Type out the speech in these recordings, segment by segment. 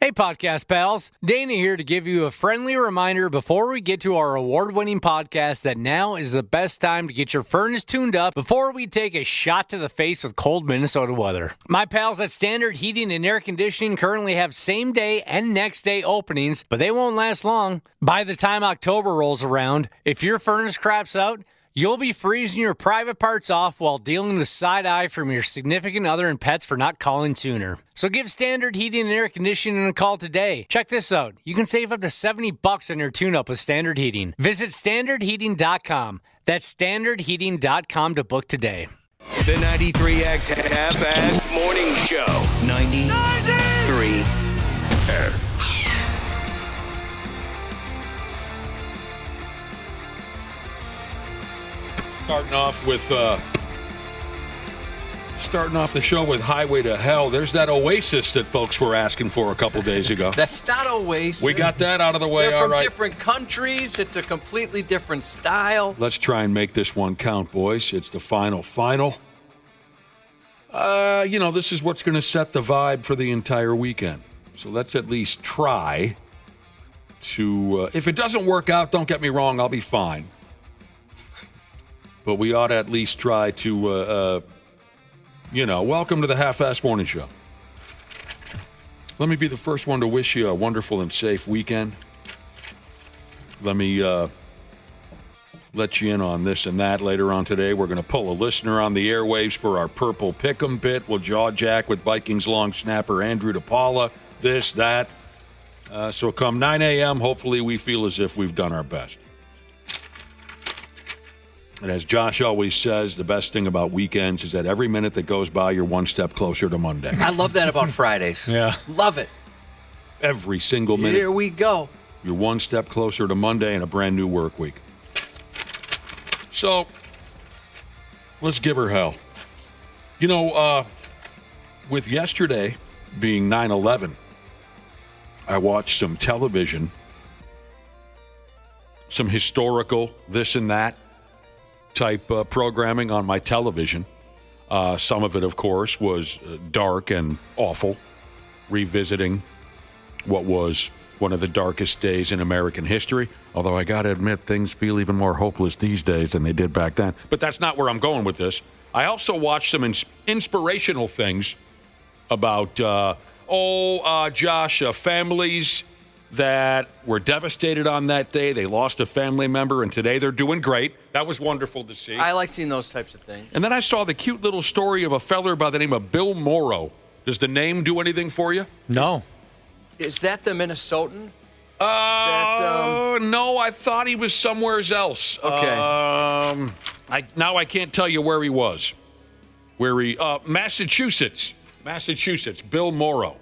Hey, podcast pals. Dana here to give you a friendly reminder before we get to our award-winning podcast that now is the best time to get your furnace tuned up before we take a shot to the face with cold Minnesota weather. My pals at Standard Heating and Air Conditioning currently have same-day and next-day openings, but they won't last long. By the time October rolls around, if your furnace craps out, you'll be freezing your private parts off while dealing with side eye from your significant other and pets for not calling sooner. So give Standard Heating and Air Conditioning a call today. Check this out. You can save up to $70 on your tune-up with Standard Heating. Visit standardheating.com. That's standardheating.com to book today. The 93X Half-Assed Morning Show. 93. Starting off the show with Highway to Hell. There's that Oasis that folks were asking for a couple days ago. That's not Oasis. We got that out of the way. They're all from right. different countries. It's a completely different style. Let's try and make this one count, boys. It's the final. This is what's going to set the vibe for the entire weekend. So let's at least try to... if it doesn't work out, don't get me wrong, I'll be fine. But we ought to at least try to, welcome to the Half-Assed Morning Show. Let me be the first one to wish you a wonderful and safe weekend. Let me let you in on this and that later on today. We're going to pull a listener on the airwaves for our Purple Pickum bit. We'll jaw jack with Vikings long snapper Andrew DePaola, this, that. So come 9 a.m., hopefully we feel as if we've done our best. And as Josh always says, the best thing about weekends is that every minute that goes by, you're one step closer to Monday. I love that about Fridays. Yeah. Love it. Every single minute. Here we go. You're one step closer to Monday and a brand new work week. So, let's give her hell. With yesterday being 9/11, I watched some television, some historical this and that type programming on my television. Some of it, of course, was dark and awful, revisiting what was one of the darkest days in American history. Although I got to admit, things feel even more hopeless these days than they did back then. But that's not where I'm going with this. I also watched some inspirational things about, Josh, families that were devastated on that day. They lost a family member, and today they're doing great. That was wonderful to see. I like seeing those types of things. And then I saw the cute little story of a feller by the name of Bill Morrow. Does the name do anything for you? No. Is that the Minnesotan? No, I thought he was somewhere else. Okay. I can't tell you where he was. Massachusetts, Bill Morrow.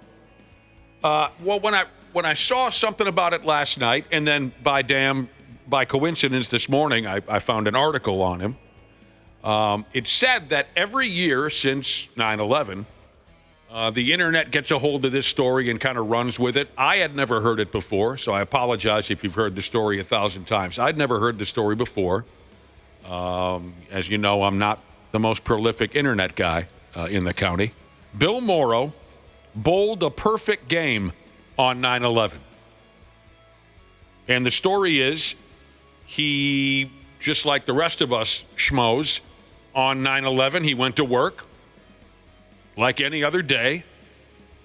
When I saw something about it last night, and then by coincidence this morning, I found an article on him. It said that every year since 9/11, the internet gets a hold of this story and kind of runs with it. I had never heard it before, so I apologize if you've heard the story 1,000 times. I'd never heard the story before. As you know, I'm not the most prolific internet guy in the county. Bill Morrow bowled a perfect game on 9/11. And the story is, he, just like the rest of us schmoes, on 9/11, he went to work like any other day,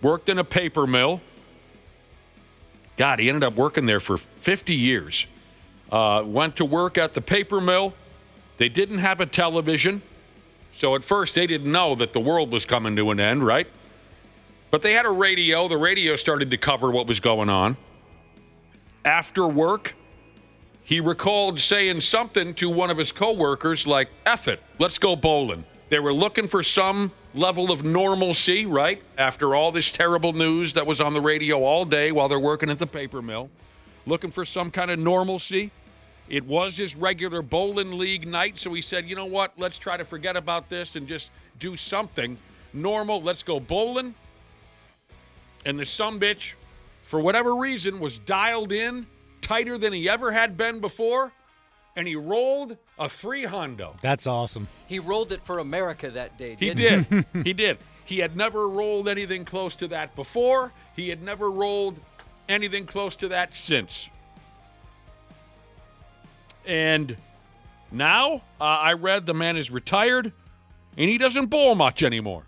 worked in a paper mill. God, he ended up working there for 50 years. Went to work at the paper mill. They didn't have a television, so at first they didn't know that the world was coming to an end, right? But they had a radio. The radio started to cover what was going on. After work, he recalled saying something to one of his coworkers like, "F it, let's go bowling." They were looking for some level of normalcy, right? After all this terrible news that was on the radio all day while they're working at the paper mill. Looking for some kind of normalcy. It was his regular bowling league night, so he said, you know what? Let's try to forget about this and just do something normal. Let's go bowling. And the sumbitch, for whatever reason, was dialed in tighter than he ever had been before, and he rolled a 3-hundo. That's awesome. He rolled it for America that day, He didn't did. He did. He had never rolled anything close to that before. He had never rolled anything close to that since. And now I read the man is retired, and he doesn't bowl much anymore.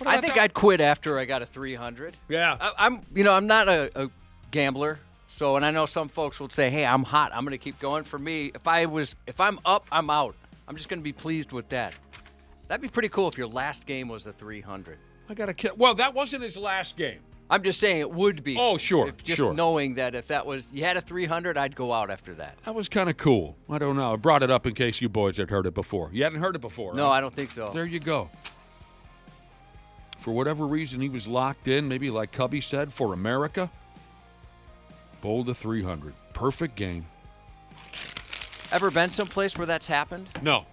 I think I'd quit after I got a 300. Yeah. I'm not a gambler. So, and I know some folks would say, hey, I'm hot. I'm going to keep going. For me, if I'm up, I'm out. I'm just going to be pleased with that. That'd be pretty cool if your last game was a 300. I got to kill. Well, that wasn't his last game. I'm just saying it would be. Oh, sure. Knowing that if that was, you had a 300, I'd go out after that. That was kind of cool. I don't know. I brought it up in case you boys had heard it before. You hadn't heard it before, No, right? I don't think so. There you go. For whatever reason, he was locked in, maybe like Cubby said, for America. Bowled a 300. Perfect game. Ever been someplace where that's happened? No.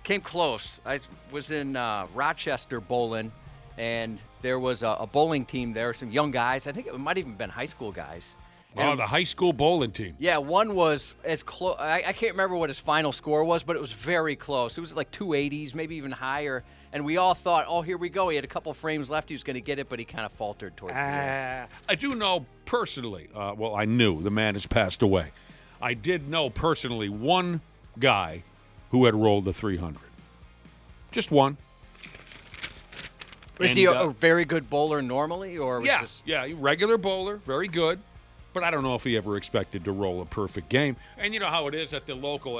Came close. I was in Rochester bowling, and there was a bowling team there, some young guys. I think it might even been high school guys. Oh, the high school bowling team. Yeah, one was as close. I can't remember what his final score was, but it was very close. It was like 280s, maybe even higher. And we all thought, oh, here we go. He had a couple frames left. He was going to get it, but he kind of faltered towards the end. I do know personally, I knew the man has passed away. I did know personally one guy who had rolled the 300. Just one. Was he a very good bowler normally? Or was this... Yeah, regular bowler, very good. But I don't know if he ever expected to roll a perfect game. And you know how it is at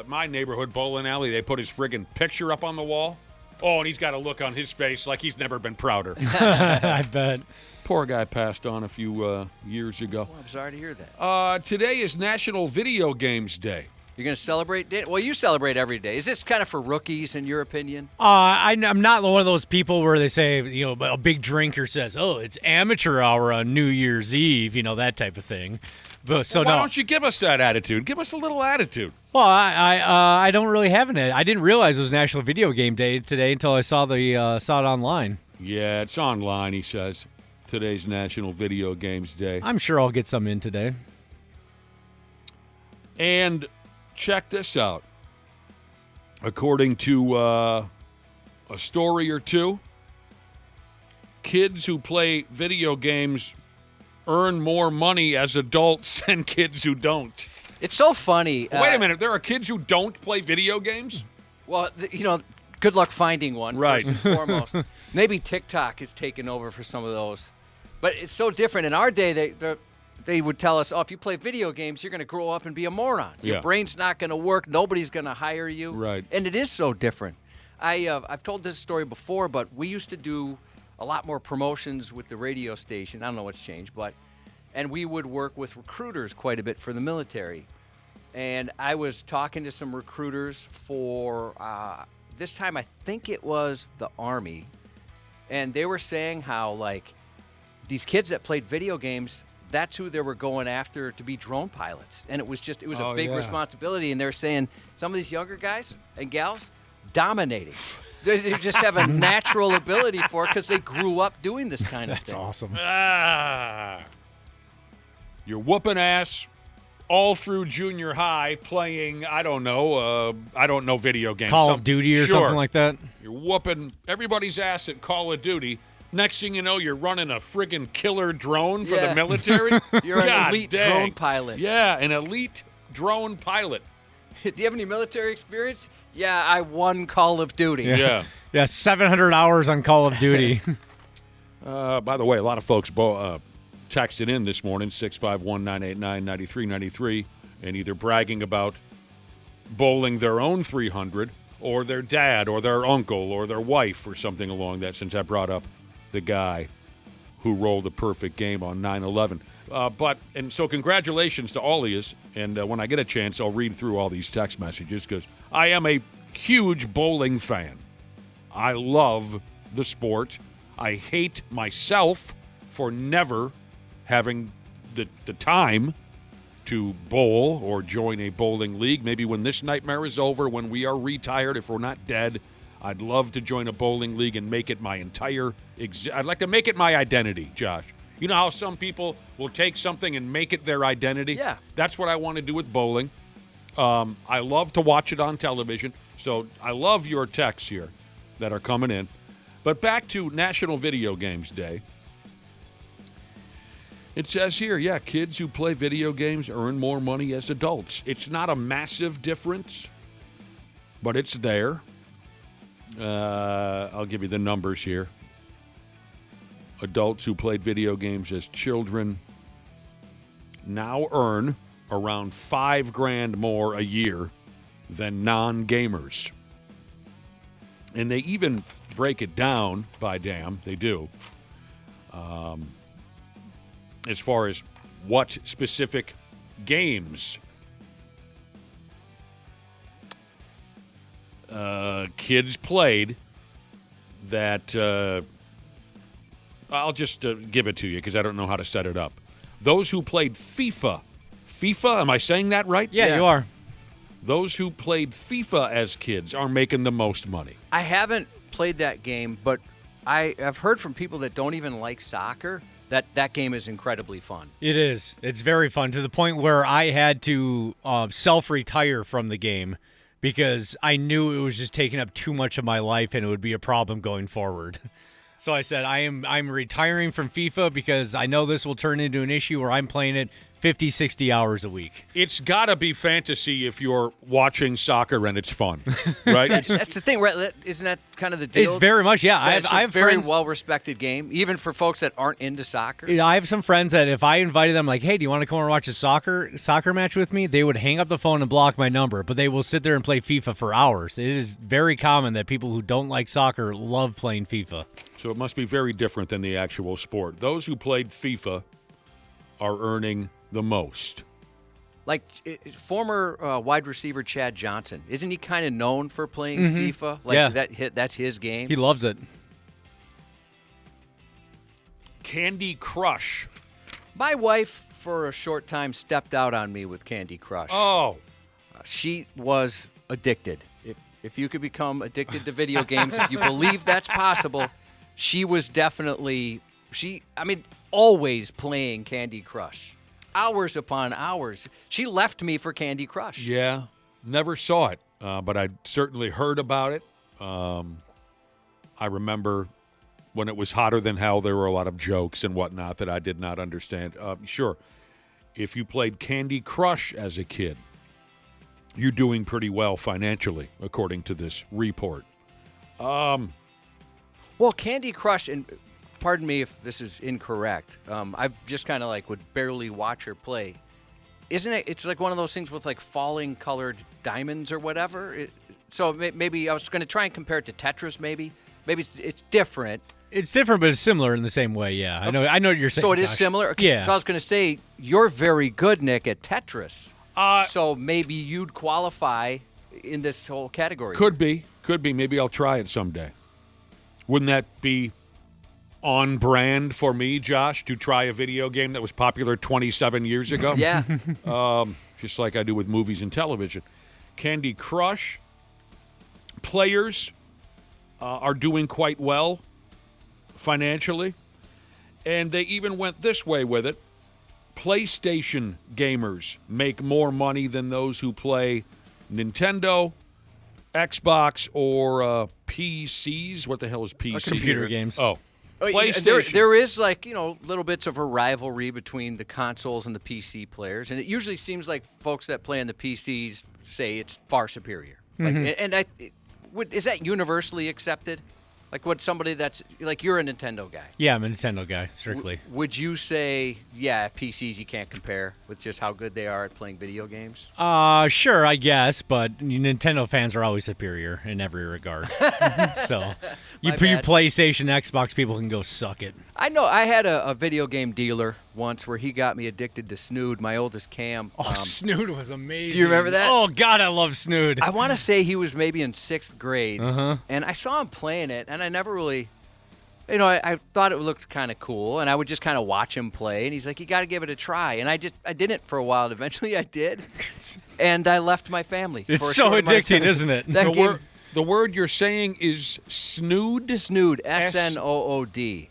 my neighborhood bowling alley, they put his friggin' picture up on the wall. Oh, and he's got a look on his face like he's never been prouder. I bet. Poor guy passed on a few years ago. Well, I'm sorry to hear that. Today is National Video Games Day. You're going to celebrate? Well, you celebrate every day. Is this kind of for rookies, in your opinion? I'm not one of those people where they say, a big drinker says, oh, it's amateur hour on New Year's Eve, that type of thing. But why don't you give us that attitude? Give us a little attitude. Well, I don't really have an attitude. I didn't realize it was National Video Game Day today until I saw it online. Yeah, it's online, he says. Today's National Video Games Day. I'm sure I'll get some in today. And check this out. According to a story or two, kids who play video games earn more money as adults than kids who don't. It's so funny. Wait a minute. There are kids who don't play video games? Well, good luck finding one, right. First and foremost. Maybe TikTok has taken over for some of those. But it's so different. In our day, they would tell us, if you play video games, you're going to grow up and be a moron. Your brain's not going to work. Nobody's going to hire you. Right. And it is so different. I've told this story before, but we used to do a lot more promotions with the radio station. I don't know what's changed, and we would work with recruiters quite a bit for the military. And I was talking to some recruiters for, this time I think it was the Army. And they were saying how, these kids that played video games, that's who they were going after to be drone pilots. And it was a big responsibility. And they're saying some of these younger guys and gals, dominating. They just have a natural ability for it because they grew up doing this kind of thing. That's awesome. You're whooping ass all through junior high playing, I don't know video games. Call of Duty or something like that. You're whooping everybody's ass at Call of Duty. Next thing you know, you're running a friggin' killer drone for the military. You're an elite drone pilot. Yeah, an elite drone pilot. Do you have any military experience? Yeah, I won Call of Duty. Yeah. Yeah, 700 hours on Call of Duty. By the way, a lot of folks texted in this morning, 651-989-9393, and either bragging about bowling their own 300 or their dad or their uncle or their wife or something along that, since I brought up the guy who rolled a perfect game on 9/11. So congratulations to all of you, and when I get a chance, I'll read through all these text messages because I am a huge bowling fan. I love the sport. I hate myself for never having the time to bowl or join a bowling league. Maybe when this nightmare is over, when we are retired, if we're not dead, I'd love to join a bowling league and make it my entire I'd like to make it my identity, Josh. You know how some people will take something and make it their identity? Yeah. That's what I want to do with bowling. I love to watch it on television. So I love your texts here that are coming in. But back to National Video Games Day. It says here, yeah, kids who play video games earn more money as adults. It's not a massive difference, but it's there. I'll give you the numbers here. Adults who played video games as children now earn around $5,000 more a year than non-gamers. And they even break it down by damn, they do. As far as what specific games kids played that I'll just give it to you because I don't know how to set it up. Those who played FIFA, am I saying that right? Yeah, you are. Those who played FIFA as kids are making the most money. I haven't played that game, but I've heard from people that don't even like soccer that game is incredibly fun. It is. It's very fun to the point where I had to self-retire from the game because I knew it was just taking up too much of my life and it would be a problem going forward. So I said, I'm retiring from FIFA because I know this will turn into an issue where I'm playing it 50, 60 hours a week. It's got to be fantasy if you're watching soccer and it's fun, right? That's the thing, right? Isn't that kind of the deal? It's very much, yeah. It's a very well-respected game, even for folks that aren't into soccer. You know, I have some friends that if I invited them, like, hey, do you want to come and watch a soccer match with me? They would hang up the phone and block my number, but they will sit there and play FIFA for hours. It is very common that people who don't like soccer love playing FIFA. So it must be very different than the actual sport. Those who played FIFA are earning the most. Like former wide receiver Chad Johnson, isn't he kind of known for playing FIFA? Like that's his game. He loves it. Candy Crush. My wife, for a short time, stepped out on me with Candy Crush. Oh. She was addicted. If you could become addicted to video games, if you believe that's possible, she was definitely, always playing Candy Crush. Hours upon hours. She left me for Candy Crush. Yeah, never saw it, but I certainly heard about it. I remember when it was hotter than hell, there were a lot of jokes and whatnot that I did not understand. Sure, if you played Candy Crush as a kid, you're doing pretty well financially, according to this report. Well, Candy Crush, and pardon me if this is incorrect, I've just kind of would barely watch her play. Isn't it? It's like one of those things with falling colored diamonds or whatever. So maybe I was going to try and compare it to Tetris. Maybe it's different. It's different, but it's similar in the same way. Yeah, I know what you're saying. So it is Josh. similar. Yeah. So I was going to say you're very good, Nick, at Tetris. So maybe you'd qualify in this whole category. Could be. Maybe I'll try it someday. Wouldn't that be on brand for me, Josh, to try a video game that was popular 27 years ago? Yeah. Just like I do with movies and television. Candy Crush players are doing quite well financially, and they even went this way with it. PlayStation gamers make more money than those who play Nintendo, Xbox, or PCs. What the hell is PC? Computer games. Oh. PlayStation. There is little bits of a rivalry between the consoles and the PC players, and it usually seems like folks that play on the PCs say it's far superior. Is that universally accepted? Like, what somebody that's you're a Nintendo guy. Yeah, I'm a Nintendo guy, strictly. Would you say, PCs you can't compare with just how good they are at playing video games? Sure, I guess, but Nintendo fans are always superior in every regard. So, you PlayStation, Xbox people can go suck it. I know. I had a video game dealer once where he got me addicted to Snood, my oldest Cam. Oh, Snood was amazing. Do you remember that? Oh, God, I love Snood. I want to say he was maybe in 6th grade, and I saw him playing it, and I never really, I thought it looked kind of cool, and I would just kind of watch him play, and he's like, you got to give it a try, and I didn't for a while, and eventually I did, and I left my family. It's so addicting, isn't it? The word you're saying is Snood? Snood, S-N-O-O-D.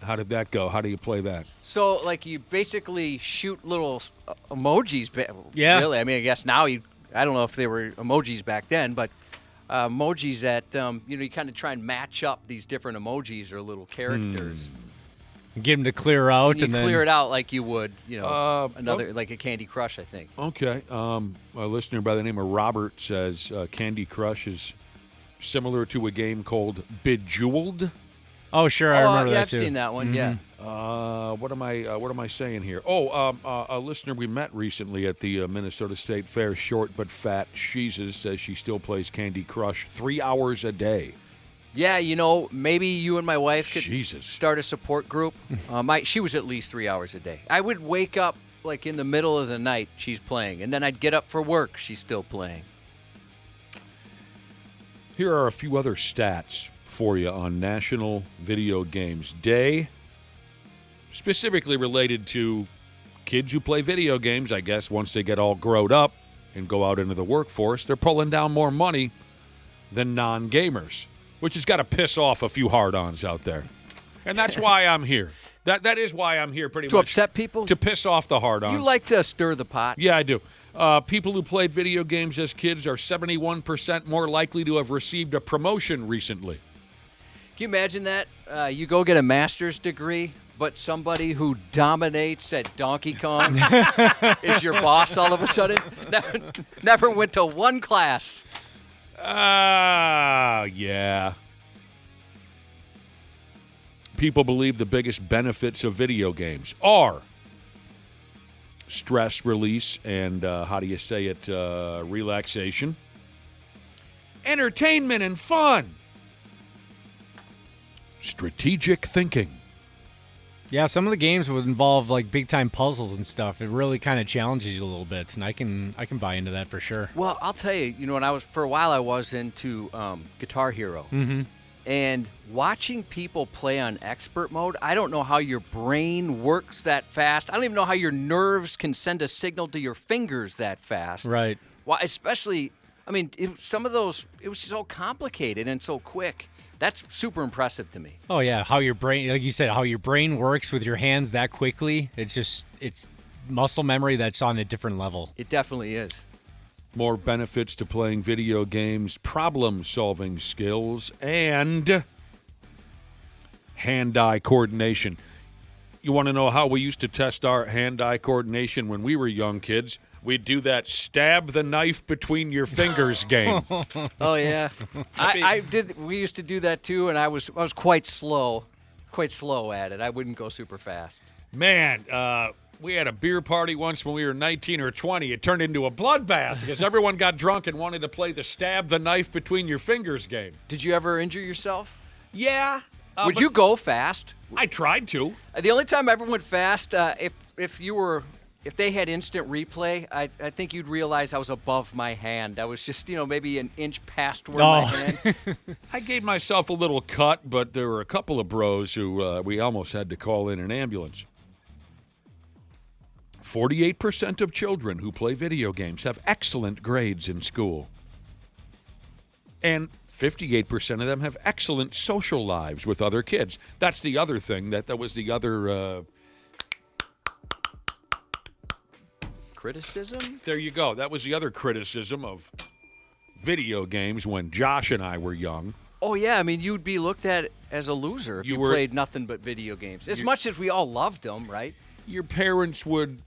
How did that go? How do you play that? So, you basically shoot little emojis. Yeah. Really, I guess now I don't know if they were emojis back then, but emojis that you kind of try and match up these different emojis or little characters. Get them to clear out, And then clear it out like you would, like a Candy Crush, I think. Okay. A listener by the name of Robert says Candy Crush is similar to a game called Bejeweled. Oh, sure, I remember that I've too. seen that one. Yeah. What am I saying here? Oh, a listener we met recently at the Minnesota State Fair, short but fat Sheezes, says she still plays Candy Crush 3 hours a day. Yeah, maybe you and my wife could Jesus. start a support group. She was at least 3 hours a day. I would wake up like in the middle of the night, she's playing, and then I'd get up for work, she's still playing. Here are a few other stats for you on National Video Games Day, specifically related to kids who play video games. I guess once they get all grown up and go out into the workforce, they're pulling down more money than non-gamers, which has got to piss off a few hard-ons out there. And that's why I'm here. That is why I'm here pretty much. To upset people? To piss off the hard-ons. You like to stir the pot. Yeah, I do. People who played video games as kids are 71% more likely to have received a promotion recently. Can you imagine that? You go get a master's degree, but somebody who dominates at Donkey Kong is your boss all of a sudden? Never went to one class. Yeah. People believe the biggest benefits of video games are stress release and, relaxation, entertainment and fun, strategic thinking. Yeah, some of the games would involve like big time puzzles and stuff. It really kind of challenges you a little bit, and I can buy into that for sure. Well, I'll tell you, when for a while I was into Guitar Hero. Mm-hmm. And watching people play on expert mode, I don't know how your brain works that fast. I don't even know how your nerves can send a signal to your fingers that fast. Right. Well, especially, some of those, it was so complicated and so quick. That's super impressive to me. Oh, yeah. How your brain, like you said, how your brain works with your hands that quickly. It's muscle memory that's on a different level. It definitely is. More benefits to playing video games, problem-solving skills, and hand-eye coordination. You want to know how we used to test our hand-eye coordination when we were young kids? We'd do that stab the knife between your fingers game. Oh, yeah. I did. We used to do that, too, and I was quite slow at it. I wouldn't go super fast. Man, we had a beer party once when we were 19 or 20. It turned into a bloodbath because everyone got drunk and wanted to play the stab the knife between your fingers game. Did you ever injure yourself? Yeah. Would you go fast? I tried to. The only time I ever went fast, if they had instant replay, I think you'd realize I was above my hand. I was just, maybe an inch past where my hand. I gave myself a little cut, but there were a couple of bros who we almost had to call in an ambulance. 48% of children who play video games have excellent grades in school. And 58% of them have excellent social lives with other kids. That's the other thing. That was the other... criticism? There you go. That was the other criticism of video games when Josh and I were young. Oh, yeah. You'd be looked at as a loser if you played nothing but video games. As much as we all loved them, right? Your parents would...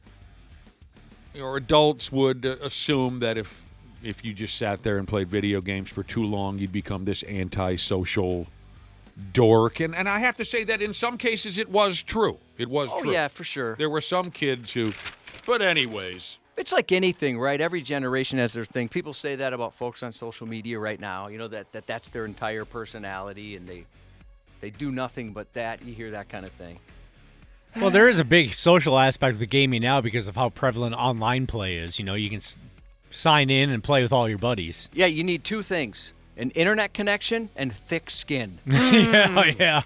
or adults would assume that if you just sat there and played video games for too long, you'd become this antisocial dork. And I have to say that in some cases it was true. It was true. Oh, yeah, for sure. There were some kids who... But anyways... It's like anything, right? Every generation has their thing. People say that about folks on social media right now, that's their entire personality, and they do nothing but that. You hear that kind of thing. Well, there is a big social aspect of the gaming now because of how prevalent online play is. You can sign in and play with all your buddies. Yeah, you need two things: an internet connection and thick skin. Yeah.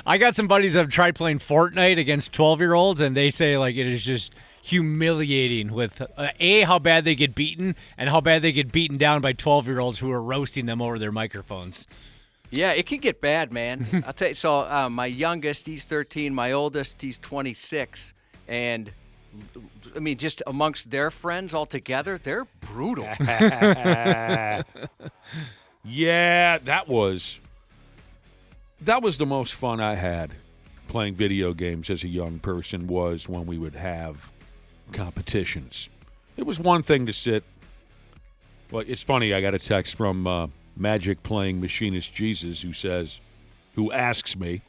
I got some buddies that have tried playing Fortnite against 12-year-olds, and they say it is just humiliating with how bad they get beaten and how bad they get beaten down by 12-year-olds who are roasting them over their microphones. Yeah, it can get bad, man. I'll tell you. So my youngest, he's 13. My oldest, he's 26. And I mean, just amongst their friends all together, they're brutal. Yeah, that was the most fun I had playing video games as a young person, was when we would have competitions. It was one thing to sit. Well, it's funny, I got a text from Magic playing Machinist Jesus who asks me,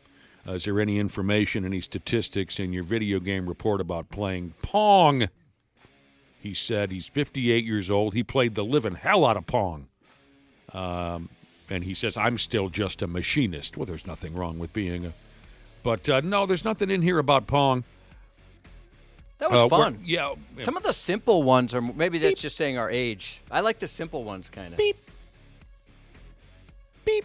is there any information, any statistics in your video game report about playing Pong? He said he's 58 years old. He played the living hell out of Pong. And he says, I'm still just a machinist. Well, there's nothing wrong with being a... But, no, there's nothing in here about Pong. That was fun. Yeah. Some of the simple ones are, maybe that's just saying our age. I like the simple ones, kind of. Beep. Beep.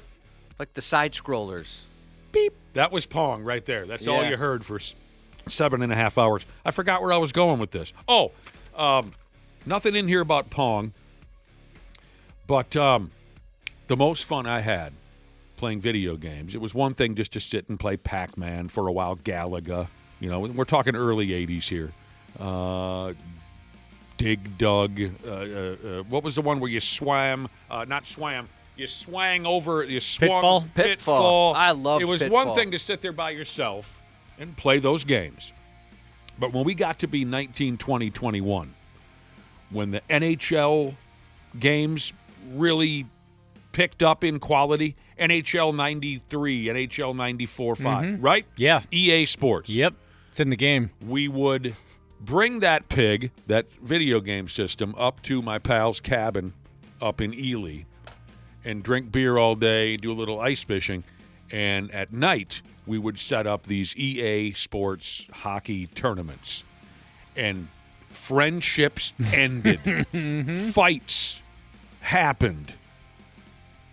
Like the side-scrollers. Beep. That was Pong right there. That's all you heard for 7.5 hours. I forgot where I was going with this. Oh, nothing in here about Pong. But the most fun I had playing video games, it was one thing just to sit and play Pac-Man for a while, Galaga. You know, we're talking early 80s here. Dig Dug. What was the one where you swam? Not swam. You swang over. You swung. Pitfall. I loved it. It was Pitfall. one thing to sit there by yourself and play those games. But when we got to be 19, 20, 21, when the NHL games really picked up in quality, NHL 93, NHL 94-5, right? Yeah. EA Sports. Yep. It's in the game. We would bring that pig, that video game system, up to my pal's cabin up in Ely and drink beer all day, do a little ice fishing, and at night we would set up these EA Sports hockey tournaments. And friendships ended. Fights happened.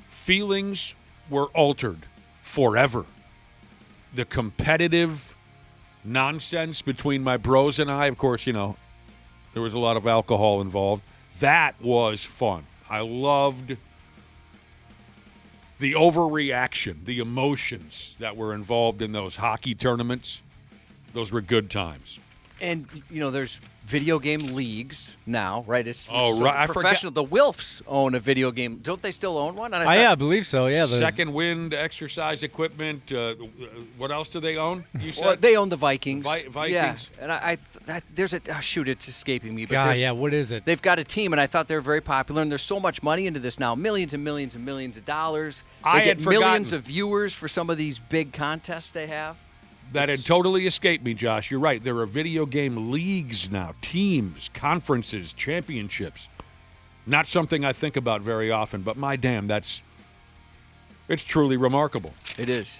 Feelings were altered forever. The competitive nonsense between my bros and I, of course, you know, there was a lot of alcohol involved. That was fun. I loved the overreaction, the emotions that were involved in those hockey tournaments. Those were good times. And, you know, there's video game leagues now, right? It's right. I professional. The Wilfs own a video game. Don't they still own one? I believe so, yeah. Second Wind exercise equipment. What else do they own, you said? Well, they own the Vikings. Vikings. Yeah, and there's a shoot, it's escaping me. But what is it? They've got a team, and I thought they were very popular, and there's so much money into this now, millions and millions and millions of dollars. They get millions of viewers for some of these big contests they have. That had totally escaped me, Josh. You're right. There are video game leagues now, teams, conferences, championships. Not something I think about very often, but my damn, it's truly remarkable. It is.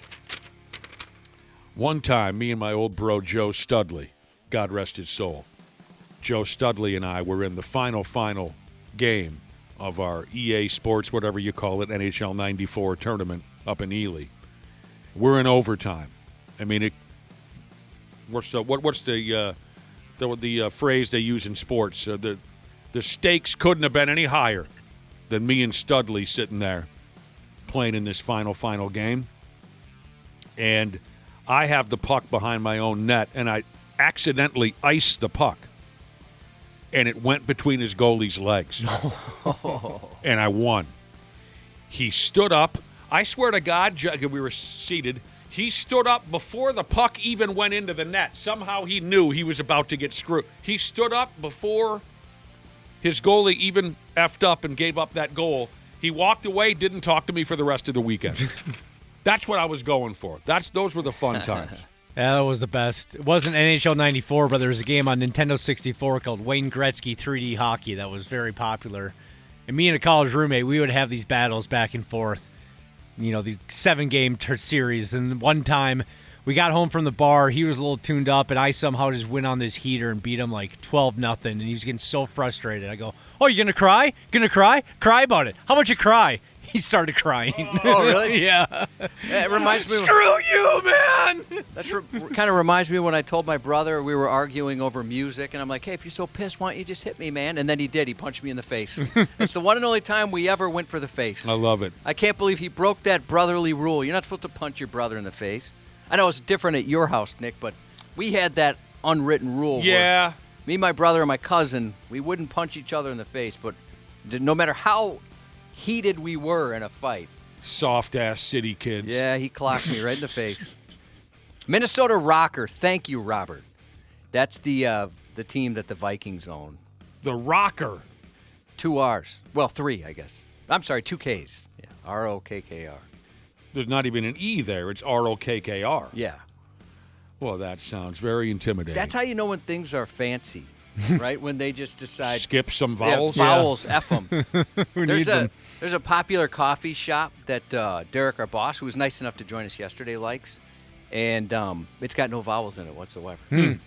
One time, me and my old bro Joe Studley, God rest his soul, Joe Studley and I were in the final game of our EA Sports, whatever you call it, NHL 94 tournament up in Ely. We're in overtime. I mean, what's the phrase they use in sports? The stakes couldn't have been any higher than me and Studley sitting there playing in this final game. And I have the puck behind my own net, and I accidentally iced the puck. And it went between his goalie's legs. And I won. He stood up. I swear to God, we were seated. He stood up before the puck even went into the net. Somehow he knew he was about to get screwed. He stood up before his goalie even effed up and gave up that goal. He walked away, didn't talk to me for the rest of the weekend. That's what I was going for. Those were the fun times. Yeah, that was the best. It wasn't NHL 94, but there was a game on Nintendo 64 called Wayne Gretzky 3D Hockey that was very popular. And me and a college roommate, we would have these battles back and forth. You know, the 7-game series. And one time we got home from the bar. He was a little tuned up, and I somehow just went on this heater and beat him like 12-0. And he was getting so frustrated. I go, "Oh, you gonna cry? Gonna cry? Cry about it. How about you cry?" He started crying. Oh, really? Yeah. It reminds me. Screw you, man! That kind of reminds me when I told my brother we were arguing over music, and I'm like, "Hey, if you're so pissed, why don't you just hit me, man?" And then he did. He punched me in the face. It's the one and only time we ever went for the face. I love it. I can't believe he broke that brotherly rule. You're not supposed to punch your brother in the face. I know it's different at your house, Nick, but we had that unwritten rule. Yeah. Me, my brother, and my cousin, we wouldn't punch each other in the face, but no matter how heated we were in a fight. Soft-ass city kids. Yeah, he clocked me right in the face. Minnesota Rocker. Thank you, Robert. That's the team that the Vikings own. The Rocker. 2 R's. Well, 3, I guess. I'm sorry, 2 K's. Yeah, R-O-K-K-R. There's not even an E there. It's R-O-K-K-R. Yeah. Well, that sounds very intimidating. That's how you know when things are fancy, right? When they just decide. Skip some vowels? Yeah, vowels, F them. Who needs them? There's a popular coffee shop that Derek, our boss, who was nice enough to join us yesterday, likes. And it's got no vowels in it whatsoever. And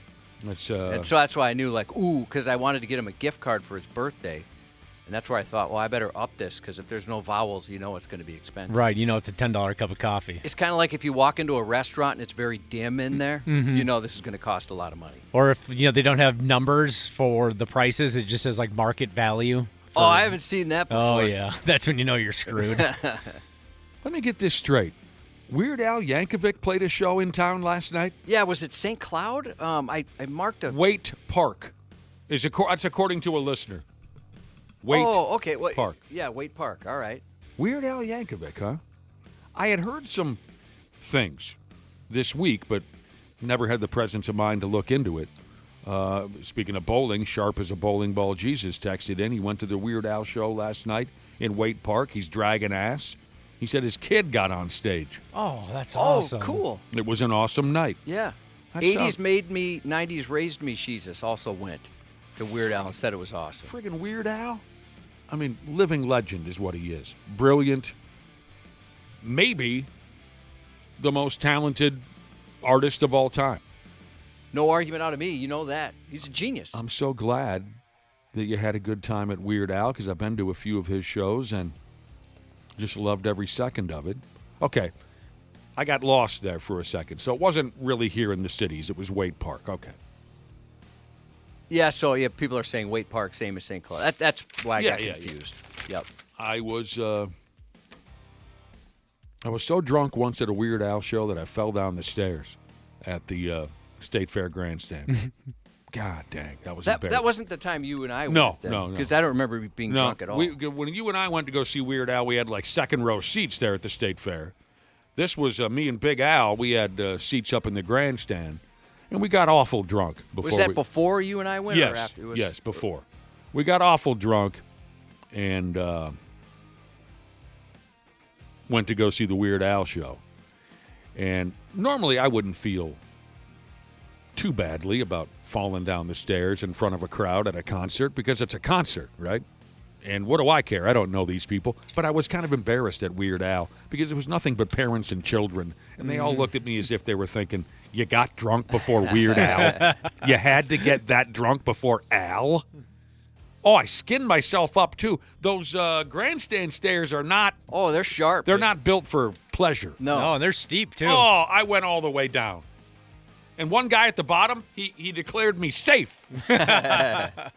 so that's why I knew, like, ooh, because I wanted to get him a gift card for his birthday. And that's where I thought, well, I better up this because if there's no vowels, you know it's going to be expensive. Right, you know it's a $10 cup of coffee. It's kind of like if you walk into a restaurant and it's very dim in there, you know this is going to cost a lot of money. Or if they don't have numbers for the prices, it just says like market value. Oh, I haven't seen that before. Oh, yeah. That's when you know you're screwed. let me get this straight. Weird Al Yankovic played a show in town last night? Yeah, was it St. Cloud? I marked a... Waite Park. That's according to a listener. Okay. Well, Park. Yeah, Waite Park. All right. Weird Al Yankovic, huh? I had heard some things this week, but never had the presence of mind to look into it. Speaking of bowling, sharp as a bowling ball, Jesus texted in. He went to the Weird Al show last night in Waite Park. He's dragging ass. He said his kid got on stage. Oh, that's awesome. Oh, cool. It was an awesome night. Yeah. That 80s sounds- made me, 90s raised me, Jesus also went to Weird Al and said it was awesome. Friggin' Weird Al? I mean, living legend is what he is. Brilliant. Maybe the most talented artist of all time. No argument out of me. You know that. He's a genius. I'm so glad that you had a good time at Weird Al because I've been to a few of his shows and just loved every second of it. Okay. I got lost there for a second. So it wasn't really here in the cities. It was Waite Park. Okay. Yeah, so people are saying Waite Park, same as St. Cloud. That's why I got confused. Yep. I was so drunk once at a Weird Al show that I fell down the stairs at the State Fair grandstand. God dang, that was embarrassing. That wasn't the time you and I went. No. Because I don't remember being drunk at all. When you and I went to go see Weird Al, we had like second row seats there at the State Fair. This was me and Big Al. We had seats up in the grandstand, and we got awful drunk. Was that before you and I went? Yes, or after? yes, before. We got awful drunk and went to go see the Weird Al show. And normally I wouldn't feel too badly about falling down the stairs in front of a crowd at a concert because it's a concert, right? And what do I care? I don't know these people. But I was kind of embarrassed at Weird Al because it was nothing but parents and children. And they all looked at me as if they were thinking, you got drunk before Weird Al? You had to get that drunk before Al? Oh, I skinned myself up, too. Those grandstand stairs are not... Oh, they're sharp. They're not built for pleasure. No. Oh, and they're steep, too. Oh, I went all the way down. And one guy at the bottom, he declared me safe.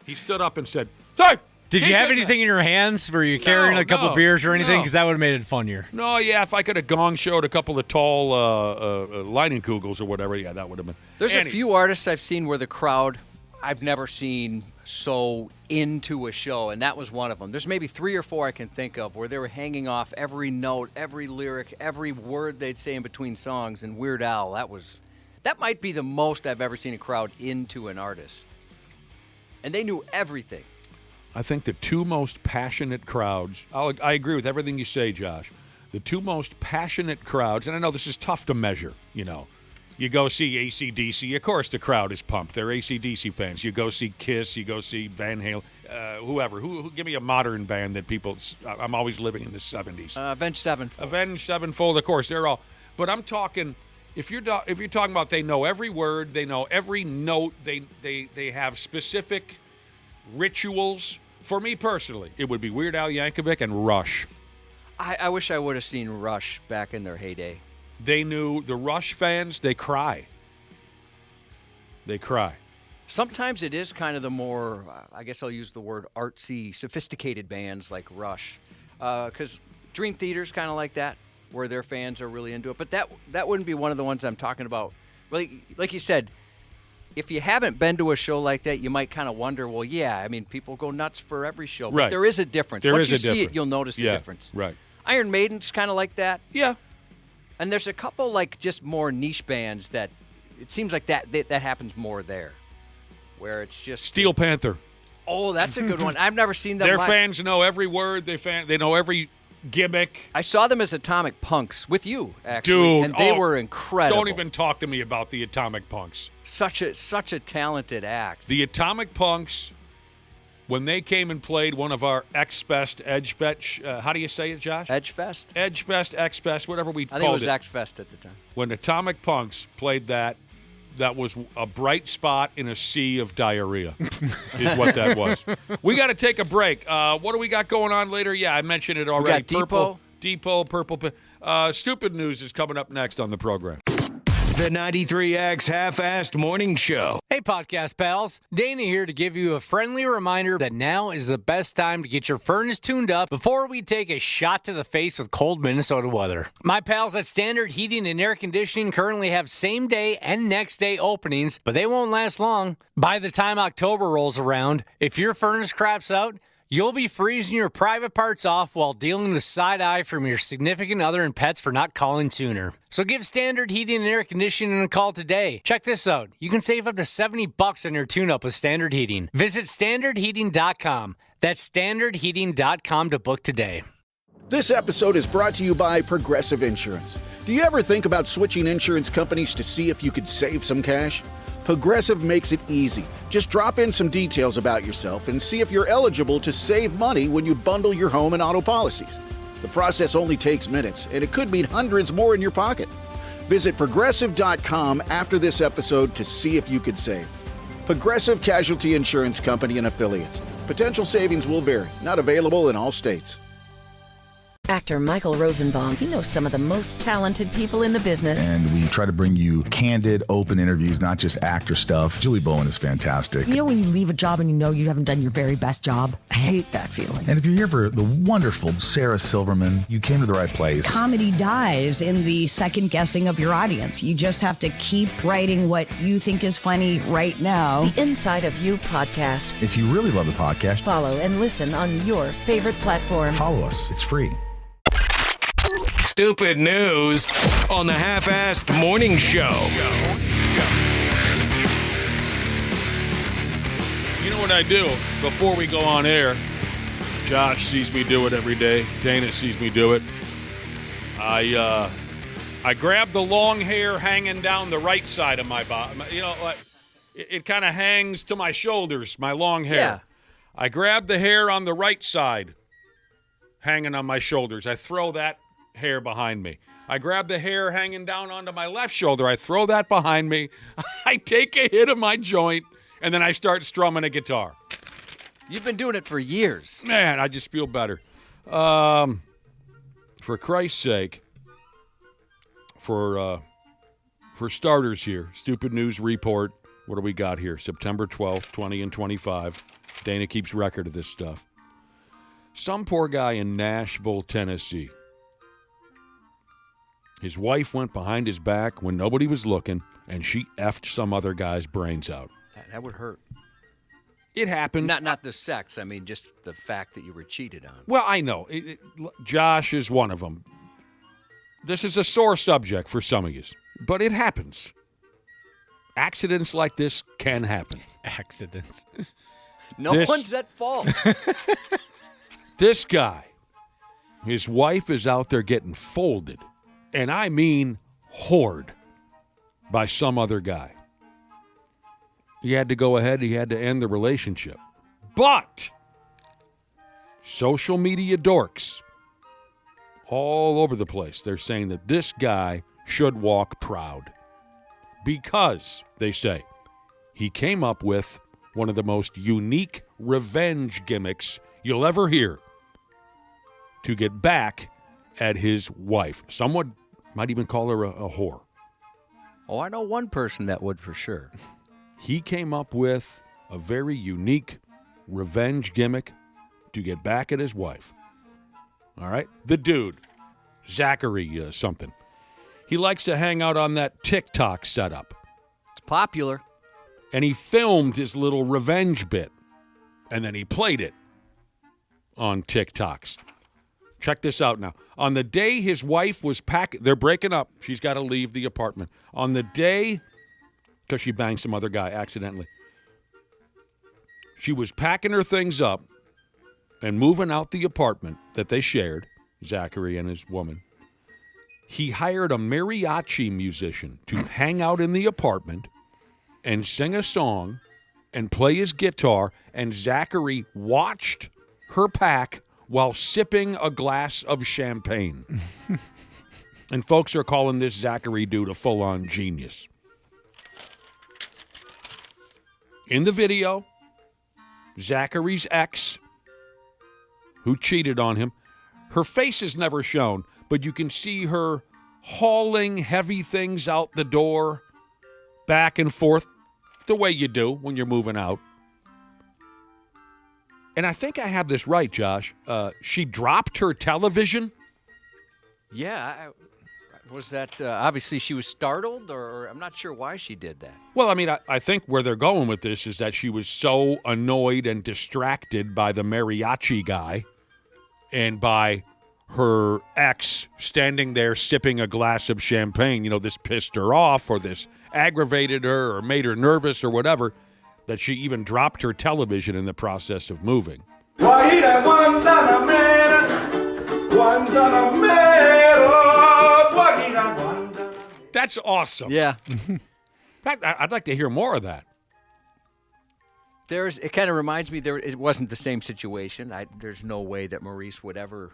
He stood up and said, safe! Did you have anything in your hands? Were you carrying a couple beers or anything? No. Because that would have made it funnier. No, yeah, if I could have gong showed a couple of tall Leinenkugels or whatever, yeah, that would have been. There's a few artists I've seen where the crowd, I've never seen so into a show, and that was one of them. There's maybe 3 or 4 I can think of where they were hanging off every note, every lyric, every word they'd say in between songs, and Weird Al, that might be the most I've ever seen a crowd into an artist. And they knew everything. I think the 2 most passionate crowds, I agree with everything you say, Josh. The 2 most passionate crowds, and I know this is tough to measure, you know. You go see AC/DC, of course the crowd is pumped. They're AC/DC fans. You go see Kiss, you go see Van Halen, whoever. Who give me a modern band that people, I'm always living in the 70s. Avenged Sevenfold. Avenged Sevenfold, of course, they're all. But I'm talking, if you're talking about they know every word, they know every note, they have specific rituals. For me personally, it would be Weird Al Yankovic and Rush. I wish I would have seen Rush back in their heyday. They knew the Rush fans, they cry. They cry. Sometimes it is kind of the more, I guess I'll use the word artsy, sophisticated bands like Rush. Because Dream Theater's kind of like that, where their fans are really into it. But that wouldn't be one of the ones I'm talking about. Like you said, if you haven't been to a show like that, you might kind of wonder, well, yeah, I mean, people go nuts for every show. But Right. there is a difference. There Once is you a see it, difference. you'll notice a difference. Right. Iron Maiden's kind of like that. Yeah. And there's a couple, like, just more niche bands that it seems like that happens more there, where it's just Steel Panther. Oh, that's a good one. I've never seen them Their live. fans know every word. They know every gimmick. I saw them as Atomic Punks with you, actually, Dude, and they were incredible. Don't even talk to me about the Atomic Punks. Such a talented act. The Atomic Punks, when they came and played one of our X-Fest, Edge-Fetch, how do you say it, Josh? Edgefest? Edge-Fest, X-Fest, whatever we I called think it was it. X-Fest at the time. When Atomic Punks played that was a bright spot in a sea of diarrhea, is what that was. We got to take a break. What do we got going on later? Yeah, I mentioned it already. We got Purple. Stupid News is coming up next on the program. The 93X Half-Assed Morning Show. Hey, podcast pals. Dana here to give you a friendly reminder that now is the best time to get your furnace tuned up before we take a shot to the face with cold Minnesota weather. My pals at Standard Heating and Air Conditioning currently have same-day and next-day openings, but they won't last long. By the time October rolls around, if your furnace craps out, you'll be freezing your private parts off while dealing with side-eye from your significant other and pets for not calling sooner. So give Standard Heating and Air Conditioning a call today. Check this out. You can save up to $70 on your tune-up with Standard Heating. Visit standardheating.com. That's standardheating.com to book today. This episode is brought to you by Progressive Insurance. Do you ever think about switching insurance companies to see if you could save some cash? Progressive makes it easy. Just drop in some details about yourself and see if you're eligible to save money when you bundle your home and auto policies. The process only takes minutes, and it could mean hundreds more in your pocket. Visit Progressive.com after this episode to see if you could save. Progressive Casualty Insurance Company and Affiliates. Potential savings will vary. Not available in all states. Actor Michael Rosenbaum. He knows some of the most talented people in the business. And we try to bring you candid, open interviews, not just actor stuff. Julie Bowen is fantastic. You know when you leave a job and you know you haven't done your very best job? I hate that feeling. And if you're here for the wonderful Sarah Silverman, you came to the right place. Comedy dies in the second guessing of your audience. You just have to keep writing what you think is funny right now. The Inside of You podcast. If you really love the podcast, Follow and listen on your favorite platform. follow us. It's free. Stupid News on the Half-Assed Morning Show. You know what I do before we go on air? Josh sees me do it every day. Dana sees me do it. I grab the long hair hanging down the right side of my body. You know, like it kind of hangs to my shoulders, my long hair. Yeah. I grab the hair on the right side hanging on my shoulders. I throw that hair behind me. I grab the hair hanging down onto my left shoulder. I throw that behind me. I take a hit of my joint, and then I start strumming a guitar. You've been doing it for years. Man, I just feel better. For Christ's sake, for starters here, Stupid News Report. What do we got here? September 12th, 20 and 25. Dana keeps record of this stuff. Some poor guy in Nashville, Tennessee. His wife went behind his back when nobody was looking, and she effed some other guy's brains out. That would hurt. It happens. Not the sex. I mean, just the fact that you were cheated on. Well, I know. Josh is one of them. This is a sore subject for some of you, but it happens. Accidents like this can happen. Accidents. No one's at fault. This guy, his wife is out there getting folded, and I mean whored, by some other guy. He had to go ahead. He had to end the relationship. But social media dorks all over the place, they're saying that this guy should walk proud because, they say, he came up with one of the most unique revenge gimmicks you'll ever hear to get back at his wife. Someone might even call her a whore. Oh, I know one person that would for sure. He came up with a very unique revenge gimmick to get back at his wife. All right? The dude, Zachary something. He likes to hang out on that TikTok setup. It's popular. and he filmed his little revenge bit, and then he played it on TikToks. Check this out now. On the day his wife was packing, they're breaking up. She's got to leave the apartment. On the day, because she banged some other guy accidentally, she was packing her things up and moving out the apartment that they shared, Zachary and his woman. He hired a mariachi musician to hang out in the apartment and sing a song and play his guitar, and Zachary watched her pack while sipping a glass of champagne. And folks are calling this Zachary dude a full-on genius. In the video, Zachary's ex, who cheated on him, her face is never shown, but you can see her hauling heavy things out the door, back and forth, the way you do when you're moving out. And I think I had this right, Josh. She dropped her television. Yeah. Was that obviously she was startled, or I'm not sure why she did that. Well, I mean, I think where they're going with this is that she was so annoyed and distracted by the mariachi guy and by her ex standing there sipping a glass of champagne. You know, this pissed her off, or this aggravated her, or made her nervous, or whatever, that she even dropped her television in the process of moving. That's awesome. Yeah. In fact, I'd like to hear more of that. It kind of reminds me, it wasn't the same situation. There's no way that Maurice would ever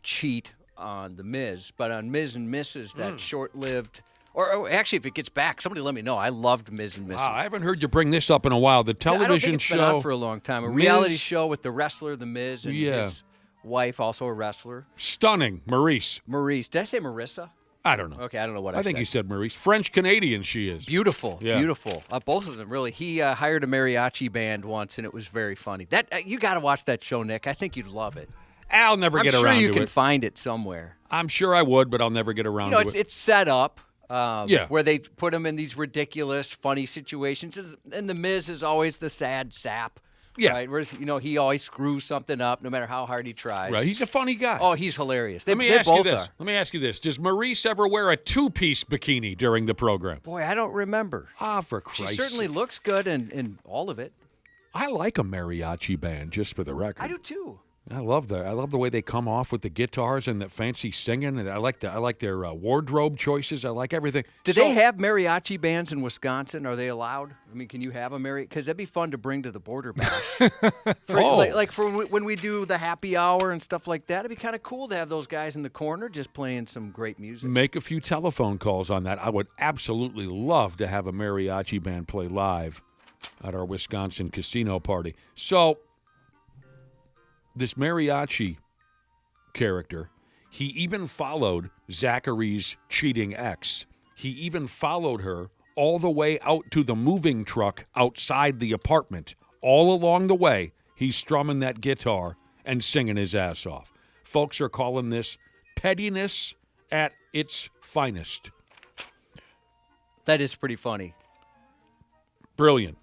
cheat on The Miz. But on Miz and Mrs., that short-lived, or actually, if it gets back, somebody let me know. I loved Miz and Mrs. Wow, I haven't heard you bring this up in a while. The television I don't think it's show. been on for a long time. A reality show with the wrestler, The Miz, and his wife, also a wrestler. Stunning. Maurice. Did I say Marissa? I don't know. Okay, I don't know what I said. I think you said Maurice. French-Canadian she is. Beautiful, Yeah. beautiful. Both of them, really. He hired a mariachi band once, and it was very funny. You got to watch that show, Nick. I think you'd love it. I'll never get around to it. I'm sure you can find it somewhere. I'm sure I would, but I'll never get around to it. It's set up where they put him in these ridiculous, funny situations. And The Miz is always the sad sap. Yeah. Right? Where, he always screws something up no matter how hard he tries. Right. He's a funny guy. Oh, he's hilarious. They Let me ask you this. Does Maurice ever wear a two-piece bikini during the program? Boy, I don't remember. For Christ's She certainly sake. looks good in all of it. I like a mariachi band, just for the record. I do, too. I love the way they come off with the guitars and the fancy singing, and I like their wardrobe choices. I like everything. Do they have mariachi bands in Wisconsin? Are they allowed? I mean, can you have a because that'd be fun to bring to the Border Bash. For when we do the happy hour and stuff like that, it'd be kind of cool to have those guys in the corner just playing some great music. Make a few telephone calls on that. I would absolutely love to have a mariachi band play live at our Wisconsin casino party. So, this mariachi character, he even followed Zachary's cheating ex. He even followed her all the way out to the moving truck outside the apartment. All along the way, he's strumming that guitar and singing his ass off. Folks are calling this pettiness at its finest. That is pretty funny. Brilliant.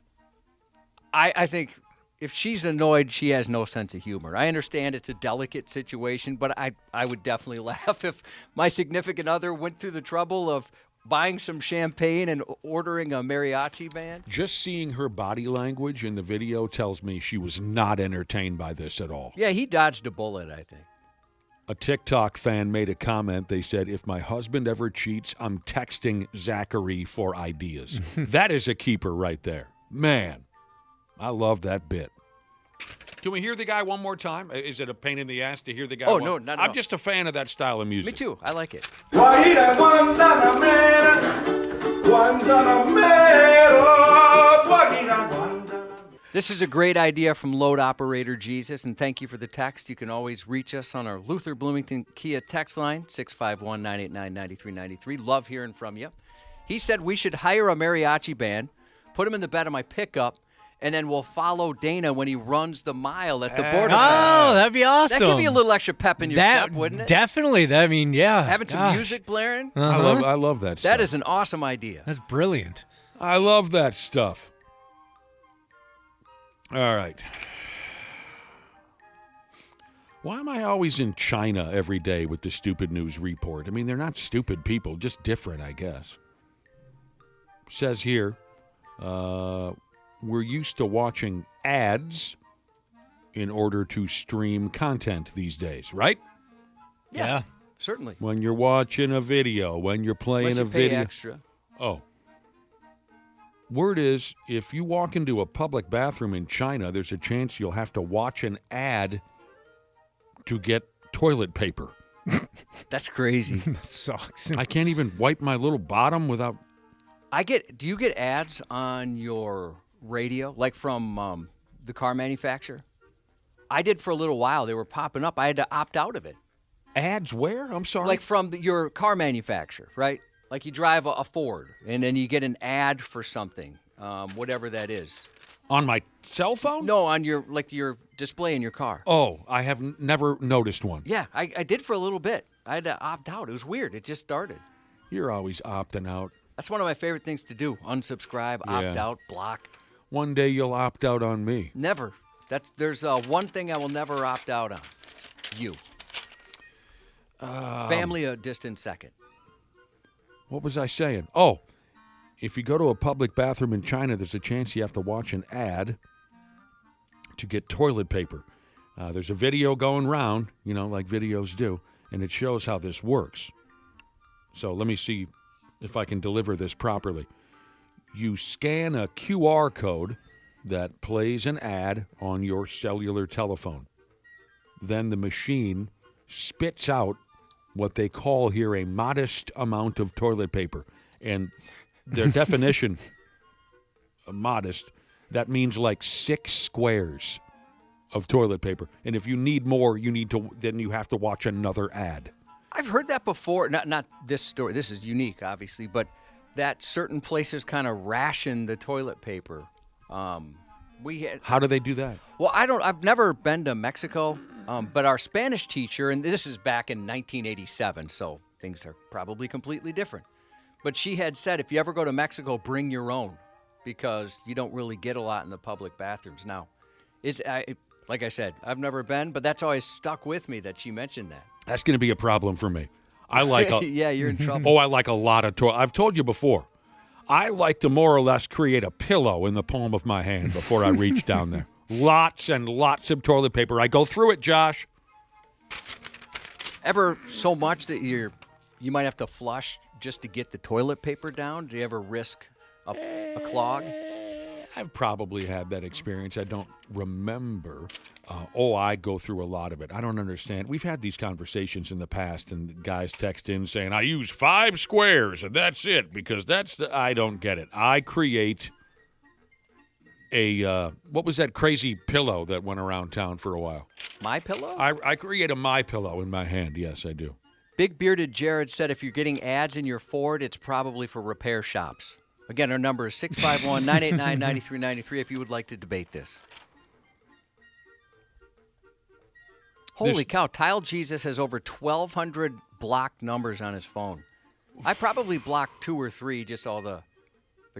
I think if she's annoyed, she has no sense of humor. I understand it's a delicate situation, but I would definitely laugh if my significant other went through the trouble of buying some champagne and ordering a mariachi band. Just seeing her body language in the video tells me she was not entertained by this at all. Yeah, he dodged a bullet, I think. A TikTok fan made a comment. They said, if my husband ever cheats, I'm texting Zachary for ideas. That is a keeper right there. Man, I love that bit. Can we hear the guy one more time? Is it a pain in the ass to hear the guy? Oh, no, not at all. I'm just a fan of that style of music. Me too. I like it. This is a great idea from Load Operator Jesus, and thank you for the text. You can always reach us on our Luther Bloomington Kia text line, 651-989-9393. Love hearing from you. He said we should hire a mariachi band, put him in the bed of my pickup, and then we'll follow Dana when he runs the mile at the border. Oh, that'd be awesome. That could be a little extra pep in your step, wouldn't it? Definitely. Yeah. Having some music blaring. I love that stuff. That is an awesome idea. That's brilliant. I love that stuff. All right. Why am I always in China every day with the stupid news report? I mean, they're not stupid people, just different, I guess. Says here, we're used to watching ads in order to stream content these days, right? Yeah. Certainly. When you're watching a video, when you're playing Unless you a video. pay extra. Oh. Word is, if you walk into a public bathroom in China, there's a chance you'll have to watch an ad to get toilet paper. That's crazy. That sucks. I can't even wipe my little bottom without... Do you get ads on your radio, like from the car manufacturer? I did for a little while. They were popping up. I had to opt out of it. Ads where? I'm sorry? Like from your car manufacturer, right? Like you drive a Ford, and then you get an ad for something, whatever that is. On my cell phone? No, on your display in your car. Oh, I have never noticed one. Yeah, I did for a little bit. I had to opt out. It was weird. It just started. You're always opting out. That's one of my favorite things to do. Unsubscribe, opt out, block. One day you'll opt out on me. Never. There's one thing I will never opt out on. You. Family a distant second. What was I saying? Oh, if you go to a public bathroom in China, there's a chance you have to watch an ad to get toilet paper. There's a video going round, like videos do, and it shows how this works. So let me see if I can deliver this properly. You scan a QR code that plays an ad on your cellular telephone. Then the machine spits out what they call here a modest amount of toilet paper. And their definition, modest, that means like 6 squares of toilet paper. And if you need more, then you have to watch another ad. I've heard that before. Not this story. This is unique, obviously, but that certain places kind of ration the toilet paper. How do they do that? Well, I've never been to Mexico, but our Spanish teacher, and this is back in 1987, so things are probably completely different. But she had said, if you ever go to Mexico, bring your own, because you don't really get a lot in the public bathrooms. Now, like I said, I've never been, but that's always stuck with me that she mentioned that. That's going to be a problem for me. I like yeah, you're in trouble. I like a lot of toilet. I've told you before. I like to more or less create a pillow in the palm of my hand before I reach down there. Lots and lots of toilet paper. I go through it, Josh. Ever so much that you might have to flush just to get the toilet paper down? Do you ever risk a clog? I've probably had that experience. I don't remember. I go through a lot of it. I don't understand. We've had these conversations in the past, and guys text in saying, I use 5 squares, and that's it, because I don't get it. I create what was that crazy pillow that went around town for a while? My Pillow? I create a My Pillow in my hand. Yes, I do. Big Bearded Jared said if you're getting ads in your Ford, it's probably for repair shops. Again, our number is 651-989-9393 if you would like to debate this. Holy cow, Tile Jesus has over 1,200 blocked numbers on his phone. I probably blocked 2 or 3, just all the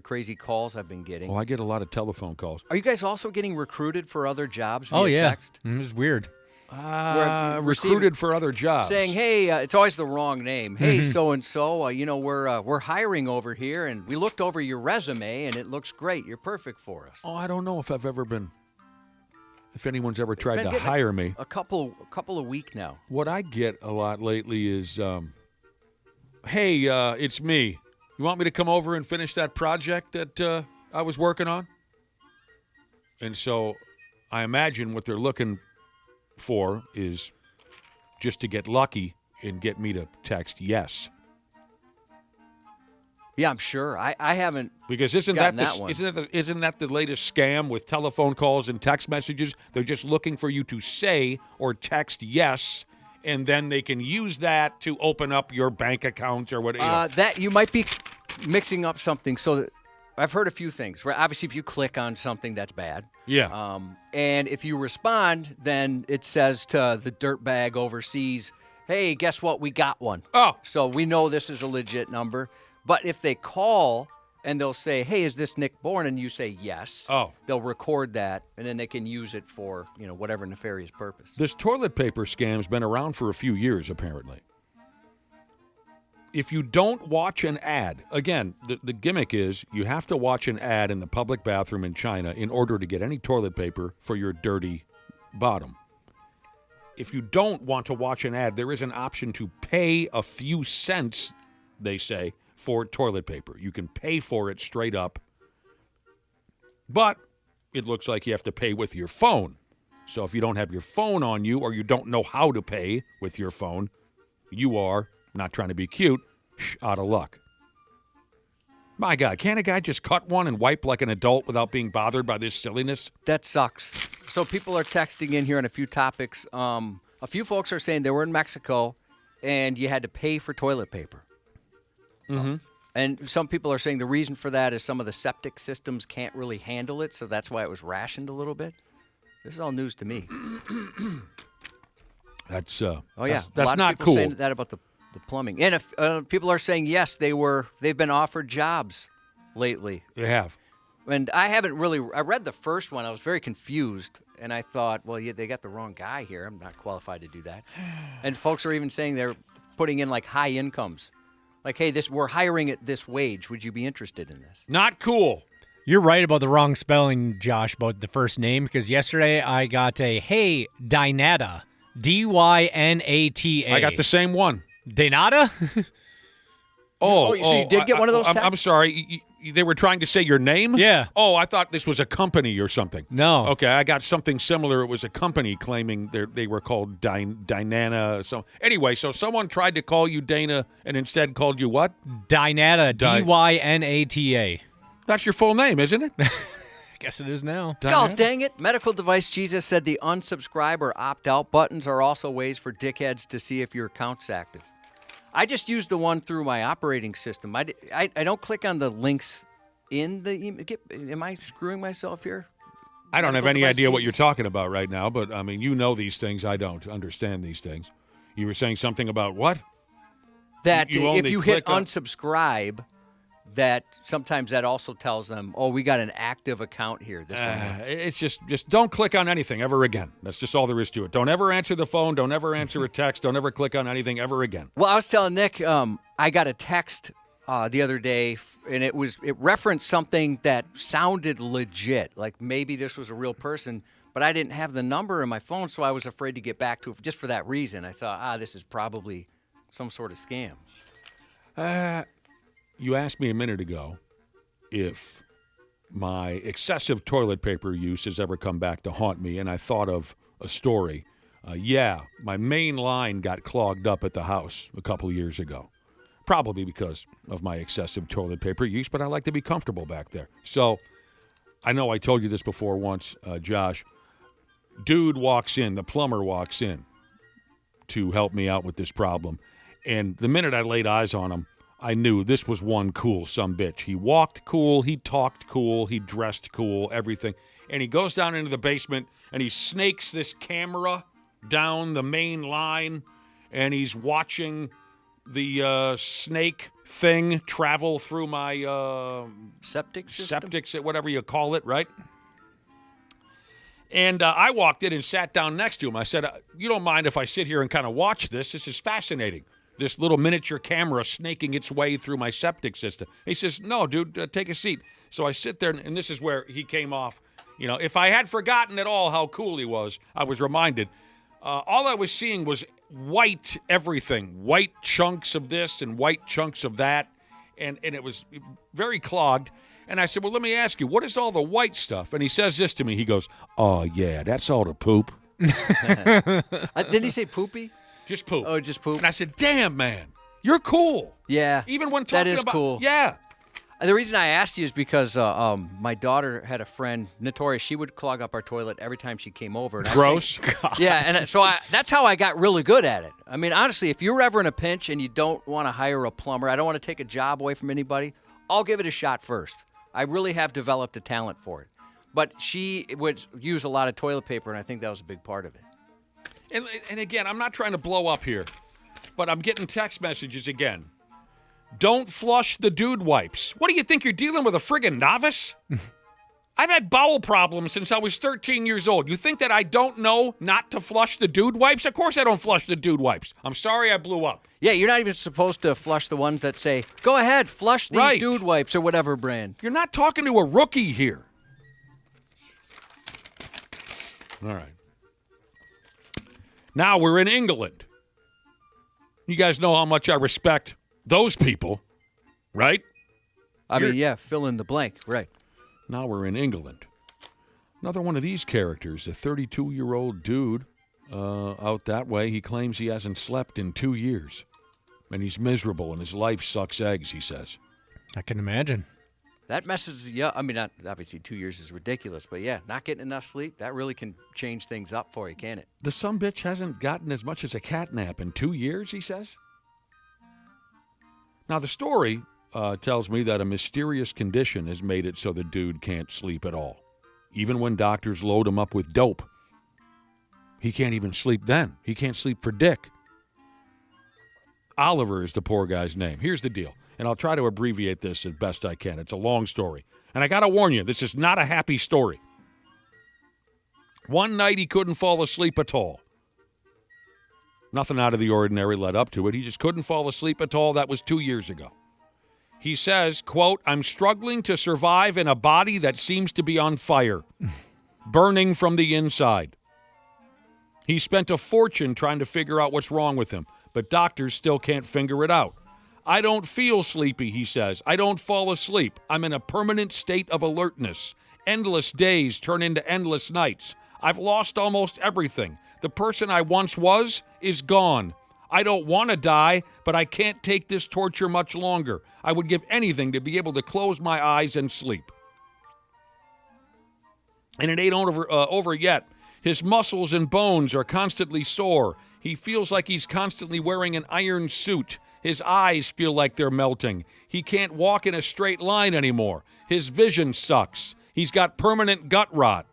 crazy calls I've been getting. Well, I get a lot of telephone calls. Are you guys also getting recruited for other jobs via text? It was weird. Recruited for other jobs. Saying, hey, it's always the wrong name. Hey, so-and-so, we're hiring over here, and we looked over your resume, and it looks great. You're perfect for us. Oh, I don't know if anyone's ever tried to hire me. A couple a week now. What I get a lot lately is, hey, it's me. You want me to come over and finish that project that I was working on? And so I imagine what they're looking for is just to get lucky and get me to text yes. Yeah, I'm sure. I haven't. Because isn't that the latest scam with telephone calls and text messages? They're just looking for you to say or text yes, and then they can use that to open up your bank account or whatever. That you might be mixing up something. So I've heard a few things. Right? Obviously, if you click on something, that's bad. Yeah. And if you respond, then it says to the dirtbag overseas, hey, guess what? We got one. Oh. So we know this is a legit number. But if they call and they'll say, hey, is this Nick Bourne? And you say yes. Oh. They'll record that, and then they can use it for, whatever nefarious purpose. This toilet paper scam's been around for a few years, apparently. If you don't watch an ad, again, the gimmick is you have to watch an ad in the public bathroom in China in order to get any toilet paper for your dirty bottom. If you don't want to watch an ad, there is an option to pay a few cents, they say, for toilet paper. You can pay for it straight up, but it looks like you have to pay with your phone. So if you don't have your phone on you or you don't know how to pay with your phone, you are, not trying to be cute, out of luck. My God, can't a guy just cut one and wipe like an adult without being bothered by this silliness? That sucks. So people are texting in here on a few topics. A few folks are saying they were in Mexico and you had to pay for toilet paper. Mm-hmm. And some people are saying the reason for that is some of the septic systems can't really handle it, so that's why it was rationed a little bit. This is all news to me. That's that's not a lot of people cool. saying that about the plumbing. And if people are saying yes, they've been offered jobs lately. They have. And I read the first one. I was very confused, and I thought, well, yeah, they got the wrong guy here. I'm not qualified to do that. And folks are even saying they're putting in like high incomes. Like, hey, we're hiring at this wage. Would you be interested in this? Not cool. You're right about the wrong spelling, Josh, about the first name, because yesterday I got hey, Dynata, Dynata. I got the same one. Dynata? So you did get one of those texts? I'm sorry. They were trying to say your name? Yeah. Oh, I thought this was a company or something. No. Okay, I got something similar. It was a company claiming they were called Dynana. So anyway, so someone tried to call you Dana and instead called you what? Dynata, Dynata. That's your full name, isn't it? I guess it is now. God dang it. Medical Device Jesus said the unsubscribe or opt-out buttons are also ways for dickheads to see if your account's active. I just use the one through my operating system. I don't click on the links in the email. Am I screwing myself here? I don't have Medical any Device idea what Jesus. you're talking about right now, but, I mean, you know these things. I don't understand these things. You were saying something about what? That You only if you hit click on- unsubscribe, that sometimes that also tells them, oh, we got an active account here. This one. It's just don't click on anything ever again. That's just all there is to it. Don't ever answer the phone. Don't ever answer a text. Don't ever click on anything ever again. Well, I was telling Nick, I got a text the other day, and it referenced something that sounded legit, like maybe this was a real person, but I didn't have the number in my phone, so I was afraid to get back to it just for that reason. I thought, this is probably some sort of scam. You asked me a minute ago if my excessive toilet paper use has ever come back to haunt me, and I thought of a story. My main line got clogged up at the house a couple years ago, probably because of my excessive toilet paper use, but I like to be comfortable back there. So I know I told you this before once, Josh. Dude walks in, the plumber walks in to help me out with this problem, and the minute I laid eyes on him, I knew this was one cool sumbitch. He walked cool, he talked cool, he dressed cool, everything. And he goes down into the basement, and he snakes this camera down the main line, and he's watching the snake thing travel through my Septic system? whatever you call it, right? And I walked in and sat down next to him. I said, you don't mind if I sit here and kind of watch this? This is fascinating. This little miniature camera snaking its way through my septic system. He says, no, dude, take a seat. So I sit there, and this is where he came off. You know, if I had forgotten at all how cool he was, I was reminded. All I was seeing was white everything, white chunks of this and white chunks of that, and it was very clogged. And I said, well, let me ask you, what is all the white stuff? And he says this to me. He goes, oh, yeah, that's all the poop. Didn't he say poopy? Just poop. Oh, just poop. And I said, damn, man, you're cool. Yeah. Even when talking that is about, cool. Yeah. The reason I asked you is because my daughter had a friend, Notorious. She would clog up our toilet every time she came over. And Gross. Yeah, and so that's how I got really good at it. I mean, honestly, if you're ever in a pinch and you don't want to hire a plumber, I don't want to take a job away from anybody, I'll give it a shot first. I really have developed a talent for it. But she would use a lot of toilet paper, and I think that was a big part of it. And again, I'm not trying to blow up here, but I'm getting text messages again. Don't flush the dude wipes. What do you think? You're dealing with a friggin' novice? I've had bowel problems since I was 13 years old. You think that I don't know not to flush the dude wipes? Of course I don't flush the dude wipes. I'm sorry I blew up. Yeah, you're not even supposed to flush the ones that say, go ahead, flush these dude wipes or whatever brand. You're not talking to a rookie here. All right. Now we're in England. You guys know how much I respect those people, right? I mean, yeah, fill in the blank, right. Now we're in England. Another one of these characters, a 32-year-old dude out that way. He claims he hasn't slept in 2 years. And he's miserable and his life sucks eggs, he says. I can imagine. That messes you up. I mean, not, obviously 2 years is ridiculous, but yeah, not getting enough sleep, that really can change things up for you, can't it? The sumbitch hasn't gotten as much as a cat nap in 2 years, he says. Now, the story tells me that a mysterious condition has made it so the dude can't sleep at all. Even when doctors load him up with dope. He can't even sleep then. He can't sleep for dick. Oliver is the poor guy's name. Here's the deal, and I'll try to abbreviate this as best I can. It's a long story. And I got to warn you, this is not a happy story. One night he couldn't fall asleep at all. Nothing out of the ordinary led up to it. He just couldn't fall asleep at all. That was 2 years ago. He says, quote, I'm struggling to survive in a body that seems to be on fire, burning from the inside. He spent a fortune trying to figure out what's wrong with him, but doctors still can't figure it out. I don't feel sleepy, he says. I don't fall asleep. I'm in a permanent state of alertness. Endless days turn into endless nights. I've lost almost everything. The person I once was is gone. I don't want to die, but I can't take this torture much longer. I would give anything to be able to close my eyes and sleep. And it ain't over yet. His muscles and bones are constantly sore. He feels like he's constantly wearing an iron suit. His eyes feel like they're melting. He can't walk in a straight line anymore. His vision sucks. He's got permanent gut rot.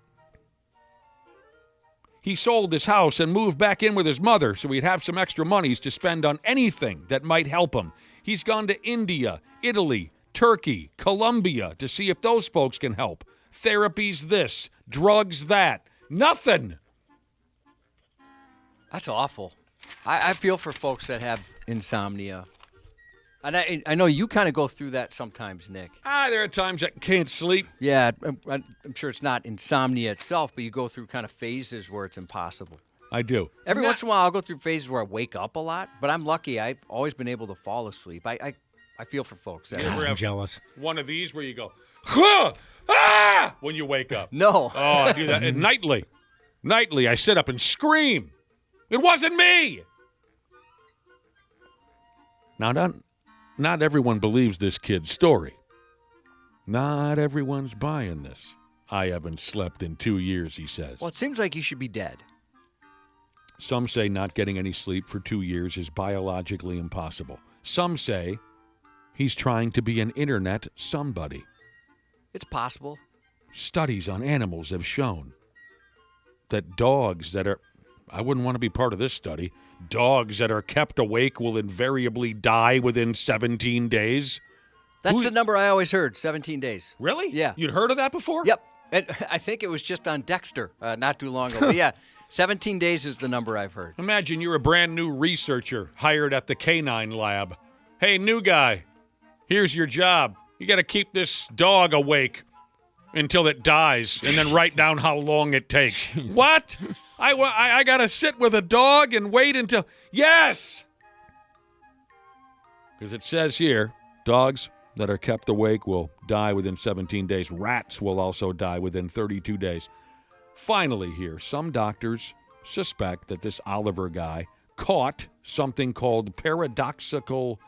He sold his house and moved back in with his mother so he'd have some extra monies to spend on anything that might help him. He's gone to India, Italy, Turkey, Colombia to see if those folks can help. Therapies this, drugs that. Nothing. That's awful. I feel for folks that have insomnia. And I know you kind of go through that sometimes, Nick. There are times I can't sleep. Yeah, I'm sure it's not insomnia itself, but you go through kind of phases where it's impossible. I do. Every once in a while, I'll go through phases where I wake up a lot, but I'm lucky. I've always been able to fall asleep. I feel for folks that I'm jealous. One of these where you go, huh, ah, when you wake up. No. Oh, I do that. And nightly, I sit up and scream. It wasn't me. Now, not everyone believes this kid's story. Not everyone's buying this. I haven't slept in 2 years, he says. Well, it seems like you should be dead. Some say not getting any sleep for 2 years is biologically impossible. Some say he's trying to be an internet somebody. It's possible. Studies on animals have shown that dogs that are, I wouldn't want to be part of this study, dogs that are kept awake will invariably die within 17 days. That's the number I always heard, 17 days. Really? Yeah. You'd heard of that before? Yep. And I think it was just on Dexter not too long ago. But yeah, 17 days is the number I've heard. Imagine you're a brand new researcher hired at the canine lab. Hey, new guy, here's your job. You got to keep this dog awake until it dies and then write down how long it takes. What? I got to sit with a dog and wait until... Yes! Because it says here, dogs that are kept awake will die within 17 days. Rats will also die within 32 days. Finally here, some doctors suspect that this Oliver guy caught something called paradoxical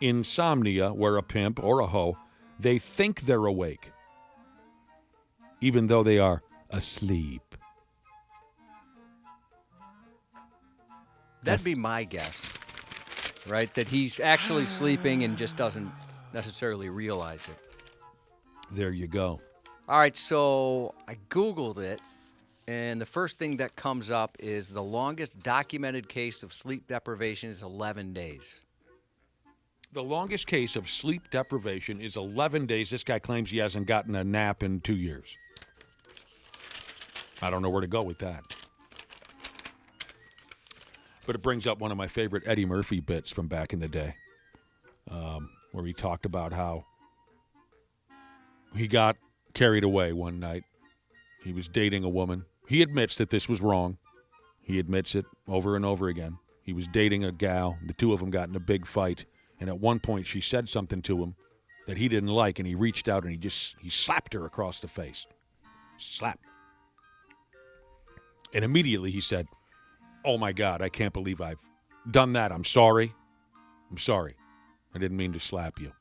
insomnia, where a pimp or a hoe, they think they're awake, even though they are asleep. That'd be my guess, right? That he's actually sleeping and just doesn't necessarily realize it. There you go. All right, so I Googled it, and the first thing that comes up is the longest documented case of sleep deprivation is 11 days. The longest case of sleep deprivation is 11 days. This guy claims he hasn't gotten a nap in 2 years. I don't know where to go with that. But it brings up one of my favorite Eddie Murphy bits from back in the day, where he talked about how he got carried away one night. He was dating a woman. He admits that this was wrong. He admits it over and over again. He was dating a gal. The two of them got in a big fight. And at one point, she said something to him that he didn't like, and he reached out and he slapped her across the face. Slap. And immediately he said, "Oh, my God, I can't believe I've done that. I'm sorry. I'm sorry. I didn't mean to slap you."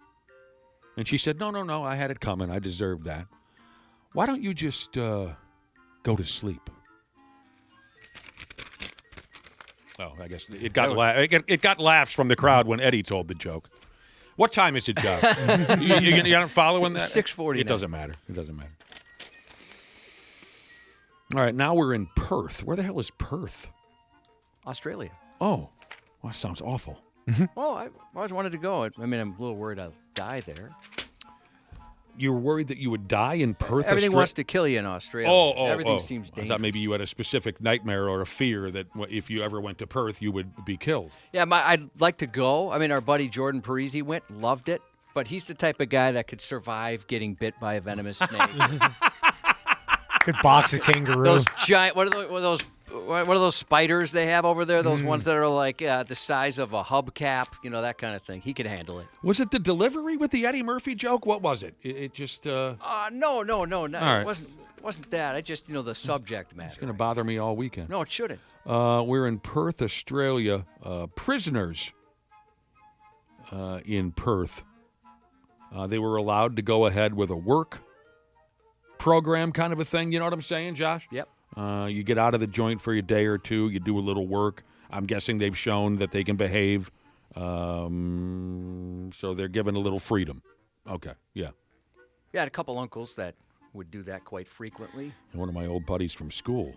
And she said, No, I had it coming. I deserved that. Why don't you just go to sleep? Oh, I guess it got laughs from the crowd when Eddie told the joke. What time is it, Josh? you not following that? 6:40. It doesn't matter. It doesn't matter. All right, now we're in Perth. Where the hell is Perth? Australia. Oh, well, that sounds awful. Well, I always wanted to go. I mean, I'm a little worried I'll die there. You were worried that you would die in Perth? Everything wants to kill you in Australia. Everything seems dangerous. I thought maybe you had a specific nightmare or a fear that if you ever went to Perth, you would be killed. Yeah, I'd like to go. I mean, our buddy Jordan Parisi went, loved it. But he's the type of guy that could survive getting bit by a venomous snake. Could box a kangaroo. Those giant, what are those spiders they have over there? Those ones that are like the size of a hubcap, that kind of thing. He could handle it. Was it the delivery with the Eddie Murphy joke? What was it? It just... No. right. It wasn't that. I just, the subject matter. It's going to bother me all weekend. No, it shouldn't. We're in Perth, Australia. Prisoners in Perth. They were allowed to go ahead with a work program kind of a thing. You know what I'm saying, Josh? Yep. You get out of the joint for a day or two. You do a little work. I'm guessing they've shown that they can behave. So they're given a little freedom. Okay, yeah. Yeah, I had a couple uncles that would do that quite frequently. And one of my old buddies from school,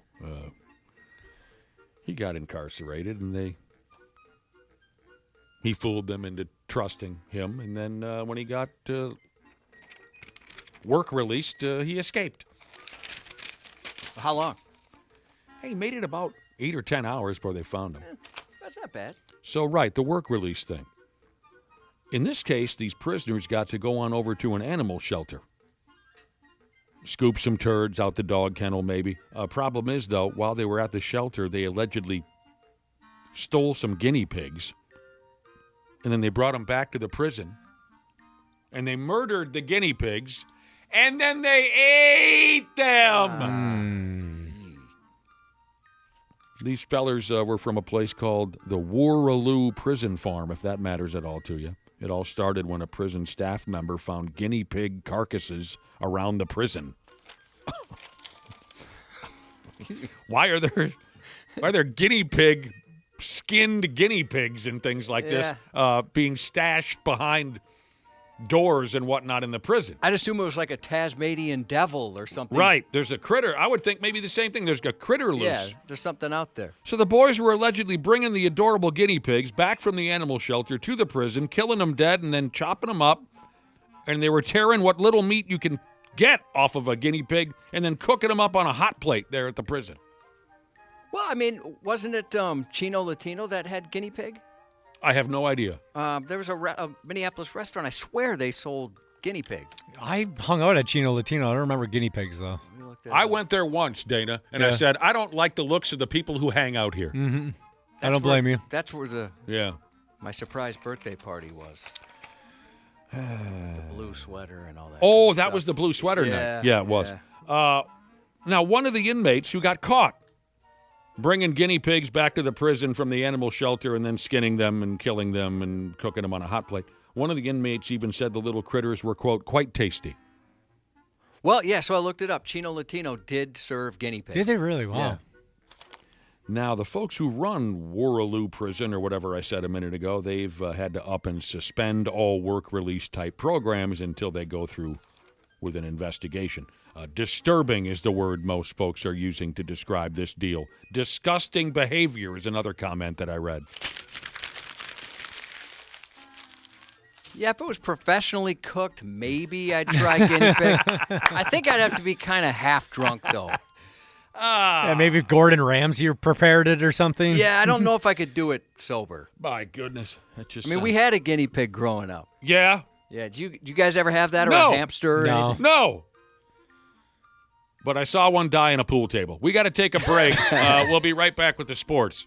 he got incarcerated, and he fooled them into trusting him. And then when he got work released, he escaped. How long? Hey, he made it about 8 or 10 hours before they found him. That's not bad. So, right, the work release thing. In this case, these prisoners got to go on over to an animal shelter. Scoop some turds out the dog kennel, maybe. Problem is, though, while they were at the shelter, they allegedly stole some guinea pigs. And then they brought them back to the prison. And they murdered the guinea pigs. And then they ate them. These fellers were from a place called the Warraloo Prison Farm, if that matters at all to you. It all started when a prison staff member found guinea pig carcasses around the prison. Why are there skinned guinea pigs and things like this being stashed behind doors and whatnot in the prison? I'd assume it was like a Tasmanian devil or something. Right. There's a critter. I would think maybe the same thing. There's a critter loose. Yeah, there's something out there. So the boys were allegedly bringing the adorable guinea pigs back from the animal shelter to the prison, killing them dead, and then chopping them up. And they were tearing what little meat you can get off of a guinea pig and then cooking them up on a hot plate there at the prison. Well, I mean, wasn't it Chino Latino that had guinea pig? I have no idea. There was a Minneapolis restaurant. I swear they sold guinea pig. I hung out at Chino Latino. I don't remember guinea pigs, though. I went there once, Dana, and I said, I don't like the looks of the people who hang out here. Mm-hmm. I don't blame you. That's where my surprise birthday party was. The blue sweater and all that. Oh, kind of that stuff. was the blue sweater night. Yeah, it was. Yeah. Now, one of the inmates who got caught bringing guinea pigs back to the prison from the animal shelter and then skinning them and killing them and cooking them on a hot plate. One of the inmates even said the little critters were, quote, quite tasty. Well, yeah, so I looked it up. Chino Latino did serve guinea pig. Did they really? Wow. Yeah. Now, the folks who run Warraloo Prison, or whatever I said a minute ago, they've had to up and suspend all work release type programs until they go through with an investigation. Disturbing is the word most folks are using to describe this deal. Disgusting behavior is another comment that I read. Yeah, if it was professionally cooked, maybe I'd try guinea pig. I think I'd have to be kind of half drunk, though. Yeah, maybe if Gordon Ramsay prepared it or something. Yeah, I don't know if I could do it sober. My goodness. That just I mean, we had a guinea pig growing up. Yeah? Yeah, did you guys ever have that, or No. a hamster? Or No. anything? No. But I saw one die on a pool table. We got to take a break. We'll be right back with the sports.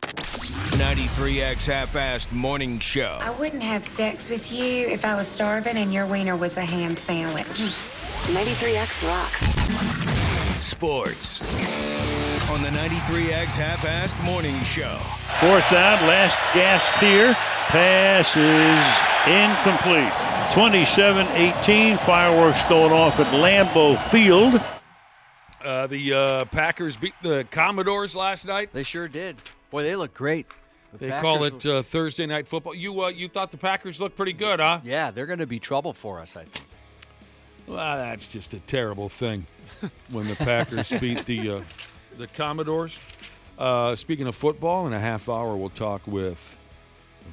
93X Half-Assed Morning Show. I wouldn't have sex with you if I was starving and your wiener was a ham sandwich. 93X rocks. Sports on the 93X Half-Assed Morning Show. 4th down, last gasp here. Pass is incomplete. 27-18, fireworks going off at Lambeau Field. The Packers beat the Commodores last night. They sure did. Boy, they look great. They call it Thursday Night Football. You thought the Packers looked pretty good, huh? Yeah, they're going to be trouble for us, I think. Well, that's just a terrible thing when the Packers beat the Commodores. Speaking of football, in a half hour, we'll talk with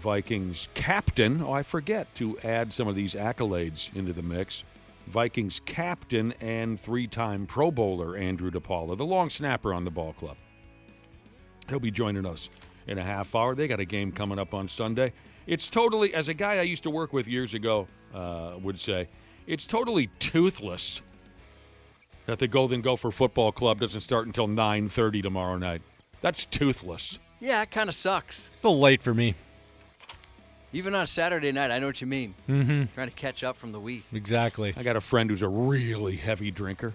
Vikings captain. Oh, I forget to add some of these accolades into the mix. Vikings captain and 3-time Pro Bowler Andrew Depala, the long snapper on the ball club. He'll be joining us in a half hour. They got a game coming up on Sunday. It's totally, as a guy I used to work with years ago would say, it's totally toothless that the Golden Gopher Football Club doesn't start until 9:30 tomorrow night. That's toothless. Yeah, it kind of sucks. It's a little late for me. Even on Saturday night, I know what you mean. Mm-hmm. Trying to catch up from the week. Exactly. I got a friend who's a really heavy drinker,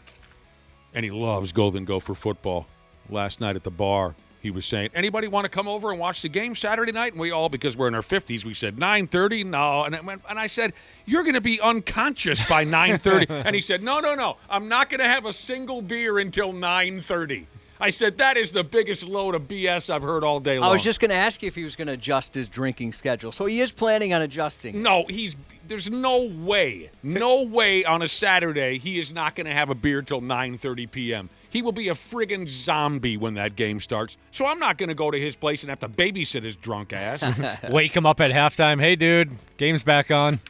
and he loves Golden Gopher football. Last night at the bar, he was saying, anybody want to come over and watch the game Saturday night? And we all, because we're in our 50s, we said, 9:30? No. And I said, you're going to be unconscious by 9:30. And he said, no. I'm not going to have a single beer until 9:30. I said, that is the biggest load of BS I've heard all day long. I was just going to ask you if he was going to adjust his drinking schedule. So he is planning on adjusting. No, there's no way on a Saturday he is not going to have a beer till 9:30 p.m. He will be a friggin' zombie when that game starts. So I'm not going to go to his place and have to babysit his drunk ass. Wake him up at halftime. Hey, dude, game's back on.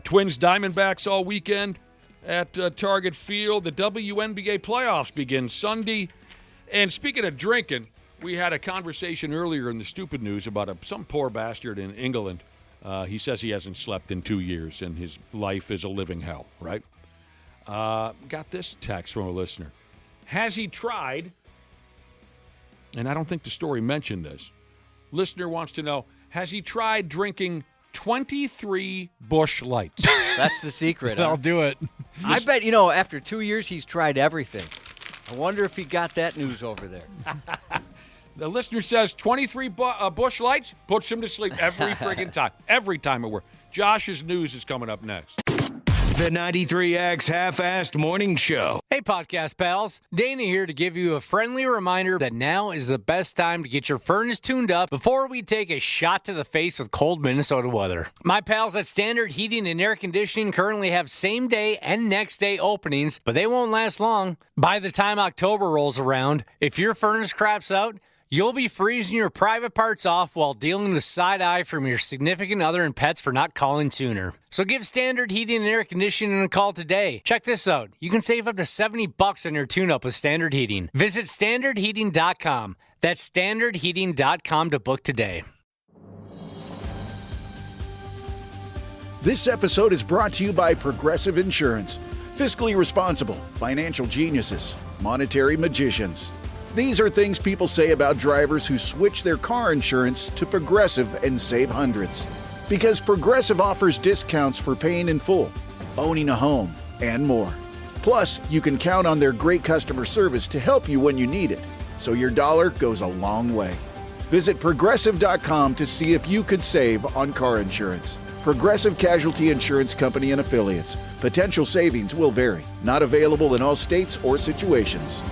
Twins Diamondbacks all weekend at Target Field. The WNBA playoffs begin Sunday. And speaking of drinking, we had a conversation earlier in the Stupid News about some poor bastard in England. He says he hasn't slept in 2 years, and his life is a living hell, right? Got this text from a listener. Has he tried, and I don't think the story mentioned this, listener wants to know, has he tried drinking 23 Busch Lights? That's the secret. I'll do it. I bet, after 2 years, he's tried everything. I wonder if he got that news over there. The listener says 23 Busch Lights puts him to sleep every friggin' time. Every time at work. Josh's news is coming up next. The 93X Half-Assed Morning Show. Hey, podcast pals. Dana here to give you a friendly reminder that now is the best time to get your furnace tuned up before we take a shot to the face with cold Minnesota weather. My pals at Standard Heating and Air Conditioning currently have same-day and next-day openings, but they won't last long. By the time October rolls around, if your furnace craps out, you'll be freezing your private parts off while dealing with side eye from your significant other and pets for not calling sooner. So give Standard Heating and Air Conditioning a call today. Check this out. You can save up to $70 on your tune-up with Standard Heating. Visit standardheating.com. That's standardheating.com to book today. This episode is brought to you by Progressive Insurance. Fiscally responsible, financial geniuses, monetary magicians. These are things people say about drivers who switch their car insurance to Progressive and save hundreds. Because Progressive offers discounts for paying in full, owning a home, and more. Plus, you can count on their great customer service to help you when you need it, so your dollar goes a long way. Visit Progressive.com to see if you could save on car insurance. Progressive Casualty Insurance Company and Affiliates. Potential savings will vary. Not available in all states or situations.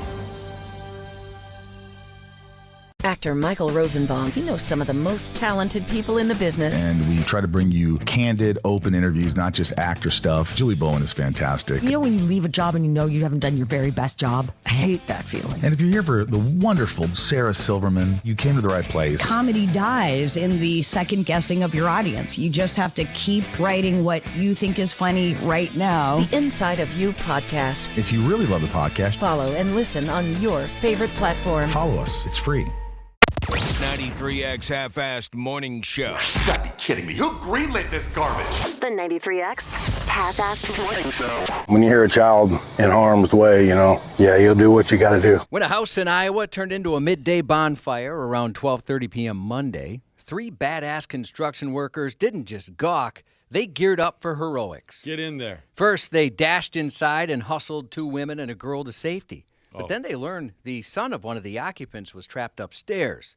Actor Michael Rosenbaum, he knows some of the most talented people in the business. And we try to bring you candid, open interviews, not just actor stuff. Julie Bowen is fantastic. You know when you leave a job and you know you haven't done your very best job? I hate that feeling. And if you're here for the wonderful Sarah Silverman, you came to the right place. Comedy dies in the second guessing of your audience. You just have to keep writing what you think is funny right now. The Inside of You podcast. If you really love the podcast, Follow and listen on your favorite platform. follow us. It's free. 93X Half-Assed Morning Show. You gotta be kidding me. Who greenlit this garbage? The 93X Half-Assed Morning Show. When you hear a child in harm's way, you'll do what you gotta do. When a house in Iowa turned into a midday bonfire around 12:30 p.m. Monday, 3 badass construction workers didn't just gawk, they geared up for heroics. Get in there. First, they dashed inside and hustled 2 women and a girl to safety. But then they learned the son of one of the occupants was trapped upstairs.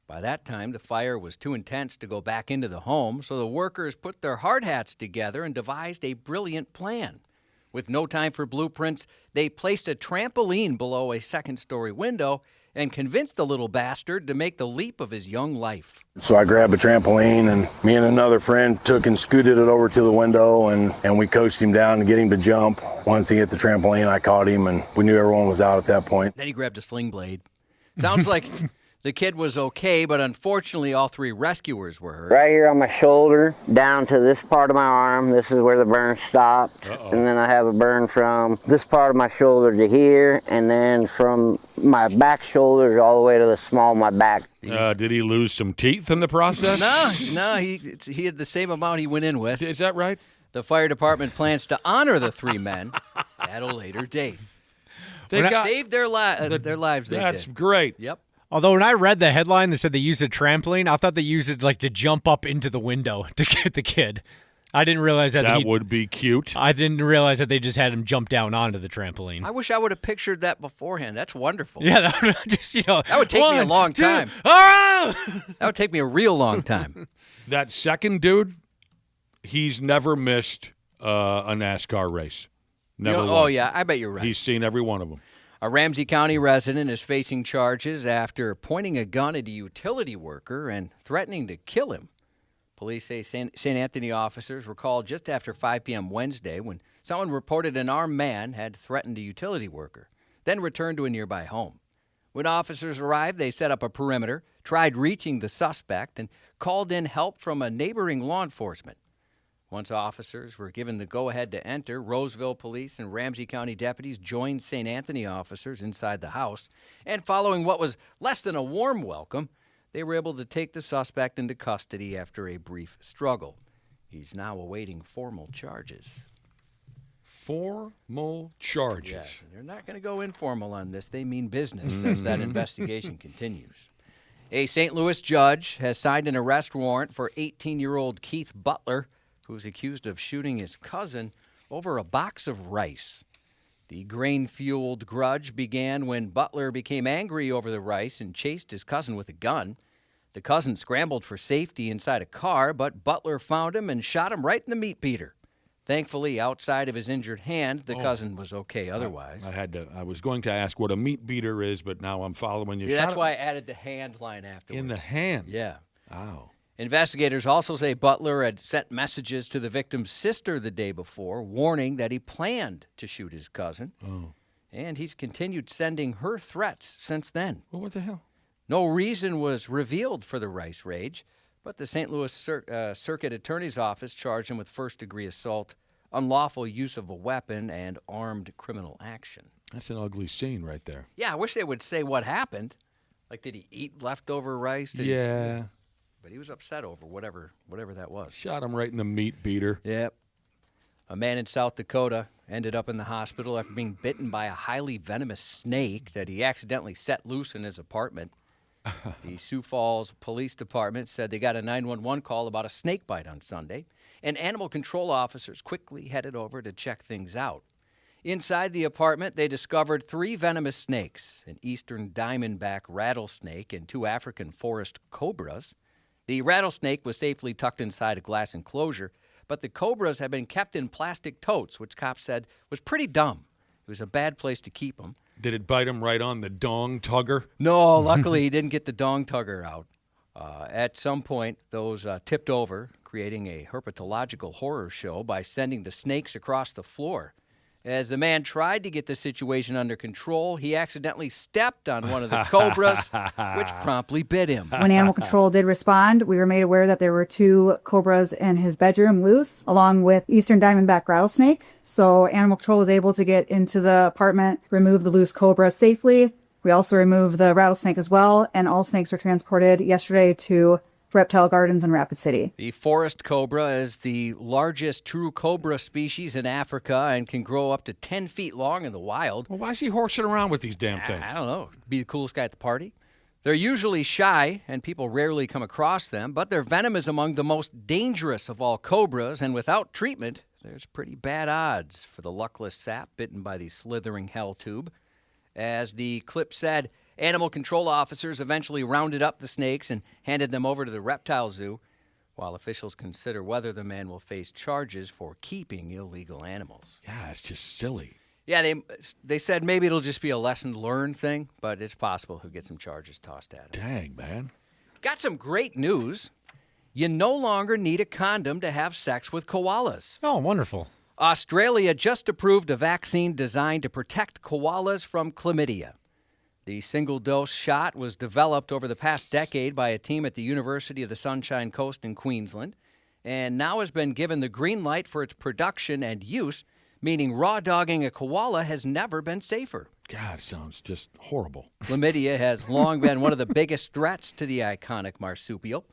By that time, the fire was too intense to go back into the home, so the workers put their hard hats together and devised a brilliant plan. With no time for blueprints, they placed a trampoline below a second-story window and convinced the little bastard to make the leap of his young life. So I grabbed a trampoline, and me and another friend took and scooted it over to the window, and we coached him down to get him to jump. Once he hit the trampoline, I caught him, and we knew everyone was out at that point. Then he grabbed a sling blade. Sounds like the kid was okay, but unfortunately all 3 rescuers were hurt. Right here on my shoulder, down to this part of my arm. This is where the burn stopped. And then I have a burn from this part of my shoulder to here, and then from my back shoulder all the way to the small of my back. Did he lose some teeth in the process? No, he had the same amount he went in with. Is that right? The fire department plans to honor the 3 men at a later date. They saved their lives. That's great. Yep. Although when I read the headline that said they used a trampoline, I thought they used it to jump up into the window to get the kid. I didn't realize that would be cute. I didn't realize that they just had him jump down onto the trampoline. I wish I would have pictured that beforehand. That's wonderful. Yeah, that would just that would take me a long time. That would take me a real long time. That second dude, he's never missed a NASCAR race. Never. Oh yeah, I bet you're right. He's seen every one of them. A Ramsey County resident is facing charges after pointing a gun at a utility worker and threatening to kill him. Police say St. Anthony officers were called just after 5 p.m. Wednesday when someone reported an armed man had threatened a utility worker, then returned to a nearby home. When officers arrived, they set up a perimeter, tried reaching the suspect, and called in help from a neighboring law enforcement. Once officers were given the go-ahead to enter, Roseville police and Ramsey County deputies joined St. Anthony officers inside the house, and following what was less than a warm welcome, they were able to take the suspect into custody after a brief struggle. He's now awaiting formal charges. Formal charges? Yeah, they're not going to go informal on this. They mean business as that investigation continues. A St. Louis judge has signed an arrest warrant for 18-year-old Keith Butler, who's accused of shooting his cousin over a box of rice. The grain-fueled grudge began when Butler became angry over the rice and chased his cousin with a gun. The cousin scrambled for safety inside a car, but Butler found him and shot him right in the meat beater. Thankfully, outside of his injured hand, the cousin was okay otherwise. I was going to ask what a meat beater is, but now I'm following you. Yeah, that's why I added the hand line afterwards. In the hand? Yeah. Wow. Investigators also say Butler had sent messages to the victim's sister the day before, warning that he planned to shoot his cousin. Oh. And he's continued sending her threats since then. Well, what the hell? No reason was revealed for the rice rage, but the St. Louis Circuit Attorney's Office charged him with first-degree assault, unlawful use of a weapon, and armed criminal action. That's an ugly scene right there. Yeah, I wish they would say what happened. Like, did he eat leftover rice? Yeah. But he was upset over whatever that was. Shot him right in the meat beater. Yep. A man in South Dakota ended up in the hospital after being bitten by a highly venomous snake that he accidentally set loose in his apartment. The Sioux Falls Police Department said they got a 911 call about a snake bite on Sunday, and animal control officers quickly headed over to check things out. Inside the apartment, they discovered 3 venomous snakes, an eastern diamondback rattlesnake and 2 African forest cobras. The rattlesnake was safely tucked inside a glass enclosure, but the cobras had been kept in plastic totes, which cops said was pretty dumb. It was a bad place to keep them. Did it bite him right on the dong tugger? No, luckily he didn't get the dong tugger out. At some point, those tipped over, creating a herpetological horror show by sending the snakes across the floor. As the man tried to get the situation under control, he accidentally stepped on one of the cobras, which promptly bit him. When animal control did respond, we were made aware that there were 2 cobras in his bedroom loose, along with eastern diamondback rattlesnake. So animal control was able to get into the apartment, remove the loose cobras safely. We also removed the rattlesnake as well, and all snakes were transported yesterday to Reptile Gardens in Rapid City. The forest cobra is the largest true cobra species in Africa and can grow up to 10 feet long in the wild. Well, why is he horsing around with these damn things? I don't know. Be the coolest guy at the party. They're usually shy, and people rarely come across them, but their venom is among the most dangerous of all cobras, and without treatment, there's pretty bad odds for the luckless sap bitten by the slithering hell tube. As the clip said, animal control officers eventually rounded up the snakes and handed them over to the reptile zoo, while officials consider whether the man will face charges for keeping illegal animals. Yeah, it's just silly. Yeah, they said maybe it'll just be a lesson learned thing, but it's possible he'll get some charges tossed at him. Dang, man. Got some great news. You no longer need a condom to have sex with koalas. Oh, wonderful. Australia just approved a vaccine designed to protect koalas from chlamydia. The single-dose shot was developed over the past decade by a team at the University of the Sunshine Coast in Queensland, and now has been given the green light for its production and use, meaning raw dogging a koala has never been safer. God, sounds just horrible. Chlamydia has long been one of the biggest threats to the iconic marsupial,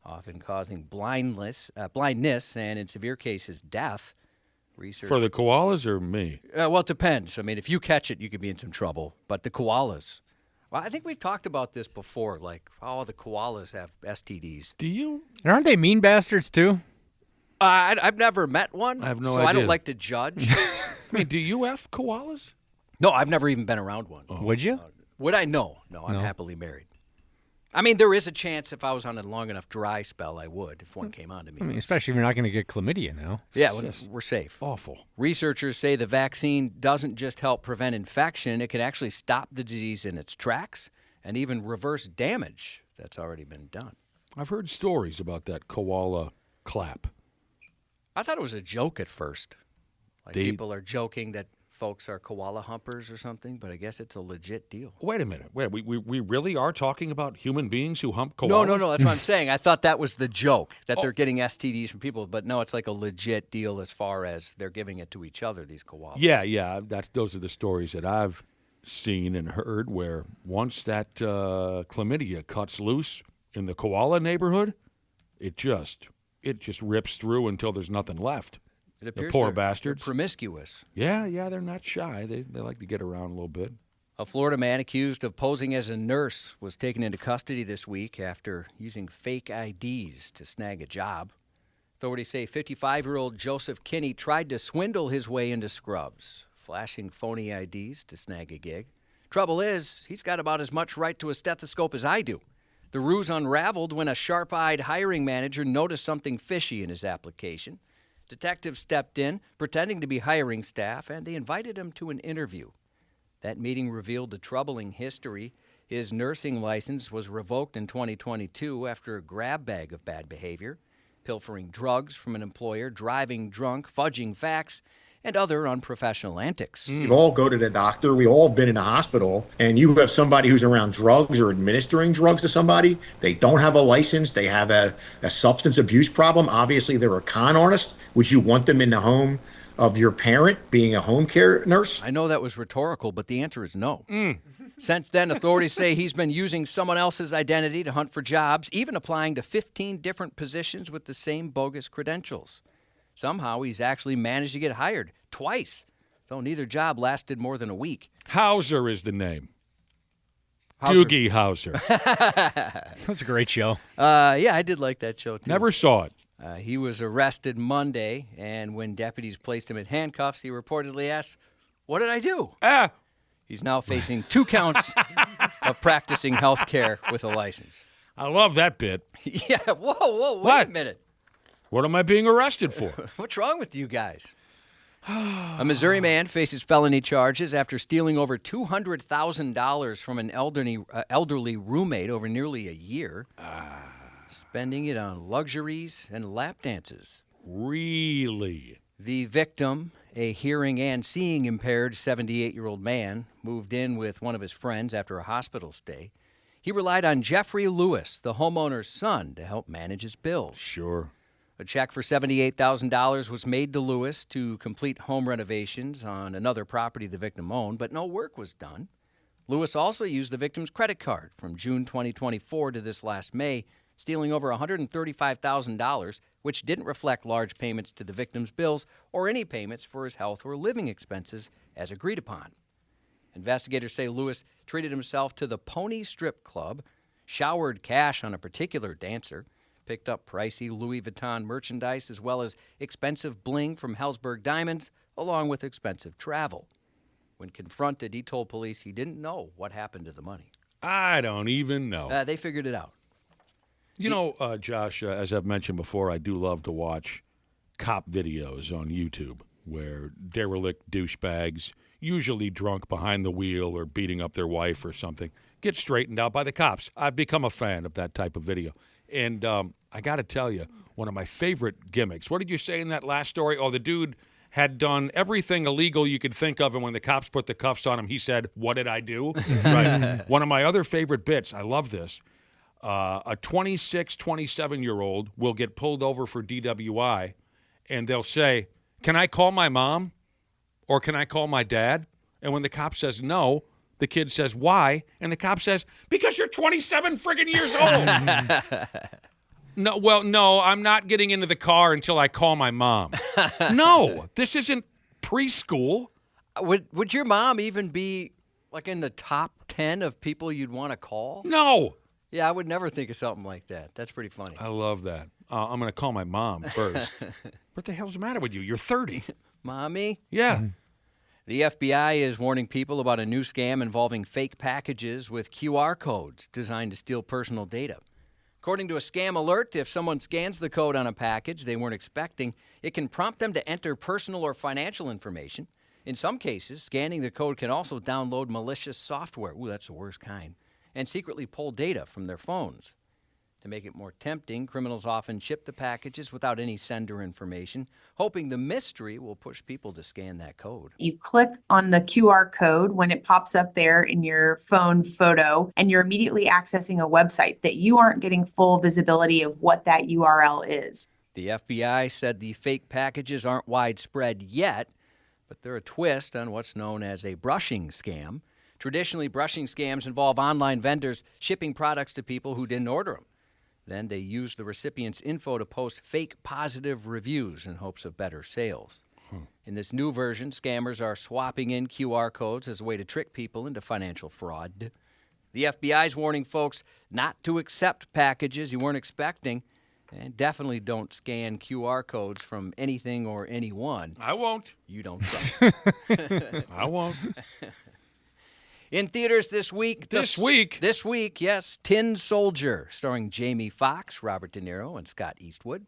often causing blindness, and in severe cases, death. Research. For the koalas or me? Well, it depends. I mean, if you catch it, you could be in some trouble. But the koalas, well, I think we've talked about this before, like, oh, the koalas have STDs. Do you? And aren't they mean bastards, too? I've never met one, I have no so idea. I don't like to judge. I mean, do you F koalas? No, I've never even been around one. Oh. Would you? Would I? No, I'm happily married. I mean, there is a chance if I was on a long enough dry spell, I would, if one came on to me. I mean, especially if you're not going to get chlamydia now. Yeah, we're safe. Awful. Researchers say the vaccine doesn't just help prevent infection, it can actually stop the disease in its tracks and even reverse damage that's already been done. I've heard stories about that koala clap. I thought it was a joke at first. Like people are joking that folks are koala humpers or something, but I guess it's a legit deal. Wait a minute. We really are talking about human beings who hump koalas? No. That's what I'm saying. I thought that was the joke, that they're getting STDs from people. But no, it's like a legit deal as far as they're giving it to each other, these koalas. Yeah. Those are the stories that I've seen and heard where once that chlamydia cuts loose in the koala neighborhood, it just rips through until there's nothing left. It appears the poor they're bastards. Promiscuous. Yeah, they're not shy. They like to get around a little bit. A Florida man accused of posing as a nurse was taken into custody this week after using fake IDs to snag a job. Authorities say 55-year-old Joseph Kinney tried to swindle his way into Scrubs, flashing phony IDs to snag a gig. Trouble is, he's got about as much right to a stethoscope as I do. The ruse unraveled when a sharp-eyed hiring manager noticed something fishy in his application. Detectives stepped in, pretending to be hiring staff, and they invited him to an interview. That meeting revealed a troubling history. His nursing license was revoked in 2022 after a grab bag of bad behavior, pilfering drugs from an employer, driving drunk, fudging facts, and other unprofessional antics. We all go to the doctor. We all have been in the hospital, and you have somebody who's around drugs or administering drugs to somebody. They don't have a license. They have a substance abuse problem. Obviously, they're a con artist. Would you want them in the home of your parent being a home care nurse? I know that was rhetorical, but the answer is no. Since then, authorities say he's been using someone else's identity to hunt for jobs, even applying to 15 different positions with the same bogus credentials. Somehow, he's actually managed to get hired twice, though neither job lasted more than a week. Hauser is the name. Hauser. Doogie Hauser. That's a great show. Yeah, I did like that show, too. Never saw it. He was arrested Monday, and when deputies placed him in handcuffs, he reportedly asked, "What did I do?" He's now facing 2 counts of practicing health care with a license. I love that bit. Yeah, whoa, wait a minute. What am I being arrested for? What's wrong with you guys? A Missouri man faces felony charges after stealing over $200,000 from an elderly roommate over nearly a year, spending it on luxuries and lap dances. Really? The victim, a hearing and seeing impaired 78-year-old man, moved in with one of his friends after a hospital stay. He relied on Jeffrey Lewis, the homeowner's son, to help manage his bills. Sure. A check for $78,000 was made to Lewis to complete home renovations on another property the victim owned, but no work was done. Lewis also used the victim's credit card from June 2024 to this last May, stealing over $135,000, which didn't reflect large payments to the victim's bills or any payments for his health or living expenses as agreed upon. Investigators say Lewis treated himself to the Pony Strip Club, showered cash on a particular dancer, picked up pricey Louis Vuitton merchandise as well as expensive bling from Helzberg Diamonds, along with expensive travel. When confronted, he told police he didn't know what happened to the money. I don't even know. They figured it out. You know, Josh, as I've mentioned before, I do love to watch cop videos on YouTube where derelict douchebags, usually drunk behind the wheel or beating up their wife or something, get straightened out by the cops. I've become a fan of that type of video. And I got to tell you, one of my favorite gimmicks. What did you say in that last story? Oh, the dude had done everything illegal you could think of, and when the cops put the cuffs on him, he said, "What did I do?" Right. One of my other favorite bits, I love this, a 26, 27-year-old will get pulled over for DWI, and they'll say, "Can I call my mom? Or can I call my dad?" And when the cop says no, the kid says, "Why?" And the cop says, "Because you're 27 friggin' years old." No, I'm not getting into the car until I call my mom. No, this isn't preschool. Would your mom even be like in the top 10 of people you'd want to call? No. Yeah, I would never think of something like that. That's pretty funny. I love that. I'm going to call my mom first. What the hell's the matter with you? You're 30. Mommy? Yeah. The FBI is warning people about a new scam involving fake packages with QR codes designed to steal personal data. According to a scam alert, if someone scans the code on a package they weren't expecting, it can prompt them to enter personal or financial information. In some cases, scanning the code can also download malicious software. Ooh, that's the worst kind. And secretly pull data from their phones. To make it more tempting, criminals often ship the packages without any sender information, hoping the mystery will push people to scan that code. You click on the QR code when it pops up there in your phone photo, and you're immediately accessing a website that you aren't getting full visibility of what that URL is. The FBI said the fake packages aren't widespread yet, but they're a twist on what's known as a brushing scam. Traditionally, brushing scams involve online vendors shipping products to people who didn't order them. Then they use the recipient's info to post fake positive reviews in hopes of better sales. In this new version, scammers are swapping in QR codes as a way to trick people into financial fraud. The FBI is warning folks not to accept packages you weren't expecting, and definitely don't scan QR codes from anything or anyone. I won't. You don't trust. I won't. In theaters this week. This week, yes. Tin Soldier, starring Jamie Foxx, Robert De Niro, and Scott Eastwood.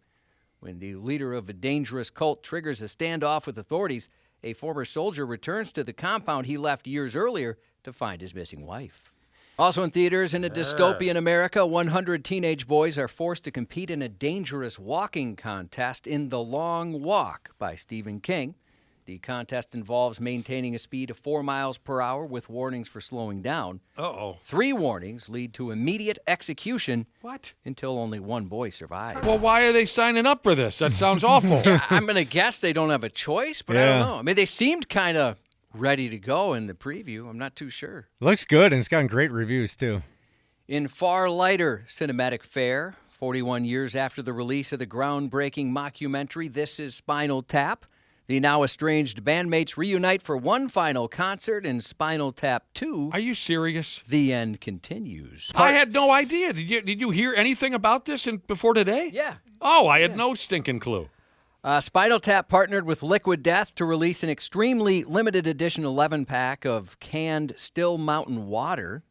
When the leader of a dangerous cult triggers a standoff with authorities, a former soldier returns to the compound he left years earlier to find his missing wife. Also in theaters, in a dystopian America, 100 teenage boys are forced to compete in a dangerous walking contest in The Long Walk by Stephen King. The contest involves maintaining a speed of 4 miles per hour with warnings for slowing down. 3 warnings lead to immediate execution. What? Until only one boy survives. Well, why are they signing up for this? That sounds awful. Yeah, I'm going to guess they don't have a choice, but I don't know. I mean, they seemed kind of ready to go in the preview. I'm not too sure. Looks good, and it's gotten great reviews, too. In far lighter cinematic fare, 41 years after the release of the groundbreaking mockumentary This Is Spinal Tap, the now estranged bandmates reunite for one final concert in Spinal Tap 2. Are you serious? The end continues. I had no idea. Did you hear anything about this before today? Yeah. Oh, I had no stinking clue. Spinal Tap partnered with Liquid Death to release an extremely limited edition 11-pack of canned Still Mountain Water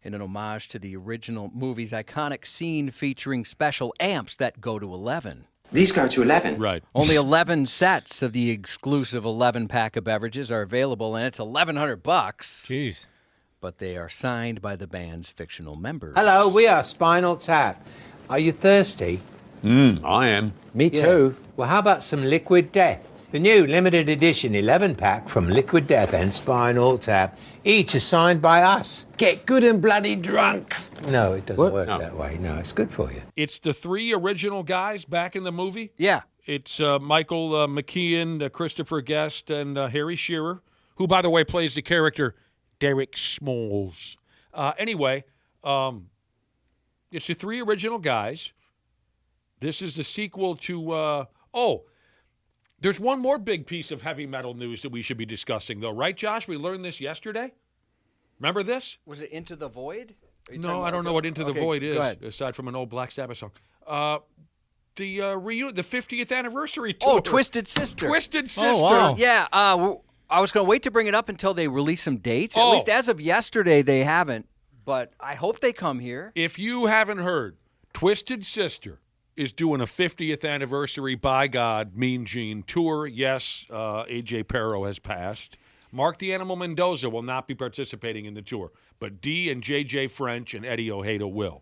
in an homage to the original movie's iconic scene featuring special amps that go to 11. These go to 11. Right. Only 11 sets of the exclusive 11-pack of beverages are available, and it's $1,100. Jeez. But they are signed by the band's fictional members. Hello, we are Spinal Tap. Are you thirsty? I am. Me too. Well, how about some Liquid Death? The new limited edition 11-pack from Liquid Death and Spinal Tap. Each is signed by us. Get good and bloody drunk. No, it doesn't work that way. No, it's good for you. It's the 3 original guys back in the movie. Yeah. It's Michael McKean, Christopher Guest, and Harry Shearer, who, by the way, plays the character Derek Smalls. Anyway, it's the 3 original guys. This is the sequel to, there's one more big piece of heavy metal news that we should be discussing, though. Right, Josh? We learned this yesterday. Remember this? Was it Into the Void? No, I don't know what Into the Void is, aside from an old Black Sabbath song. The 50th anniversary tour. Oh, Twisted Sister. Twisted Sister. Oh, wow. Yeah, I was going to wait to bring it up until they release some dates. At least as of yesterday, they haven't. But I hope they come here. If you haven't heard, Twisted Sister is doing a 50th anniversary By God, Mean Gene tour. Yes, A.J. Perro has passed. Mark the Animal Mendoza will not be participating in the tour, but D and J.J. French and Eddie Ojeda will.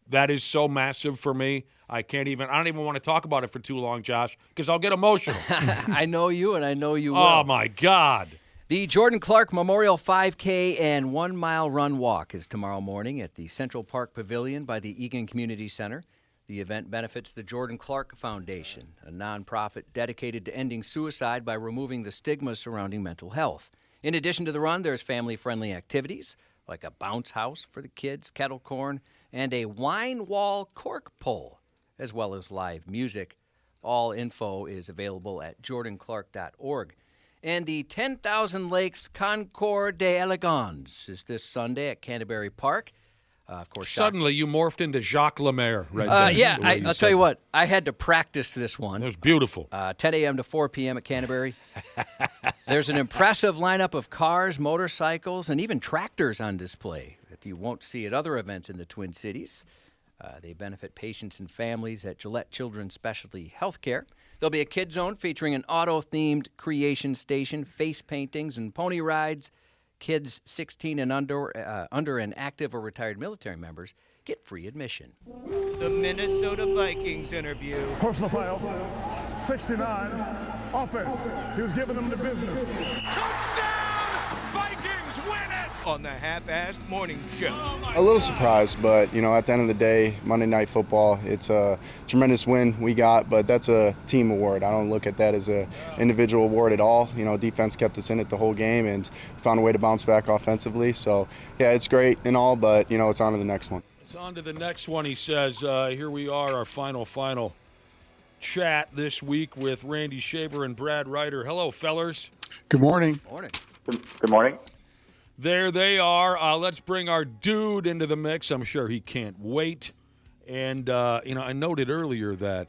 That is so massive for me. I don't even want to talk about it for too long, Josh, because I'll get emotional. I know you, and I know you will. Oh, my God. The Jordan Clark Memorial 5K and 1 mile run walk is tomorrow morning at the Central Park Pavilion by the Eagan Community Center. The event benefits the Jordan Clark Foundation, a nonprofit dedicated to ending suicide by removing the stigma surrounding mental health. In addition to the run, there's family-friendly activities like a bounce house for the kids, kettle corn, and a wine wall cork pull, as well as live music. All info is available at jordanclark.org. And the 10,000 Lakes Concours d'Elegance is this Sunday at Canterbury Park. Of course, suddenly you morphed into Jacques Lemaire right there. Yeah, I'll tell you what. I had to practice this one. It was beautiful. 10 a.m. to 4 p.m. at Canterbury. There's an impressive lineup of cars, motorcycles, and even tractors on display that you won't see at other events in the Twin Cities. They benefit patients and families at Gillette Children's Specialty Healthcare. There'll be a kid zone featuring an auto-themed creation station, face paintings, and pony rides. Kids 16 and under and active or retired military members get free admission. The Minnesota Vikings interview. Personal foul, 69, offense. He was giving them the business. Touchdown! Vikings win it! On the Half-Assed Morning Show. A little surprised, but, at the end of the day, Monday Night Football, it's a tremendous win we got, but that's a team award. I don't look at that as an individual award at all. Defense kept us in it the whole game and found a way to bounce back offensively. So, yeah, it's great and all, but, it's on to the next one. It's on to the next one, he says. Here we are, our final chat this week with Randy Shaver and Brad Ryder. Hello, fellers. Good morning. Morning. Good morning. There they are. Let's bring our dude into the mix. I'm sure he can't wait. And, I noted earlier that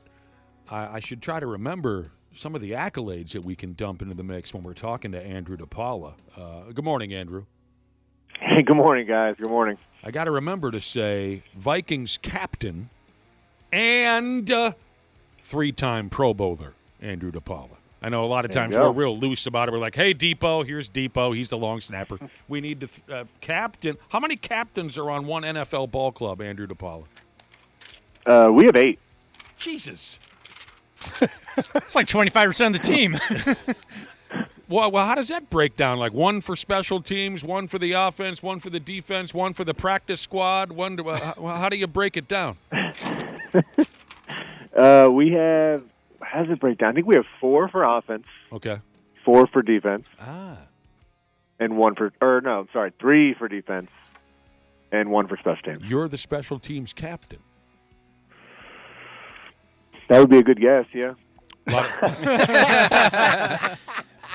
I should try to remember some of the accolades that we can dump into the mix when we're talking to Andrew Depala. Good morning, Andrew. Hey, good morning, guys. Good morning. I got to remember to say Vikings captain and 3-time Pro Bowler, Andrew Depala. I know a lot of times we're real loose about it. We're like, hey, Depot, here's Depot. He's the long snapper. We need to captain. How many captains are on one NFL ball club, Andrew Depala? We have 8. Jesus. It's like 25% of the team. Well, how does that break down? Like one for special teams, one for the offense, one for the defense, one for the practice squad. How do you break it down? We have. How does it break down? I think we have 4 for offense. Okay. 4 for defense. And 3 for defense, and 1 for special teams. You're the special teams captain. That would be a good guess, yeah.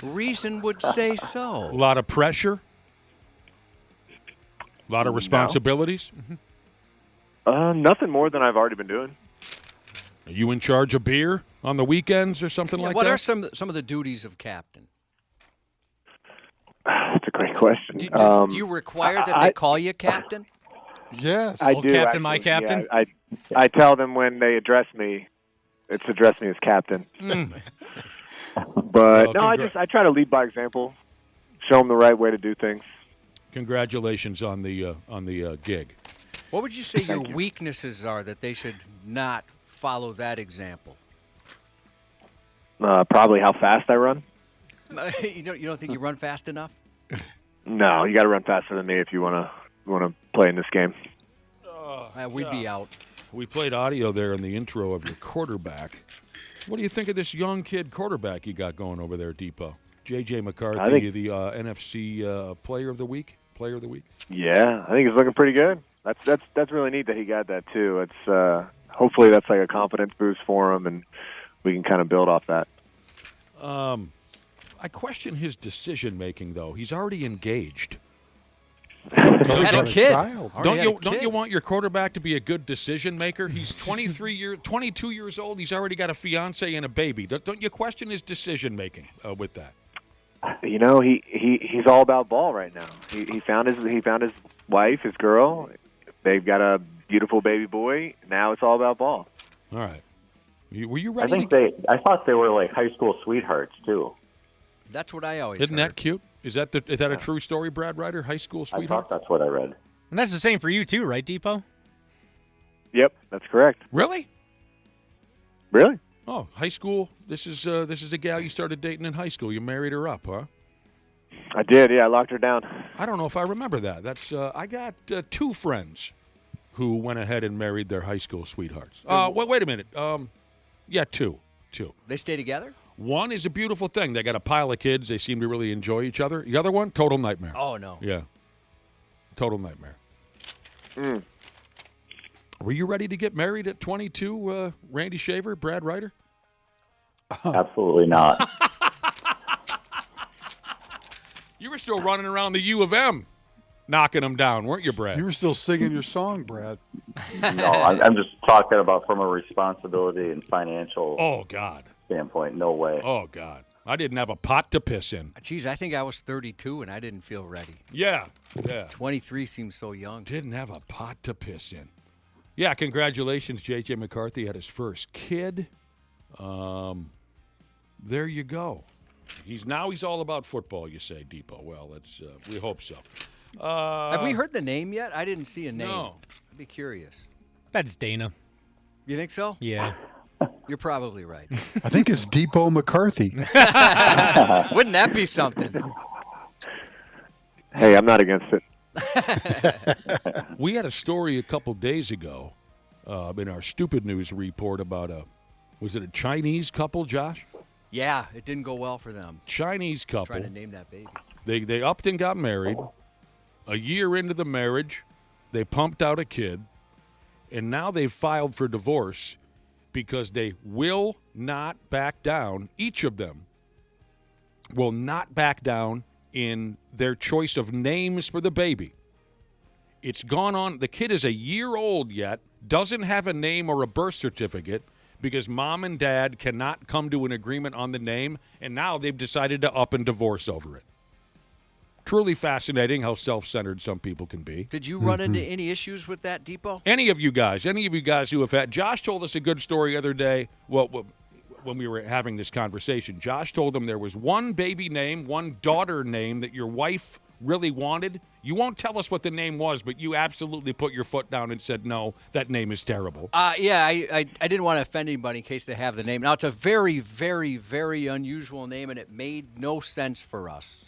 Reason would say so. A lot of pressure. A lot of responsibilities. Nothing more than I've already been doing. Are you in charge of beer on the weekends or something like what that? What are some of the duties of captain? That's a great question. Do you require that they call you captain? Yes. I do. Captain, my captain? Yeah, I tell them when they address me, It's addressed me as captain. But no, I try to lead by example, show them the right way to do things. Congratulations on the gig. What would you say your weaknesses are that they should not follow that example? Probably how fast I run. You don't think you run fast enough? No, you got to run faster than me if you want to play in this game. We'd be out. We played audio there in the intro of your quarterback. What do you think of this young kid quarterback you got going over there, Depot? J.J. McCarthy, the NFC Player of the Week. Yeah, I think he's looking pretty good. That's really neat that he got that too. It's hopefully that's like a confidence boost for him, and we can kind of build off that. I question his decision making though. He's already engaged. Had a kid. Don't you want your quarterback to be a good decision maker? He's 22 years old. He's already got a fiance and a baby. Don't you question his decision making with that? You know, he's all about ball right now. He found his wife, his girl. They've got a beautiful baby boy. Now it's all about ball. All right. Were you ready? I thought they were like high school sweethearts too. That's what I always Isn't heard. that cute? Is that a true story, Brad Ryder? High school sweetheart? I thought that's what I read. And that's the same for you too, right, Depot? Yep, that's correct. Really? Really? Oh, high school. This is a gal you started dating in high school. You married her up, huh? I did. Yeah, I locked her down. I don't know if I remember that. That's I got two friends who went ahead and married their high school sweethearts. Wait a minute. Yeah, two. They stay together? One is a beautiful thing. They got a pile of kids. They seem to really enjoy each other. The other one, total nightmare. Oh, no. Yeah. Total nightmare. Were you ready to get married at 22, Randy Shaver, Brad Ryder? Absolutely not. You were still running around the U of M knocking them down, weren't you, Brad? You were still singing your song, Brad. No, I'm just talking about from a responsibility and financial standpoint. No way. Oh, God. I didn't have a pot to piss in. Geez, I think I was 32 and I didn't feel ready. Yeah. 23 seems so young. Didn't have a pot to piss in. Yeah, congratulations. J.J. McCarthy had his first kid. There you go. He's all about football, you say, Depot. Well, we hope so. Have we heard the name yet? I didn't see a name. No. I'd be curious. That's Dana. You think so? Yeah. You're probably right. I think it's Depot McCarthy. Wouldn't that be something? Hey, I'm not against it. We had a story a couple days ago in our Stupid News report about was it a Chinese couple, Josh? Yeah, it didn't go well for them. Chinese couple. Trying to name that baby. They upped and got married. A year into the marriage, they pumped out a kid, and now they've filed for divorce because they will not back down. Each of them will not back down in their choice of names for the baby. It's gone on. The kid is a year old yet, doesn't have a name or a birth certificate because mom and dad cannot come to an agreement on the name, and now they've decided to up and divorce over it. Truly fascinating how self-centered some people can be. Did you run into any issues with that, Depot? Any of you guys who have had. Josh told us a good story the other day. Well, when we were having this conversation, Josh told them there was one baby name, one daughter name that your wife really wanted. You won't tell us what the name was, but you absolutely put your foot down and said, no, that name is terrible. Yeah, I didn't want to offend anybody in case they have the name. Now, it's a very, very, very unusual name, and it made no sense for us.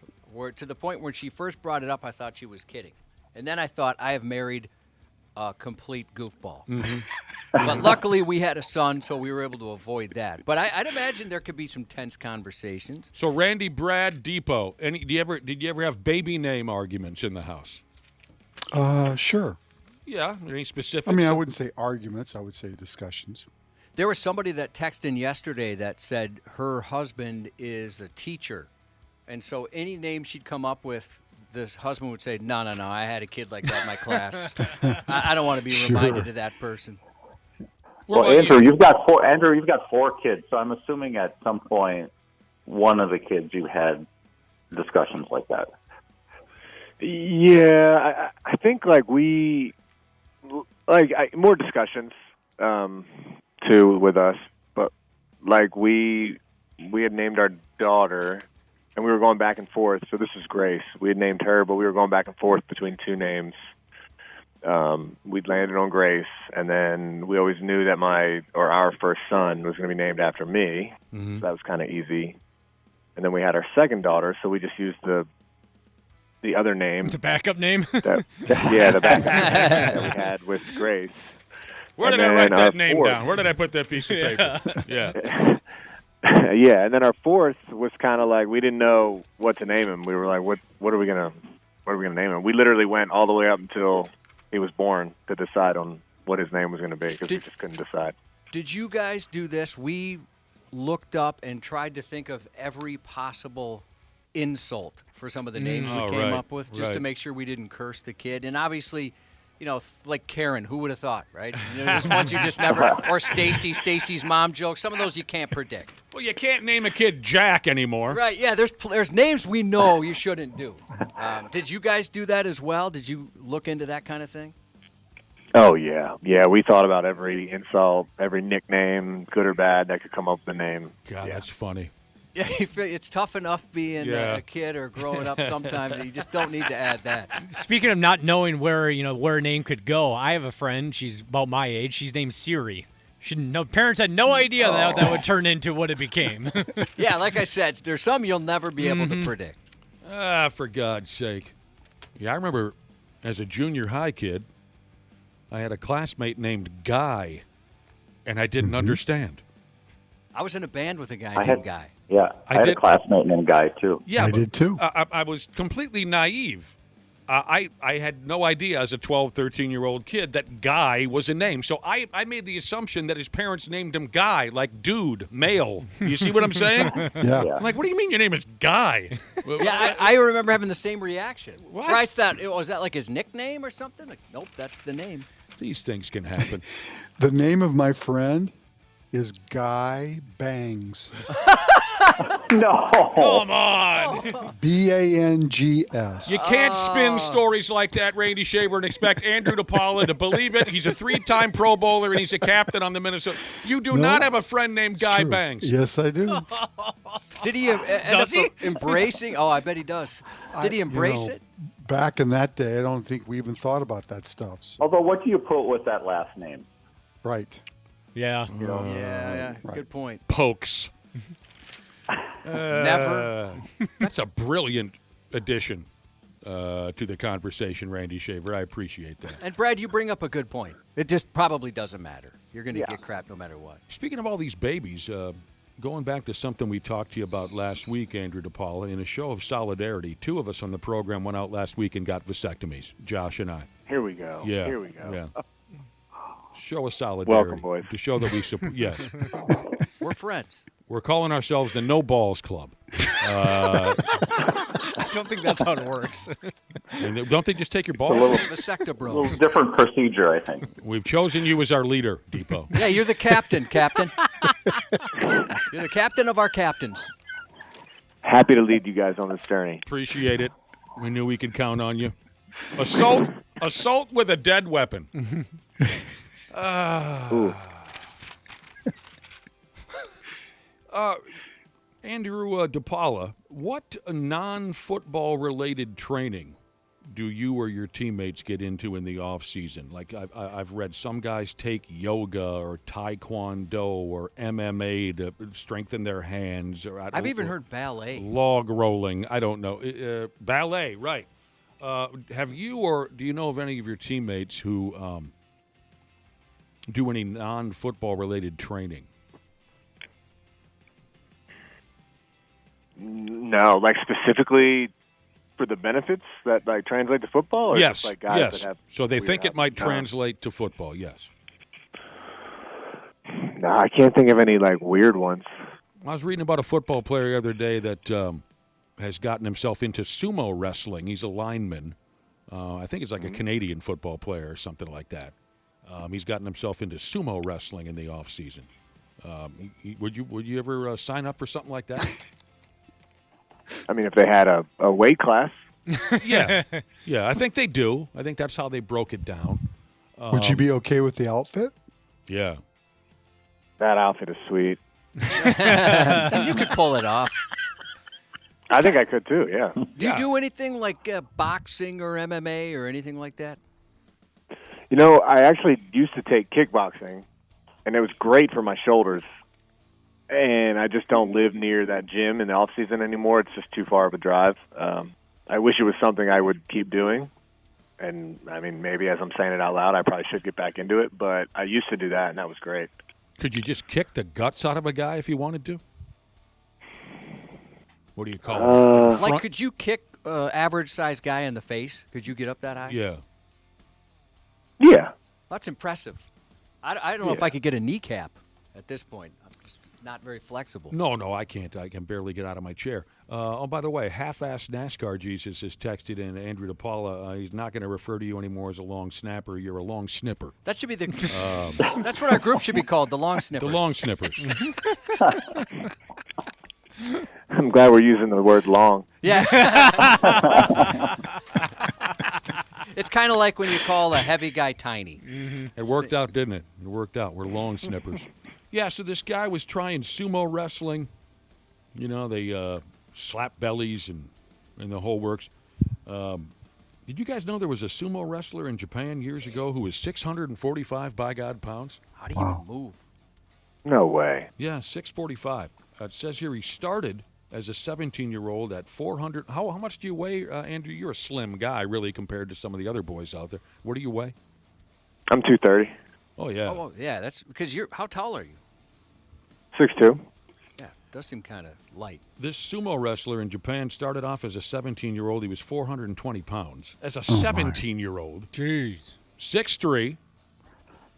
To the point when she first brought it up, I thought she was kidding. And then I thought, I have married a complete goofball. Mm-hmm. But luckily, we had a son, so we were able to avoid that. But I'd imagine there could be some tense conversations. So, Randy, Brad, Depot, did you ever have baby name arguments in the house? Sure. Yeah, any specifics? I mean, I wouldn't say arguments. I would say discussions. There was somebody that texted in yesterday that said her husband is a teacher. And so any name she'd come up with, this husband would say, no, I had a kid like that in my class. I don't want to be reminded of that person. Well, Andrew, you've got four kids, so I'm assuming at some point one of the kids you had discussions like that. Yeah, I think more discussions too with us, but like we had named our daughter, and we were going back and forth. So this is Grace. We had named her, but we were going back and forth between two names. We'd landed on Grace, and then we always knew that our first son was going to be named after me. Mm-hmm. So that was kind of easy. And then we had our second daughter, so we just used the other name. The backup name? The backup name that we had with Grace. Where did I write that name down? Where did I put that piece of paper? Yeah. Yeah, and then our fourth was kind of like we didn't know what to name him. We were like, what are we gonna name him? We literally went all the way up until he was born to decide on what his name was going to be because we just couldn't decide. Did you guys do this? We looked up and tried to think of every possible insult for some of the names we came up with just to make sure we didn't curse the kid. And obviously, like Karen, who would have thought, right? There's ones you just never, or Stacy's mom jokes. Some of those you can't predict. Well, you can't name a kid Jack anymore. Right, yeah, there's names we know you shouldn't do. Did you guys do that as well? Did you look into that kind of thing? Oh, yeah. Yeah, we thought about every insult, every nickname, good or bad, that could come up with a name. God, that's funny. Yeah, it's tough enough being a kid or growing up sometimes. You just don't need to add that. Speaking of not knowing where a name could go, I have a friend. She's about my age. She's named Siri. Parents had no idea that would turn into what it became. Yeah, like I said, there's some you'll never be able to predict. For God's sake. Yeah, I remember as a junior high kid, I had a classmate named Guy, and I didn't understand. I was in a band with a guy named Guy. Yeah, I had a classmate named Guy, too. Yeah, I did, too. I was completely naive. I had no idea as a 12, 13-year-old kid that Guy was a name. So I made the assumption that his parents named him Guy, like dude, male. You see what I'm saying? Yeah. I'm like, what do you mean your name is Guy? Yeah, I remember having the same reaction. What? Where I thought, was that like his nickname or something? Like, nope, that's the name. These things can happen. The name of my friend is Guy Bangs. No. Come on. Bangs. You can't spin stories like that, Randy Shaver, and expect Andrew DePaula to believe it. He's a 3-time Pro Bowler, and he's a captain on the Minnesota. You do not have a friend named Guy True. Bangs. Yes, I do. Did he end up embracing? Oh, I bet he does. Did he embrace it? Back in that day, I don't think we even thought about that stuff. So. Although, what do you put with that last name? Right. Yeah. Yeah. Right. Good point. Pokes. Never. That's a brilliant addition to the conversation, Randy Shaver. I appreciate that. And Brad, you bring up a good point. It just probably doesn't matter. You're going to get crap no matter what. Speaking of all these babies, going back to something we talked to you about last week, Andrew DePaula, in a show of solidarity, 2 of us on the program went out last week and got vasectomies, Josh and I. Here we go. Yeah. Here we go. Yeah. Show of solidarity. Welcome, boys. To show that we support. Yes. We're friends. We're calling ourselves the No Balls Club. I don't think that's how it works. And don't they just take your balls? Vasecta A bros. little different procedure, I think. We've chosen you as our leader, Depot. Yeah, you're the captain, Captain. You're the captain of our captains. Happy to lead you guys on this journey. Appreciate it. We knew we could count on you. Assault with a dead weapon. Andrew DePaula, what non-football related training do you or your teammates get into in the off season? Like I've read some guys take yoga or taekwondo or MMA to strengthen their hands. Or I've even heard ballet. Log rolling. I don't know. Ballet, right. Have you or do you know of any of your teammates who do any non-football related training? No, like specifically for the benefits that like translate to football? Or Yes, just, like, guys yes. That have So they weird think it might habits? translate to football, yes. No, I can't think of any like weird ones. I was reading about a football player the other day that has gotten himself into sumo wrestling. He's a lineman. I think it's like a Canadian football player or something like that. He's gotten himself into sumo wrestling in the off season. Would you ever sign up for something like that? I mean, if they had a weight class. Yeah. I think they do. I think that's how they broke it down. Would you be okay with the outfit? Yeah. That outfit is sweet. You could pull it off. I think I could too, yeah. Do you do anything like boxing or MMA or anything like that? You know, I actually used to take kickboxing, and it was great for my shoulders. And I just don't live near that gym in the off season anymore. It's just too far of a drive. I wish it was something I would keep doing. And, I mean, maybe as I'm saying it out loud, I probably should get back into it. But I used to do that, and that was great. Could you just kick the guts out of a guy if you wanted to? What do you call it? Like, could you kick average-sized guy in the face? Could you get up that high? Yeah. Yeah. That's impressive. I don't know if I could get a kneecap at this point. I'm just not very flexible. No, I can't. I can barely get out of my chair. By the way, half-assed NASCAR Jesus has texted in Andrew DePaula. He's not going to refer to you anymore as a long snapper. You're a long snipper. That should be the. That's what our group should be called, the long snippers. The long snippers. I'm glad we're using the word long. Yeah. It's kind of like when you call a heavy guy tiny. It worked out, didn't it? It worked out. We're long snippers. Yeah, so this guy was trying sumo wrestling. You know, they slap bellies and the whole works. Did you guys know there was a sumo wrestler in Japan years ago who was 645 by God pounds? How do you move? No way. Yeah, 645. It says here he started as a 17-year-old at 400. How much do you weigh, Andrew? You're a slim guy, really, compared to some of the other boys out there. What do you weigh? I'm 230. Oh, yeah. Oh, yeah, that's because you're. How tall are you? 6'2". Yeah, does seem kind of light. This sumo wrestler in Japan started off as a 17-year-old. He was 420 pounds. As a 17-year-old. Jeez. 6'3".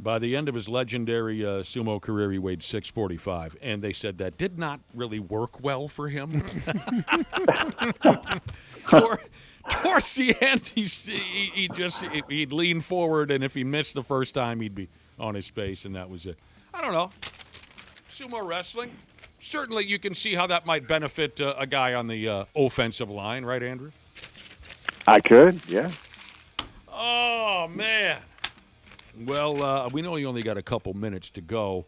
By the end of his legendary sumo career, he weighed 645, and they said that did not really work well for him. Towards the end, he'd lean forward, and if he missed the first time, he'd be on his face, and that was it. I don't know. Sumo wrestling, certainly you can see how that might benefit a guy on the offensive line, right, Andrew? I could, yeah. Oh, man. Well, we know you only got a couple minutes to go.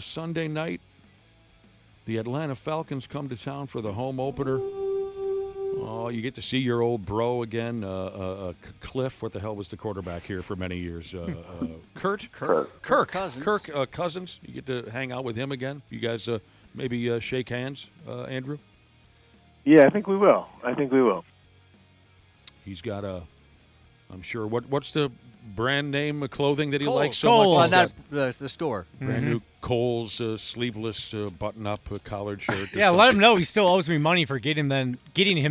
Sunday night, the Atlanta Falcons come to town for the home opener. Oh, you get to see your old bro again, Cliff. What the hell was the quarterback here for many years? Kirk Cousins. You get to hang out with him again. You guys maybe shake hands, Andrew? Yeah, I think we will. He's got I'm sure. What's the brand name of clothing that he Kohl's. likes so much? Not the store. Brand new Kohl's sleeveless button-up collared shirt. Yeah, let him know he still owes me money for getting him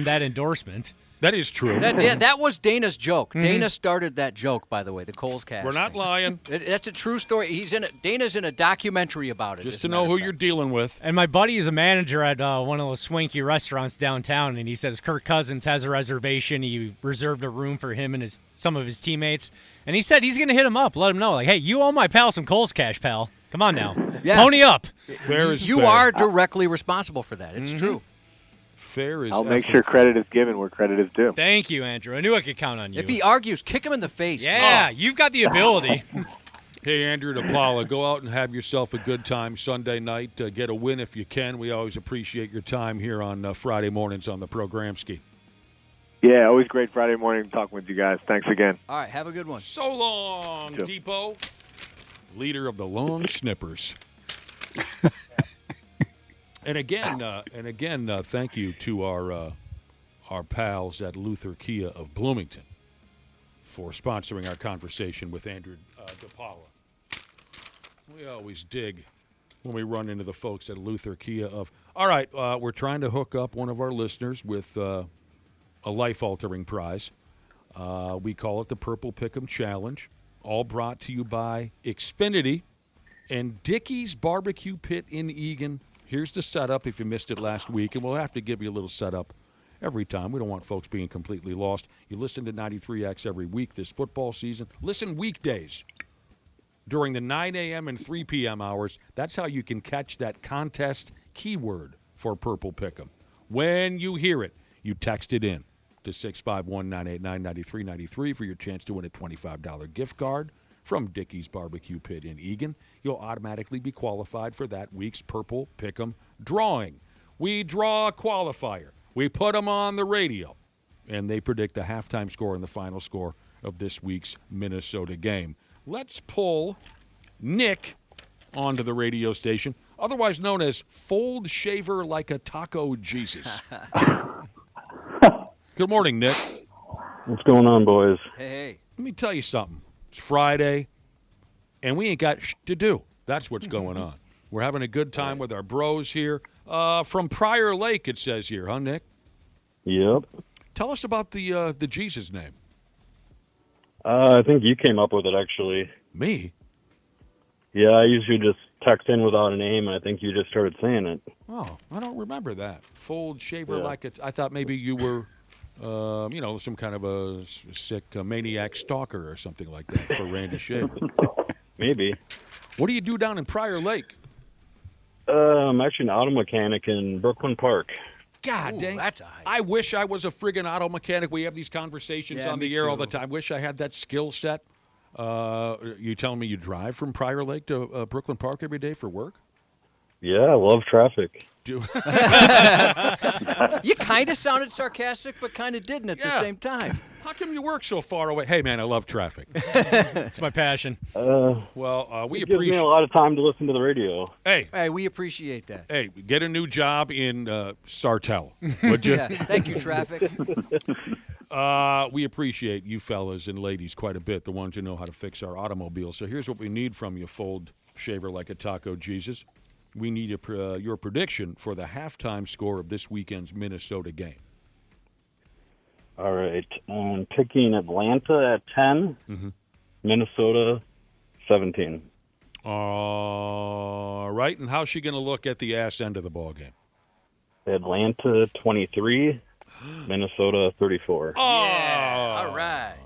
that endorsement. That is true. That was Dana's joke. Dana started that joke, by the way, the Kohl's cast. We're not lying. That's a true story. Dana's in a documentary about it. Just to know who you're dealing with. And my buddy is a manager at one of those swanky restaurants downtown, and he says Kirk Cousins has a reservation. He reserved a room for him and some of his teammates. And he said he's going to hit him up, let him know, like, hey, you owe my pal some Kohl's cash, pal. Come on now. Yeah. Pony up. Fair is you fair. are directly responsible for that. It's true. Fair is I'll make sure credit is given where credit is due. Thank you, Andrew. I knew I could count on you. If he argues, kick him in the face. Yeah, you've got the ability. Hey, Andrew DePaola, go out and have yourself a good time Sunday night. Get a win if you can. We always appreciate your time here on Friday mornings on the Programski. Yeah, always great Friday morning talking with you guys. Thanks again. All right, have a good one. So long, Depot. Leader of the Long Snippers. And again, thank you to our pals at Luther Kia of Bloomington for sponsoring our conversation with Andrew DePaola. We always dig when we run into the folks at Luther Kia of. All right, we're trying to hook up one of our listeners with a life-altering prize. We call it the Purple Pickum Challenge, all brought to you by Xfinity and Dickey's Barbecue Pit in Eagan. Here's the setup if you missed it last week, and we'll have to give you a little setup every time. We don't want folks being completely lost. You listen to 93X every week this football season. Listen weekdays during the 9 a.m. and 3 p.m. hours. That's how you can catch that contest keyword for Purple Pickum. When you hear it, you text it in to 651-989-9393 for your chance to win a $25 gift card from Dickey's Barbecue Pit in Eagan, you'll automatically be qualified for that week's Purple Pickum drawing. We draw a qualifier. We put them on the radio, and they predict the halftime score and the final score of this week's Minnesota game. Let's pull Nick onto the radio station, otherwise known as Fold Shaver Like a Taco Jesus. Good morning, Nick. What's going on, boys? Hey. Let me tell you something. It's Friday, and we ain't got to do. That's what's going on. We're having a good time with our bros here. From Prior Lake, it says here, huh, Nick? Yep. Tell us about the Jesus name. I think you came up with it, actually. Me? Yeah, I usually just text in without a name, and I think you just started saying it. Oh, I don't remember that. Fold shaver Yeah. like it. I thought maybe you were, some kind of a sick maniac stalker or something like that for Randy Shaver. Maybe. What do you do down in Prior Lake? I'm actually an auto mechanic in Brooklyn Park. God dang. I wish I was a friggin' auto mechanic. We have these conversations on the air all the time. Wish I had that skill set. You telling me you drive from Prior Lake to Brooklyn Park every day for work? Yeah, I love traffic. You kind of sounded sarcastic, but kind of didn't at the same time. How come you work so far away? Hey, man, I love traffic. It's my passion. We it gives me a lot of time to listen to the radio. Hey, we appreciate that. Hey, get a new job in Sartell, would you? Yeah, thank you, traffic. We appreciate you fellas and ladies quite a bit, the ones who know how to fix our automobiles. So here's what we need from you, Fold Shaver Like a Taco Jesus. We need your prediction for the halftime score of this weekend's Minnesota game. All right. I'm picking Atlanta at 10, Minnesota 17. All right. And how's she going to look at the ass end of the ball game? Atlanta 23, Minnesota 34. Yeah, all right.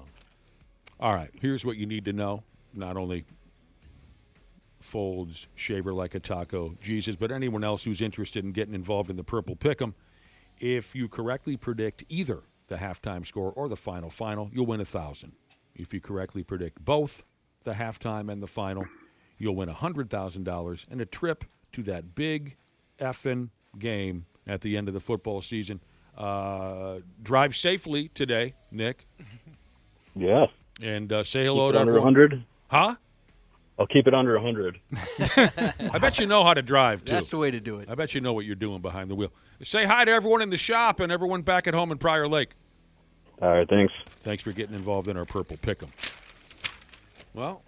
All right. Here's what you need to know. Not only Folds Shaver Like a Taco Jesus, but anyone else who's interested in getting involved in the Purple Pick'em, if you correctly predict either the halftime score or the final, you'll win $1,000. If you correctly predict both the halftime and the final, you'll win $100,000 and a trip to that big effing game at the end of the football season. Drive safely today, Nick. Yeah. And say hello to under everyone. 100? Huh? I'll keep it under 100. I bet you know how to drive, too. That's the way to do it. I bet you know what you're doing behind the wheel. Say hi to everyone in the shop and everyone back at home in Prior Lake. All right, thanks. Thanks for getting involved in our Purple Pick'em. Well,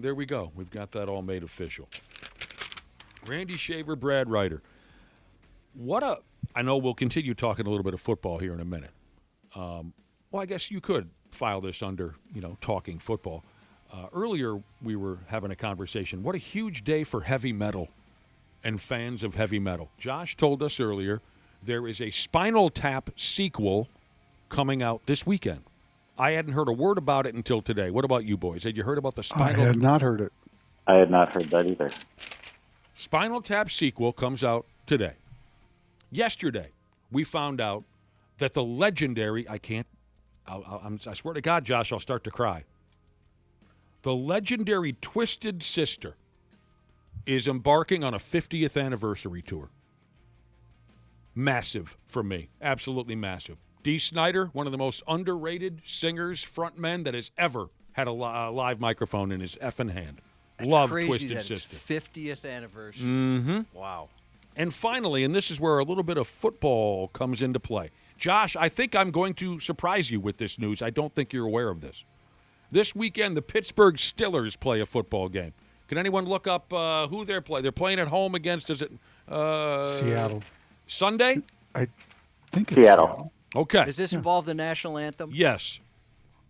there we go. We've got that all made official. Randy Shaver, Brad Ryder. I know we'll continue talking a little bit of football here in a minute. Well, I guess you could file this under, talking football. Earlier, we were having a conversation. What a huge day for heavy metal and fans of heavy metal. Josh told us earlier there is a Spinal Tap sequel coming out this weekend. I hadn't heard a word about it until today. What about you boys? Had you heard about the Spinal? I had not heard it. I had not heard that either. Spinal Tap sequel comes out today. Yesterday, we found out that the legendary, I swear to God, Josh, I'll start to cry. The legendary Twisted Sister is embarking on a 50th anniversary tour. Massive for me. Absolutely massive. Dee Snider, one of the most underrated singers, frontmen that has ever had a live microphone in his effing hand. That's Love crazy Twisted that Sister. It's 50th anniversary. Mm-hmm. Wow. And finally, and this is where a little bit of football comes into play. Josh, I think I'm going to surprise you with this news. I don't think you're aware of this. This weekend, the Pittsburgh Steelers play a football game. Can anyone look up who they're playing? They're playing at home against, is it? Seattle. Sunday? I think it's Seattle. Okay. Does this involve the national anthem? Yes.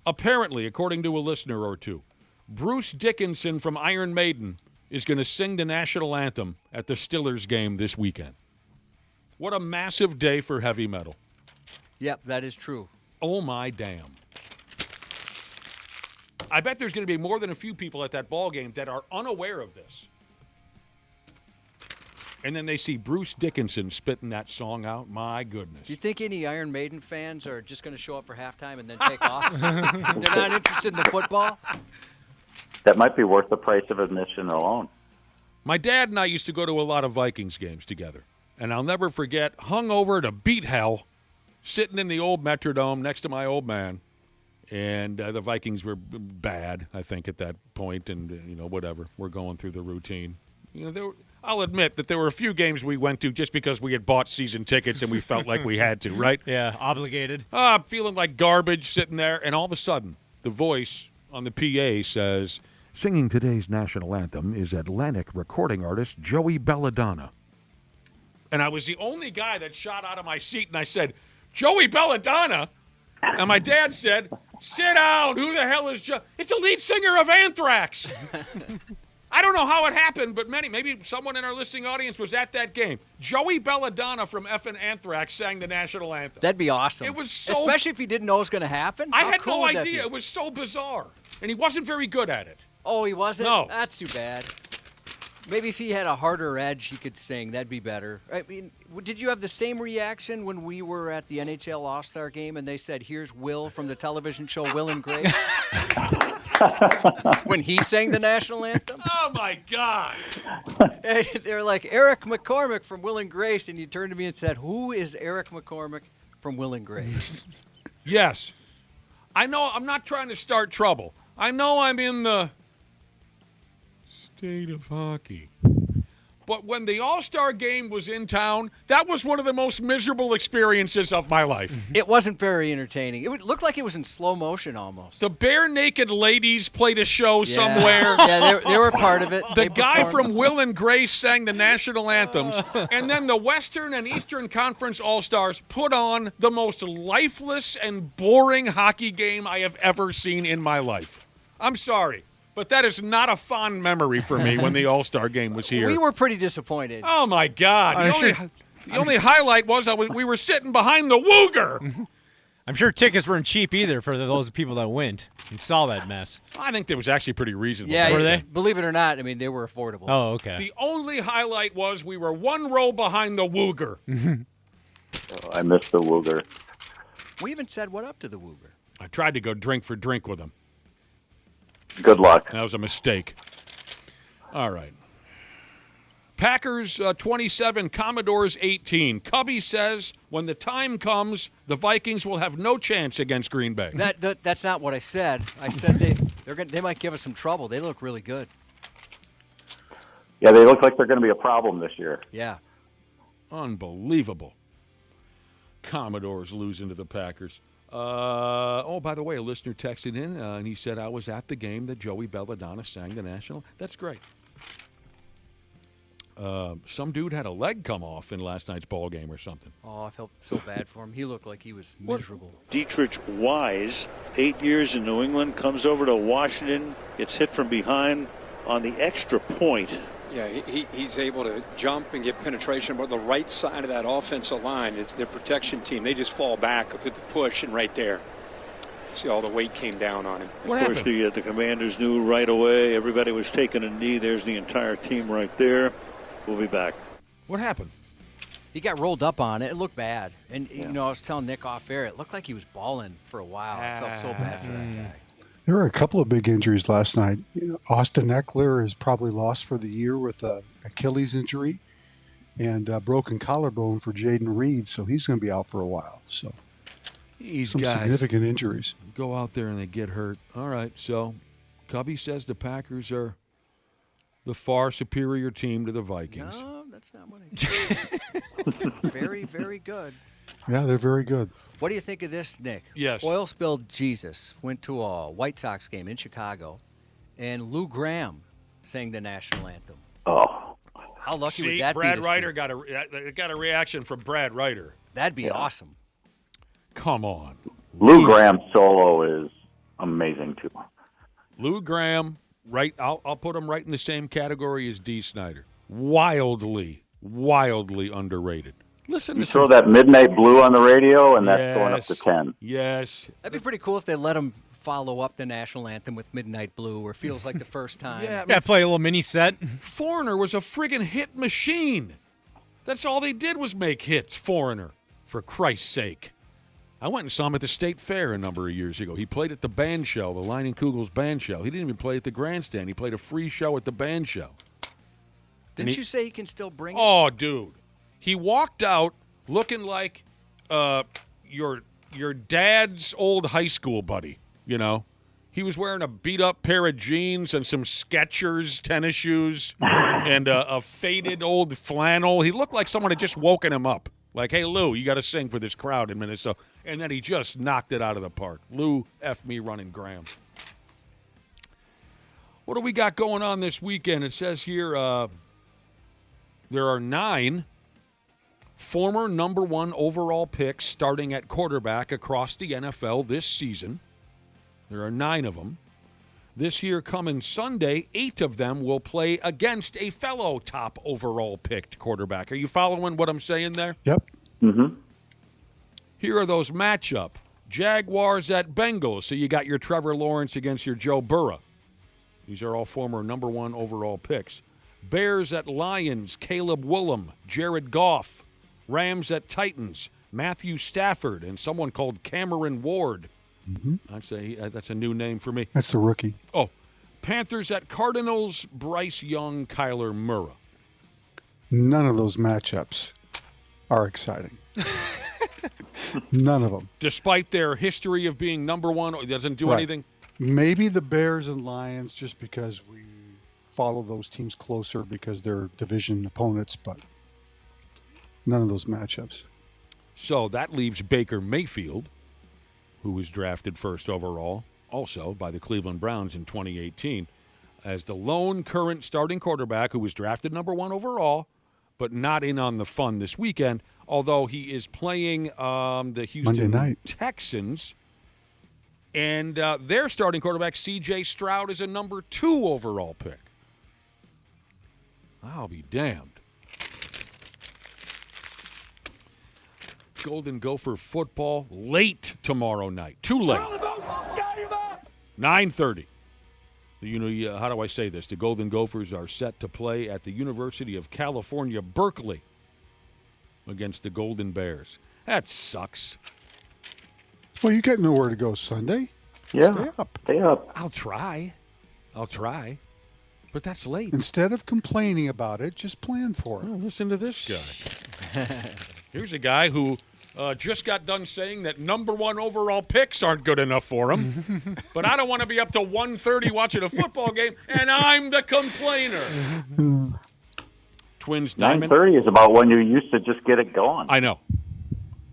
Apparently, according to a listener or two, Bruce Dickinson from Iron Maiden is going to sing the national anthem at the Steelers game this weekend. What a massive day for heavy metal. Yep, that is true. Oh, my damn. I bet there's going to be more than a few people at that ball game that are unaware of this. And then they see Bruce Dickinson spitting that song out. My goodness. Do you think any Iron Maiden fans are just going to show up for halftime and then take off? They're not interested in the football? that might be worth the price of admission alone. My dad and I used to go to a lot of Vikings games together, and I'll never forget, hungover to beat hell, sitting in the old Metrodome next to my old man, and the Vikings were bad, I think, at that point, and whatever. We're going through the routine. I'll admit that there were a few games we went to just because we had bought season tickets and we felt like we had to, right? Yeah, obligated. Feeling like garbage sitting there, and all of a sudden, the voice on the PA says, "Singing today's national anthem is Atlantic recording artist Joey Belladonna." And I was the only guy that shot out of my seat, and I said, "Joey Belladonna?" And my dad said, "Sit down. Who the hell is Joe?" It's the lead singer of Anthrax. I don't know how it happened, but maybe someone in our listening audience was at that game. Joey Belladonna from effing Anthrax sang the national anthem. That'd be awesome. It was so... Especially if you didn't know it was going to happen. I How had cool no would that idea. be? It was so bizarre. And he wasn't very good at it. Oh, he wasn't? No. That's too bad. Maybe if he had a harder edge, he could sing. That'd be better. I mean, did you have the same reaction when we were at the NHL All-Star game and they said, "Here's Will from the television show Will and Grace"? When he sang the national anthem? Oh, my God. They're like, "Eric McCormick from Will and Grace," and you turned to me and said, "Who is Eric McCormick from Will and Grace?" Yes. I know I'm not trying to start trouble. I know I'm in the state of hockey. But when the All-Star game was in town, that was one of the most miserable experiences of my life. It wasn't very entertaining. It looked like it was in slow motion almost. The Bare Naked Ladies played a show somewhere. Yeah, they were part of it. The guy from Will and Grace sang the national anthems. And then the Western and Eastern Conference All-Stars put on the most lifeless and boring hockey game I have ever seen in my life. I'm sorry, but that is not a fond memory for me when the All-Star game was here. We were pretty disappointed. Oh, my God. The only highlight was we were sitting behind the Wooger. I'm sure tickets weren't cheap either for those people that went and saw that mess. I think that was actually pretty reasonable. Yeah, were they? Believe it or not, I mean, they were affordable. Oh, okay. The only highlight was we were one row behind the Wooger. Oh, I missed the Wooger. We even said what up to the Wooger. I tried to go drink for drink with him. Good luck. That was a mistake. All right. Packers 27, Commodores 18. Cubby says when the time comes, the Vikings will have no chance against Green Bay. That's not what I said. I said they might give us some trouble. They look really good. Yeah, they look like they're going to be a problem this year. Yeah. Unbelievable. Commodores losing to the Packers. By the way, a listener texted in, and he said, "I was at the game that Joey Belladonna sang the national." That's great. Some dude had a leg come off in last night's ball game or something. Oh, I felt so bad for him. He looked like he was miserable. Dietrich Wise, 8 years in New England, comes over to Washington, gets hit from behind on the extra point. Yeah, he's able to jump and get penetration, but the right side of that offensive line, it's their protection team. They just fall back with the push, and right there, see all the weight came down on him. Of course, the Commanders knew right away. Everybody was taking a knee. There's the entire team right there. We'll be back. What happened? He got rolled up on it. It looked bad. And, I was telling Nick off air, it looked like he was balling for a while. I felt so bad for that guy. There were a couple of big injuries last night. Austin Eckler is probably lost for the year with an Achilles injury and a broken collarbone for Jaden Reed, so he's going to be out for a while. So some significant injuries. Go out there and they get hurt. All right, so Cubby says the Packers are the far superior team to the Vikings. No, that's not what I said. Very, very good. Yeah, they're very good. What do you think of this, Nick? Yes. Oil Spill Jesus went to a White Sox game in Chicago, and Lou Graham sang the national anthem. Oh. How lucky would See, that Brad be? Ryder got a reaction from Brad Ryder. That'd be awesome. Come on. Lou Graham's solo is amazing, too. Lou Graham, right? I'll put him right in the same category as Dee Snider. Wildly underrated. Listen you to throw that Midnight Blue on the radio, and that's going up to 10. Yes. That'd be pretty cool if they let him follow up the national anthem with Midnight Blue, or Feels Like the First Time. Yeah, play a little mini set. Foreigner was a friggin' hit machine. That's all they did was make hits, Foreigner, for Christ's sake. I went and saw him at the State Fair a number of years ago. He played at the band show, the Lining Kugel's band show. He didn't even play at the grandstand. He played a free show at the band show. Didn't you say he can still bring it? Oh, dude. He walked out looking like your dad's old high school buddy, you know. He was wearing a beat-up pair of jeans and some Skechers tennis shoes and a faded old flannel. He looked like someone had just woken him up. Like, hey, Lou, you got to sing for this crowd in Minnesota. And then he just knocked it out of the park. Lou F. me running Graham. What do we got going on this weekend? It says here there are 9 former number 1 overall picks starting at quarterback across the NFL this season. There are 9 of them. This year coming Sunday, 8 of them will play against a fellow top overall picked quarterback. Are you following what I'm saying there? Yep. Mm-hmm. Here are those matchup. Jaguars at Bengals. So you got your Trevor Lawrence against your Joe Burrow. These are all former number 1 overall picks. Bears at Lions. Caleb Willem, Jared Goff. Rams at Titans. Matthew Stafford and someone called Cameron Ward. Mm-hmm. I'd say that's a new name for me. That's the rookie. Oh, Panthers at Cardinals, Bryce Young, Kyler Murray. None of those matchups are exciting. None of them. Despite their history of being number 1, it doesn't do anything? Maybe the Bears and Lions just because we follow those teams closer because they're division opponents, but none of those matchups. So that leaves Baker Mayfield, who was drafted first overall, also by the Cleveland Browns in 2018, as the lone current starting quarterback who was drafted number 1 overall, but not in on the fun this weekend, although he is playing the Houston Texans. And their starting quarterback, C.J. Stroud, is a number 2 overall pick. I'll be damned. Golden Gopher football late tomorrow night. Too late. 9:30. How do I say this? The Golden Gophers are set to play at the University of California, Berkeley, against the Golden Bears. That sucks. Well, you got nowhere to go Sunday. Yeah. Stay up. I'll try. But that's late. Instead of complaining about it, just plan for it. Oh, listen to this guy. Here's a guy who just got done saying that number 1 overall picks aren't good enough for him. But I don't want to be up to 1:30 watching a football game, and I'm the complainer. Twins Diamond. 9:30 is about when you used to just get it going. I know.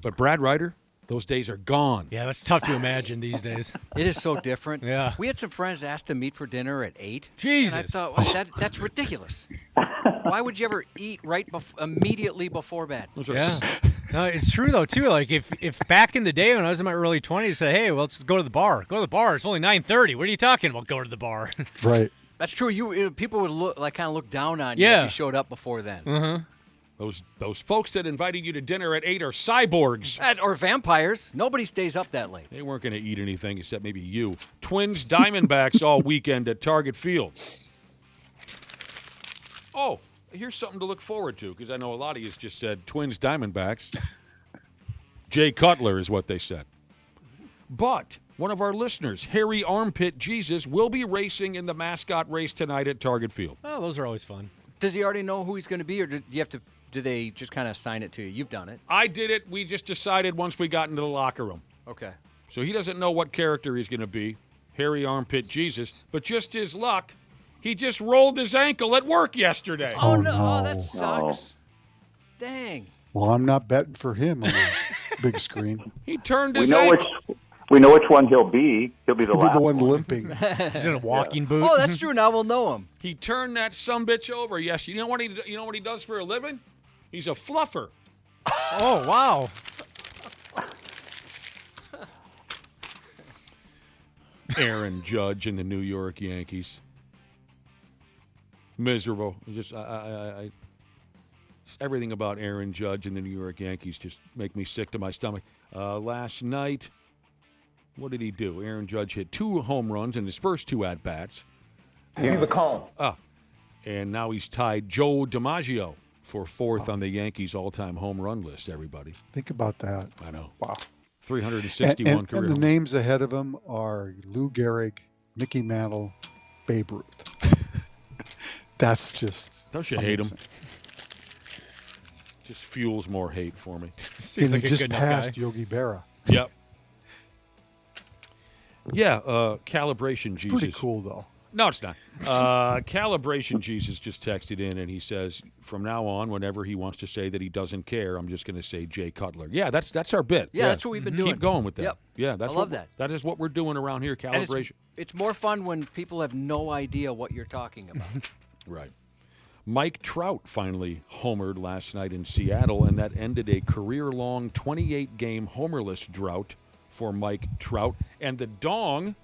But Brad Ryder, those days are gone. Yeah, that's tough to imagine these days. It is so different. Yeah. We had some friends asked to meet for dinner at 8. Jesus. And I thought, well, that's ridiculous. Why would you ever eat immediately before bed? Yeah. No, it's true, though, too. Like, if back in the day when I was in my early 20s, I said, hey, well, let's go to the bar. Go to the bar. It's only 9:30. What are you talking about, go to the bar? Right. That's true. People would kind of look down on you if you showed up before then. Mm-hmm. Those folks that invited you to dinner at 8 are cyborgs. Or vampires. Nobody stays up that late. They weren't going to eat anything except maybe you. Twins Diamondbacks all weekend at Target Field. Oh, here's something to look forward to, because I know a lot of you just said Twins Diamondbacks. Jay Cutler is what they said. But one of our listeners, Harry Armpit Jesus, will be racing in the mascot race tonight at Target Field. Oh, those are always fun. Does he already know who he's going to be, or do you have to? Do they just kind of assign it to you? You've done it. I did it. We just decided once we got into the locker room. Okay. So he doesn't know what character he's going to be, Harry Armpit Jesus. But just his luck, he just rolled his ankle at work yesterday. Oh, no. Oh, that sucks. Dang. Well, I'm not betting for him on the big screen. He turned his ankle. We know which one he'll be. He'll be the last one limping. He's in a walking boot. Oh, that's true. Now we'll know him. He turned that sumbitch over. Yes, you know what he does for a living? He's a fluffer. Oh, wow. Aaron Judge and the New York Yankees. Miserable. Just everything about Aaron Judge and the New York Yankees just make me sick to my stomach. Last night, what did he do? Aaron Judge hit 2 home runs in his first 2 at-bats. He's a cone. And now he's tied Joe DiMaggio for 4th on the Yankees' all-time home run list, everybody. Think about that. I know. Wow. 361 career And the home. names ahead of him are Lou Gehrig, Mickey Mantle, Babe Ruth. That's just Don't you hate him? Just fuels more hate for me. And he just passed Yogi Berra. Yep. Yeah, Calibration It's Jesus. pretty cool, though. No, it's not. Calibration Jesus just texted in, and he says, from now on, whenever he wants to say that he doesn't care, I'm just going to say Jay Cutler. Yeah, that's our bit. Yeah, that's what we've been doing. Keep going with that. Yep. Yeah, that's I love that. That is what we're doing around here, And Calibration. it's more fun when people have no idea what you're talking about. Right. Mike Trout finally homered last night in Seattle, and that ended a career-long 28-game homerless drought for Mike Trout. And the dong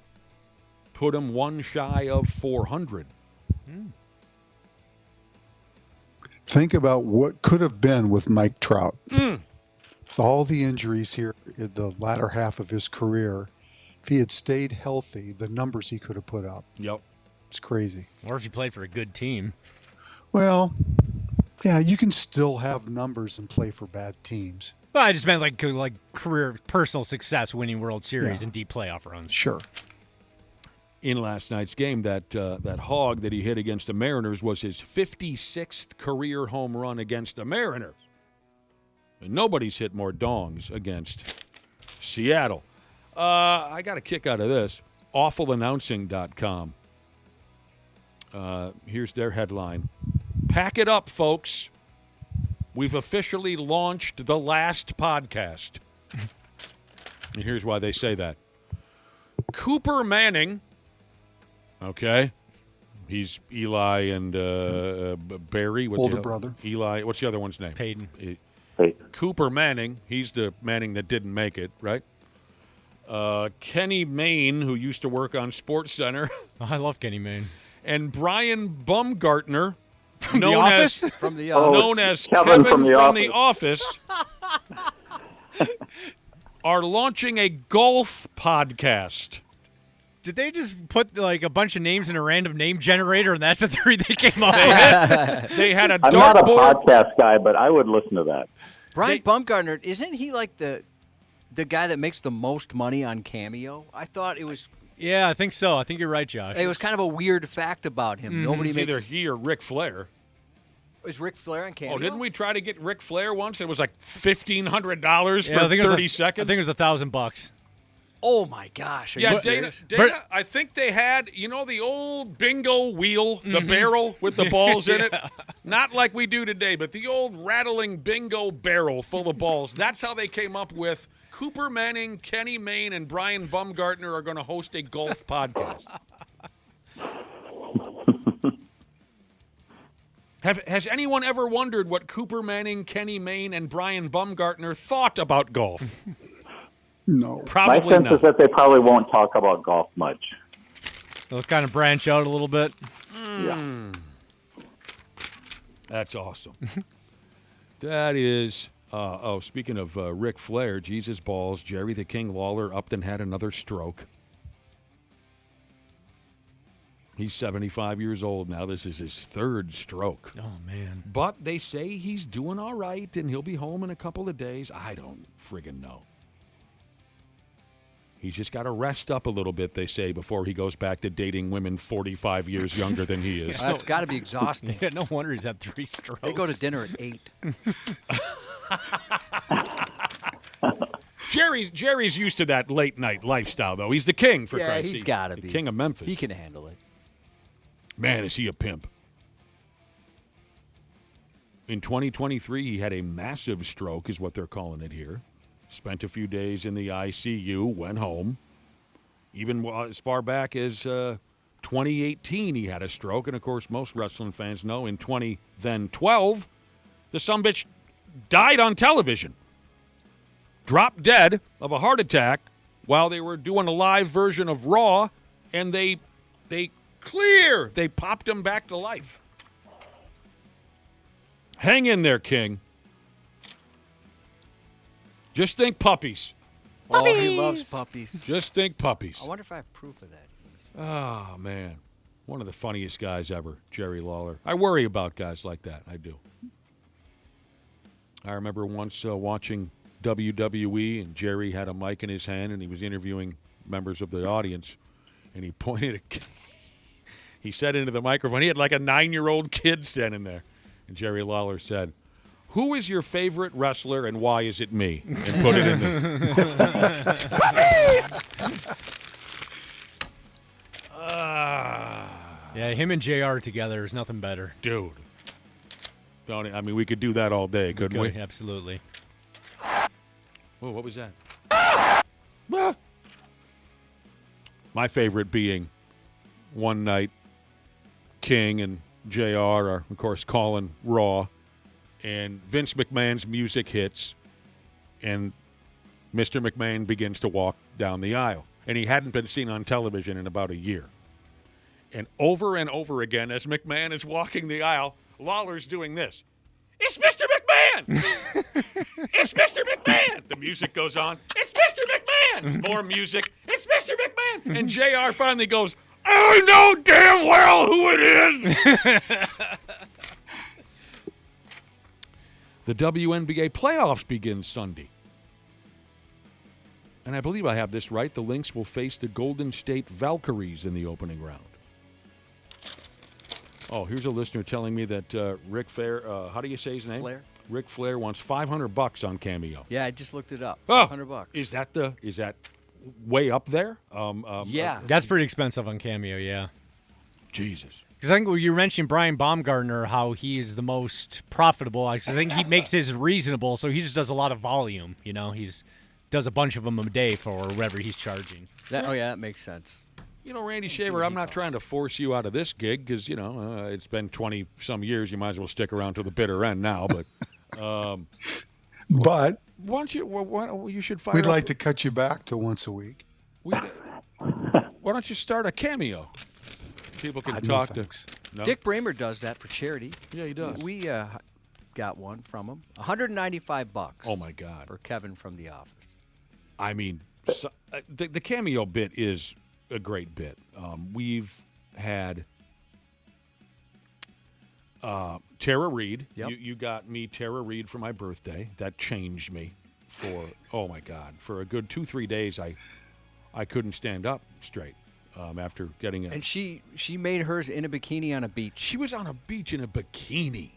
put him one shy of 400. Think about what could have been with Mike Trout. With all the injuries here in the latter half of his career, if he had stayed healthy, the numbers he could have put up. Yep. It's crazy. Or if you played for a good team. Well, yeah, you can still have numbers and play for bad teams. Well, I just meant like career, personal success, winning World Series Yeah. and deep playoff runs. Sure. In last night's game, that hog that he hit against the Mariners was his 56th career home run against the Mariners. And nobody's hit more dongs against Seattle. I got a kick out of this. AwfulAnnouncing.com. Here's their headline. Pack it up, folks. We've officially launched the last podcast. And here's why they say that. Cooper Manning, okay, he's Eli and Barry. Older brother. Eli, what's the other one's name? Peyton. Cooper Manning, he's the Manning that didn't make it, right? Kenny Mayne, who used to work on SportsCenter. I love Kenny Mayne. And Brian Bumgartner, From known The Office? as From The known as Kevin from the Office, are launching a golf podcast. Did they just put like a bunch of names in a random name generator, and that's the three they came up with? They had a I'm not a dartboard. podcast guy, but I would listen to that. Brian Bumgarner, isn't he like the guy that makes the most money on Cameo? I thought it was. Yeah, I think so. I think you're right, Josh. It was kind of a weird fact about him. Nobody It's makes. either he or Ric Flair. Is Ric Flair on Cameo? Oh, didn't we try to get Ric Flair once? It was like $1,500 Yeah, I for think it was 30 seconds. I think it was $1,000. Oh my gosh! Are Yeah, you Dana, serious? I think they had, the old bingo wheel, the barrel with the balls in it. Not like we do today, but the old rattling bingo barrel full of balls. That's how they came up with Cooper Manning, Kenny Mayne, and Brian Bumgarner are going to host a golf podcast. Has anyone ever wondered what Cooper Manning, Kenny Mayne, and Brian Bumgarner thought about golf? No. Probably My sense not. is that they probably won't talk about golf much. They'll kind of branch out a little bit. Yeah. That's awesome. That is, speaking of Ric Flair, Jesus balls, Jerry the King Lawler Upton had another stroke. He's 75 years old now. This is his third stroke. Oh, man. But they say he's doing all right, and he'll be home in a couple of days. I don't friggin' know. He's just got to rest up a little bit, they say, before he goes back to dating women 45 years younger than he is. That's got to be exhausting. Yeah, no wonder he's had 3 strokes. They go to dinner at 8. Jerry's used to that late night lifestyle, though. He's the king, for Yeah, Christ's he's sake. gotta The be. king of Memphis. He can handle it. Man, is he a pimp. In 2023, he had a massive stroke, is what they're calling it here. Spent a few days in the ICU, went home. Even as far back as 2018, he had a stroke. And, of course, most wrestling fans know in 2012, the sumbitch died on television. Dropped dead of a heart attack while they were doing a live version of Raw, and they popped him back to life. Hang in there, King. Just think puppies. Oh, he loves puppies. Just think puppies. I wonder if I have proof of that. Oh, man. One of the funniest guys ever, Jerry Lawler. I worry about guys like that. I do. I remember once watching WWE, and Jerry had a mic in his hand, and he was interviewing members of the audience, and he pointed he said into the microphone, he had like a 9-year-old kid standing there, and Jerry Lawler said, "Who is your favorite wrestler and why is it me?" And put it in Yeah, him and JR together is nothing better. Dude. We could do that all day, couldn't we? Absolutely. Whoa, what was that? Ah! My favorite being one night, King and JR are, of course, calling Raw, and Vince McMahon's music hits, and Mr. McMahon begins to walk down the aisle. And he hadn't been seen on television in about a year. And over again, as McMahon is walking the aisle, Lawler's doing this. "It's Mr. McMahon! It's Mr. McMahon!" The music goes on. "It's Mr. McMahon!" More music. "It's Mr. McMahon!" And JR finally goes, "I know damn well who it is!" The WNBA playoffs begin Sunday. And I believe I have this right. The Lynx will face the Golden State Valkyries in the opening round. Oh, here's a listener telling me that Ric Flair, how do you say his name? Flair. Ric Flair wants $500 on Cameo. Yeah, I just looked it up. Oh, $500. Is that way up there? Yeah. That's pretty expensive on Cameo, yeah. Jesus. Because I think you mentioned Brian Baumgartner, how he is the most profitable. I think he makes his reasonable, so he just does a lot of volume. He's does a bunch of them a day for whatever he's charging. That makes sense. Randy Shaver, I'm not trying to force you out of this gig because, it's been 20-some years. You might as well stick around to the bitter end now. But but why don't you should fire we'd up. like to cut you back to once a week. Why don't you start a Cameo? People can No, talk to. thanks. No? Dick Bramer does that for charity. Yeah, he does. We got one from him. $195. Oh, my God. For Kevin from The Office. I mean, the Cameo bit is a great bit. We've had Tara Reid. Yep. You got me Tara Reid for my birthday. That changed me oh my God, for a good 2-3 days I couldn't stand up straight after getting it. And she made hers in a bikini on a beach. She was on a beach in a bikini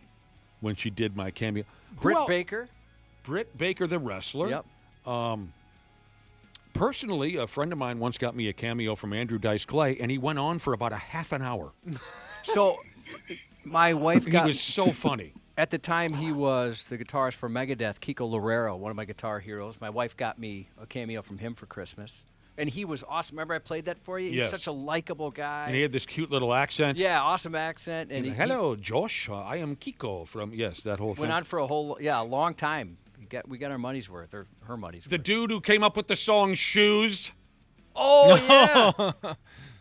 when she did my Cameo. Britt Baker, the wrestler. Yep. Personally, a friend of mine once got me a Cameo from Andrew Dice Clay, and he went on for about a half an hour. So my wife got... He was so funny. At the time, he was the guitarist for Megadeth, Kiko Loureiro, one of my guitar heroes. My wife got me a Cameo from him for Christmas. And he was awesome. Remember I played that for you? Yes. He's such a likable guy. And he had this cute little accent. Yeah, awesome accent. And hello, Josh. I am Kiko from, that whole thing. Went on for a long time. We got our money's worth, or her money's worth. The dude who came up with the song Shoes. Oh, yeah.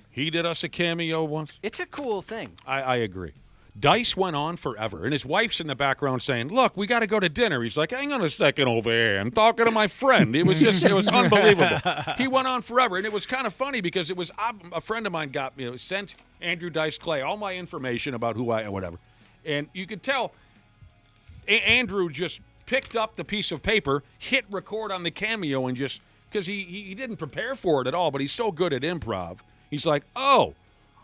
He did us a Cameo once. It's a cool thing. I agree. Dice went on forever, and his wife's in the background saying, "Look, we got to go to dinner." He's like, "Hang on a second over here. I'm talking to my friend." It was unbelievable. He went on forever, and it was kind of funny because it was a friend of mine sent Andrew Dice Clay all my information about whatever. And you could tell Andrew just picked up the piece of paper, hit record on the Cameo, and just, because he didn't prepare for it at all, but he's so good at improv. He's like, "Oh,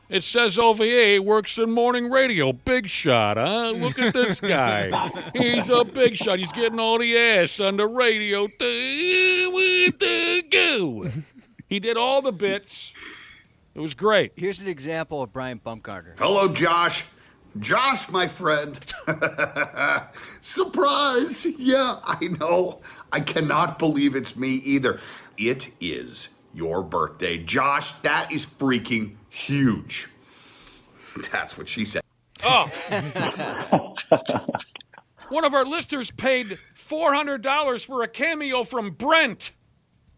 it says over here he works in morning radio. Big shot, huh? Look at this guy. He's a big shot. He's getting all the ass on the radio. He did all the bits. It was great." Here's an example of Brian Baumgartner. Hello, Josh. Josh, my friend. Surprise. Yeah, I know. I cannot believe it's me either. It is your birthday. Josh, that is freaking huge. That's what she said. Oh. One of our listeners paid $400 for a Cameo from Brent.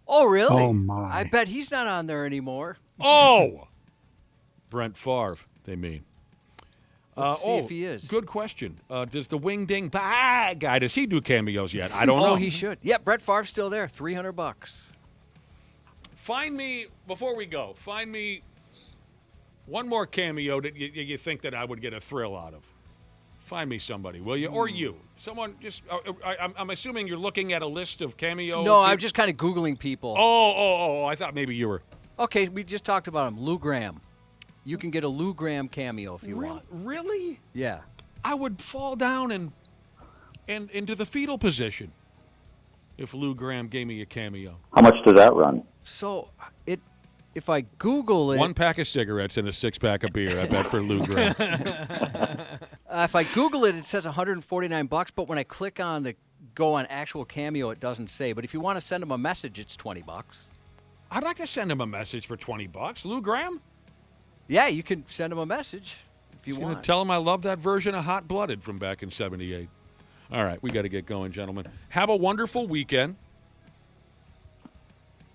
Oh, really? Oh, my. I bet he's not on there anymore. Oh. Brent Favre, they mean. Let's see if he is. Good question. Does the Wing Ding guy, does he do cameos yet? I don't know. Oh, he should. Yeah, Brett Favre's still there. $300. Before we go, find me one more cameo that you think that I would get a thrill out of. Find me somebody, will you? Or you. Someone just, I'm assuming you're looking at a list of Cameo. No, I'm just kind of Googling people. Oh, I thought maybe you were. Okay, we just talked about him. Lou Graham. You can get a Lou Graham cameo if you want. Really? Yeah. I would fall down and into the fetal position if Lou Graham gave me a cameo. How much does that run? So, if I Google it... 1 pack of cigarettes and a 6-pack of beer, I bet, for Lou Graham. If I Google it, it says $149, but when I click on go on actual Cameo, it doesn't say. But if you want to send him a message, it's $20. I'd like to send him a message for $20. Lou Graham? Yeah, you can send him a message if you want. Tell him I love that version of Hot Blooded from back in '78. All right, we got to get going, gentlemen. Have a wonderful weekend.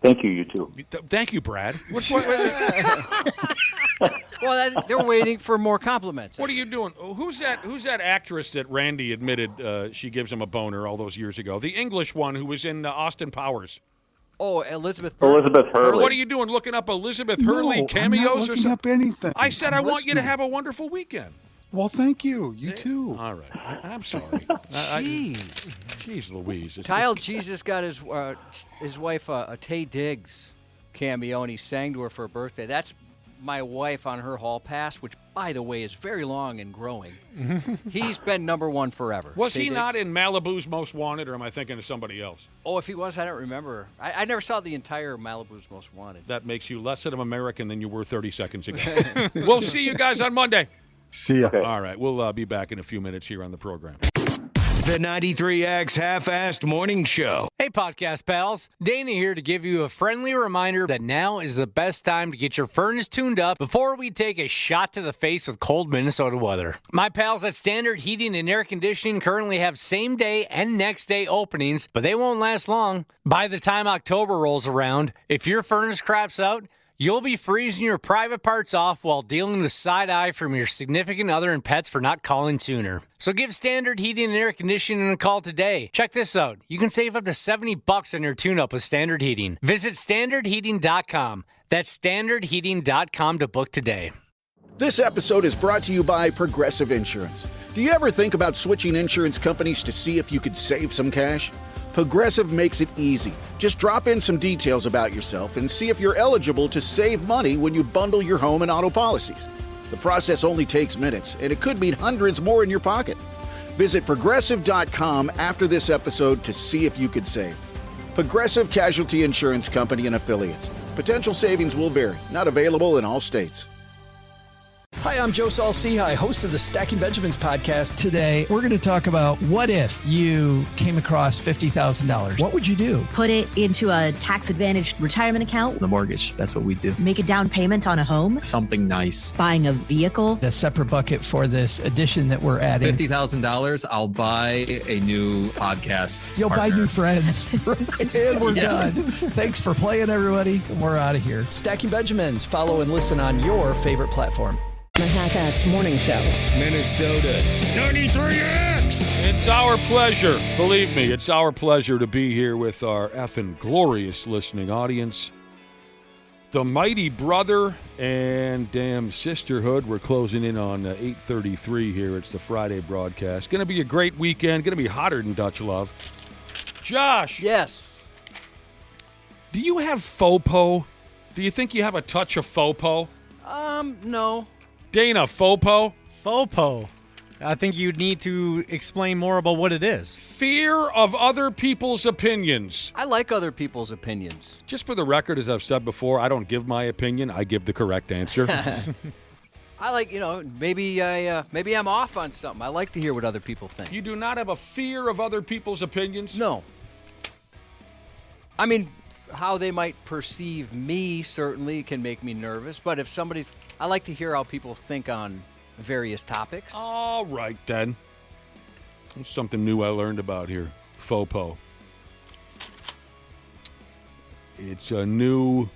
Thank you, you too. Thank you, Brad. Well, they're waiting for more compliments. What are you doing? Who's that actress that Randy admitted she gives him a boner all those years ago? The English one who was in Austin Powers. Oh, Elizabeth Hurley. What are you doing, looking up Elizabeth Hurley cameos I'm not or looking something? up anything. I said I want you to listening. have a wonderful weekend. Well, thank you. You too. All right. I'm sorry. Jeez Louise. It's Tile just- Jesus got his wife a Tay Diggs cameo, and he sang to her for her birthday. That's my wife on her hall pass, which, by the way, is very long and growing. He's been #1 forever. Was Tay he not Diggs. in Malibu's Most Wanted, or am I thinking of somebody else? Oh, if he was, I don't remember. I never saw the entire Malibu's Most Wanted. That makes you less of an American than you were 30 seconds ago. We'll see you guys on Monday. See ya. All right. We'll be back in a few minutes here on the program. The 93X Half-Assed Morning Show. Hey, podcast pals. Dana here to give you a friendly reminder that now is the best time to get your furnace tuned up before we take a shot to the face with cold Minnesota weather. My pals at Standard Heating and Air Conditioning currently have same-day and next-day openings, but they won't last long. By the time October rolls around, if your furnace craps out, you'll be freezing your private parts off while dealing with side eye from your significant other and pets for not calling sooner. So give Standard Heating and Air Conditioning a call today. Check this out. You can save up to $70 on your tune-up with Standard Heating. Visit standardheating.com. That's standardheating.com to book today. This episode is brought to you by Progressive Insurance. Do you ever think about switching insurance companies to see if you could save some cash? Progressive makes it easy. Just drop in some details about yourself and see if you're eligible to save money when you bundle your home and auto policies. The process only takes minutes, and it could mean hundreds more in your pocket. Visit Progressive.com after this episode to see if you could save. Progressive Casualty Insurance Company and Affiliates. Potential savings will vary. Not available in all states. Hi, I'm Joe Saul-Sehy, host of the Stacking Benjamins podcast. Today, we're going to talk about what if you came across $50,000? What would you do? Put it into a tax-advantaged retirement account. The mortgage. That's what we do. Make a down payment on a home. Something nice. Buying a vehicle. A separate bucket for this addition that we're adding. $50,000, I'll buy a new podcast. You'll buy new friends. And we're done. Thanks for playing, everybody. And we're out of here. Stacking Benjamins. Follow and listen on your favorite platform. The Half-Assed Morning Show. Minnesota's 93X. It's our pleasure. Believe me, it's our pleasure to be here with our effing glorious listening audience. The mighty brother and damn sisterhood. We're closing in on 8:33 here. It's the Friday broadcast. Going to be a great weekend. Going to be hotter than Dutch Love. Josh. Yes. Do you have FOPO? Do you think you have a touch of FOPO? No. Dana, FOPO? FOPO. I think you need to explain more about what it is. Fear of other people's opinions. I like other people's opinions. Just for the record, as I've said before, I don't give my opinion. I give the correct answer. I like, maybe I'm off on something. I like to hear what other people think. You do not have a fear of other people's opinions? No. I mean, how they might perceive me certainly can make me nervous, but if I like to hear how people think on various topics. All right, then. There's something new I learned about here. FOPO. It's a newly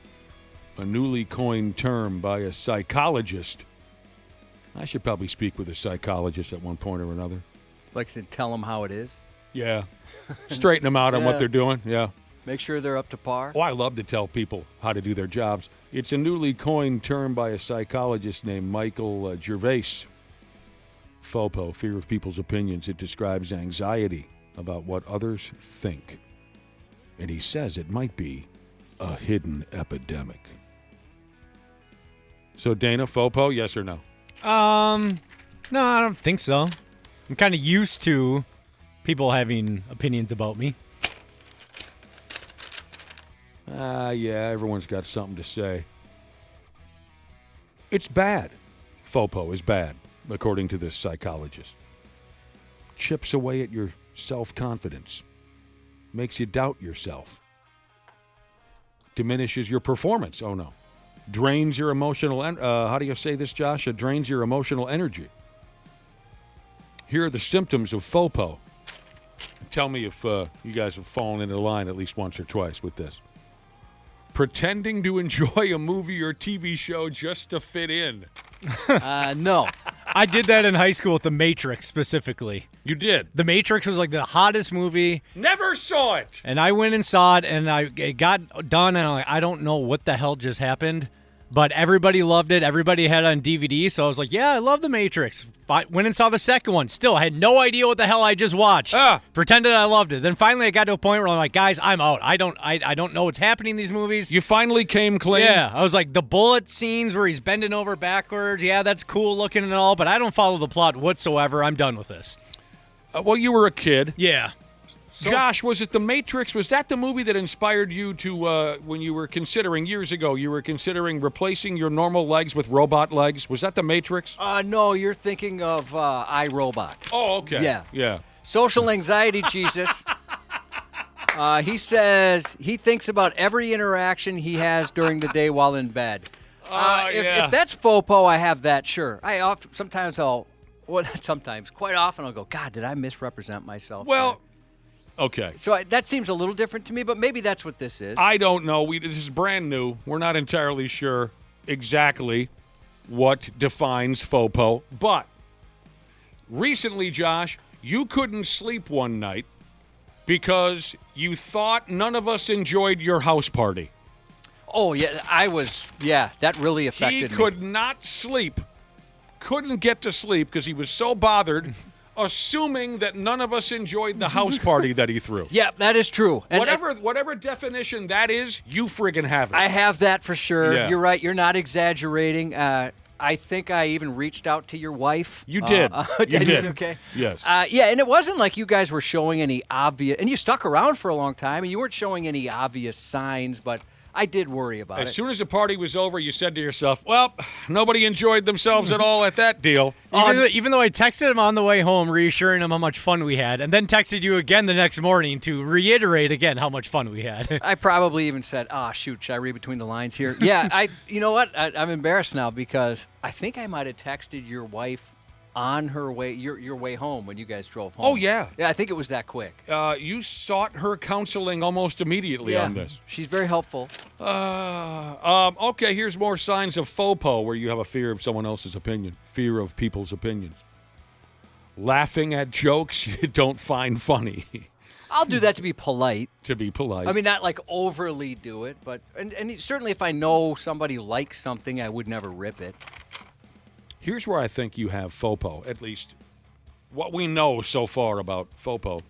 coined term by a psychologist. I should probably speak with a psychologist at one point or another. Like to tell them how it is? Yeah. Straighten them out on what they're doing. Yeah. Make sure they're up to par. Oh, I love to tell people how to do their jobs. It's a newly coined term by a psychologist named Michael Gervais. FOPO, fear of people's opinions. It describes anxiety about what others think. And he says it might be a hidden epidemic. So, Dana, FOPO, yes or no? No, I don't think so. I'm kind of used to people having opinions about me. Yeah, everyone's got something to say. It's bad. FOPO is bad, according to this psychologist. Chips away at your self-confidence. Makes you doubt yourself. Diminishes your performance. Oh, no. Drains your emotional... how do you say this, Josh? It drains your emotional energy. Here are the symptoms of FOPO. Tell me if you guys have fallen into line at least once or twice with this. Pretending to enjoy a movie or TV show just to fit in. No. I did that in high school with The Matrix specifically. You did? The Matrix was like the hottest movie. Never saw it. And I went and saw it, and it got done, and I'm like, I don't know what the hell just happened. But everybody loved it. Everybody had it on DVD, so I was like, yeah, I love The Matrix. I went and saw the second one. Still, I had no idea what the hell I just watched. Pretended I loved it. Then finally I got to a point where I'm like, guys, I'm out. I don't know what's happening in these movies. You finally came clean? Yeah. I was like, the bullet scenes where he's bending over backwards, yeah, that's cool looking and all, but I don't follow the plot whatsoever. I'm done with this. Well, you were a kid. Yeah. Josh, was it The Matrix? Was that the movie that inspired you to, when you were considering, years ago, you were considering replacing your normal legs with robot legs? Was that The Matrix? No, you're thinking of iRobot. Oh, okay. Yeah. Social anxiety, Jesus. He says he thinks about every interaction he has during the day while in bed. If that's FOPO, I have that, sure. Quite often I'll go, God, did I misrepresent myself? Well... Okay. So that seems a little different to me, but maybe that's what this is. I don't know. This is brand new. We're not entirely sure exactly what defines FOPO. But recently, Josh, you couldn't sleep one night because you thought none of us enjoyed your house party. Oh, yeah, that really affected me. He could not sleep, couldn't get to sleep because he was so bothered assuming that none of us enjoyed the house party that he threw. Yeah, that is true. And whatever definition that is, you friggin' have it. I have that for sure. Yeah. You're right. You're not exaggerating. I think I even reached out to your wife. You did. You did. Okay. Yes. Yeah, and it wasn't like you guys were showing any obvious... And you stuck around for a long time, and you weren't showing any obvious signs, but... I did worry about it. As soon as the party was over, you said to yourself, well, nobody enjoyed themselves at all at that deal. Even though I texted him on the way home, reassuring him how much fun we had, and then texted you again the next morning to reiterate again how much fun we had. I probably even said, shoot, should I read between the lines here? Yeah, you know what? I'm embarrassed now because I think I might have texted your wife on her way, your way home when you guys drove home. Oh, yeah. Yeah, I think it was that quick. You sought her counseling almost immediately on this. She's very helpful. Okay, here's more signs of FOPO where you have a fear of someone else's opinion, fear of people's opinions. Laughing at jokes you don't find funny. I'll do that to be polite. To be polite. I mean, not like overly do it, but and certainly if I know somebody likes something, I would never rip it. Here's where I think you have FOPO, at least what we know so far about FOPO.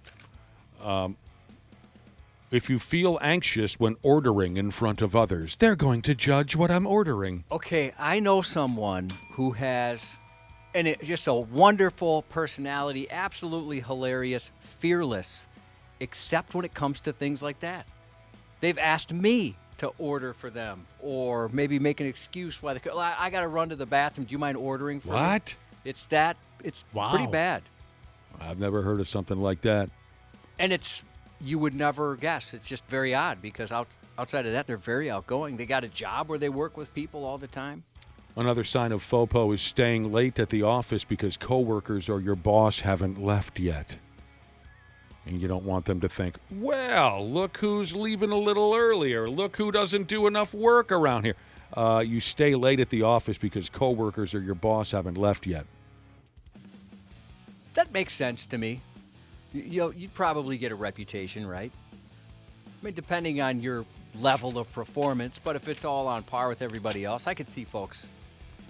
If you feel anxious when ordering in front of others, they're going to judge what I'm ordering. Okay, I know someone who has just a wonderful personality, absolutely hilarious, fearless, except when it comes to things like that. They've asked me to order for them, or maybe make an excuse why I got to run to the bathroom. Do you mind ordering for me? What? It's pretty bad. I've never heard of something like that. And you would never guess. It's just very odd because outside of that, they're very outgoing. They got a job where they work with people all the time. Another sign of FOPO is staying late at the office because coworkers or your boss haven't left yet. And you don't want them to think, well, look who's leaving a little earlier. Look who doesn't do enough work around here. You stay late at the office because coworkers or your boss haven't left yet. That makes sense to me. You'd probably get a reputation, right? I mean, depending on your level of performance, but if it's all on par with everybody else, I could see folks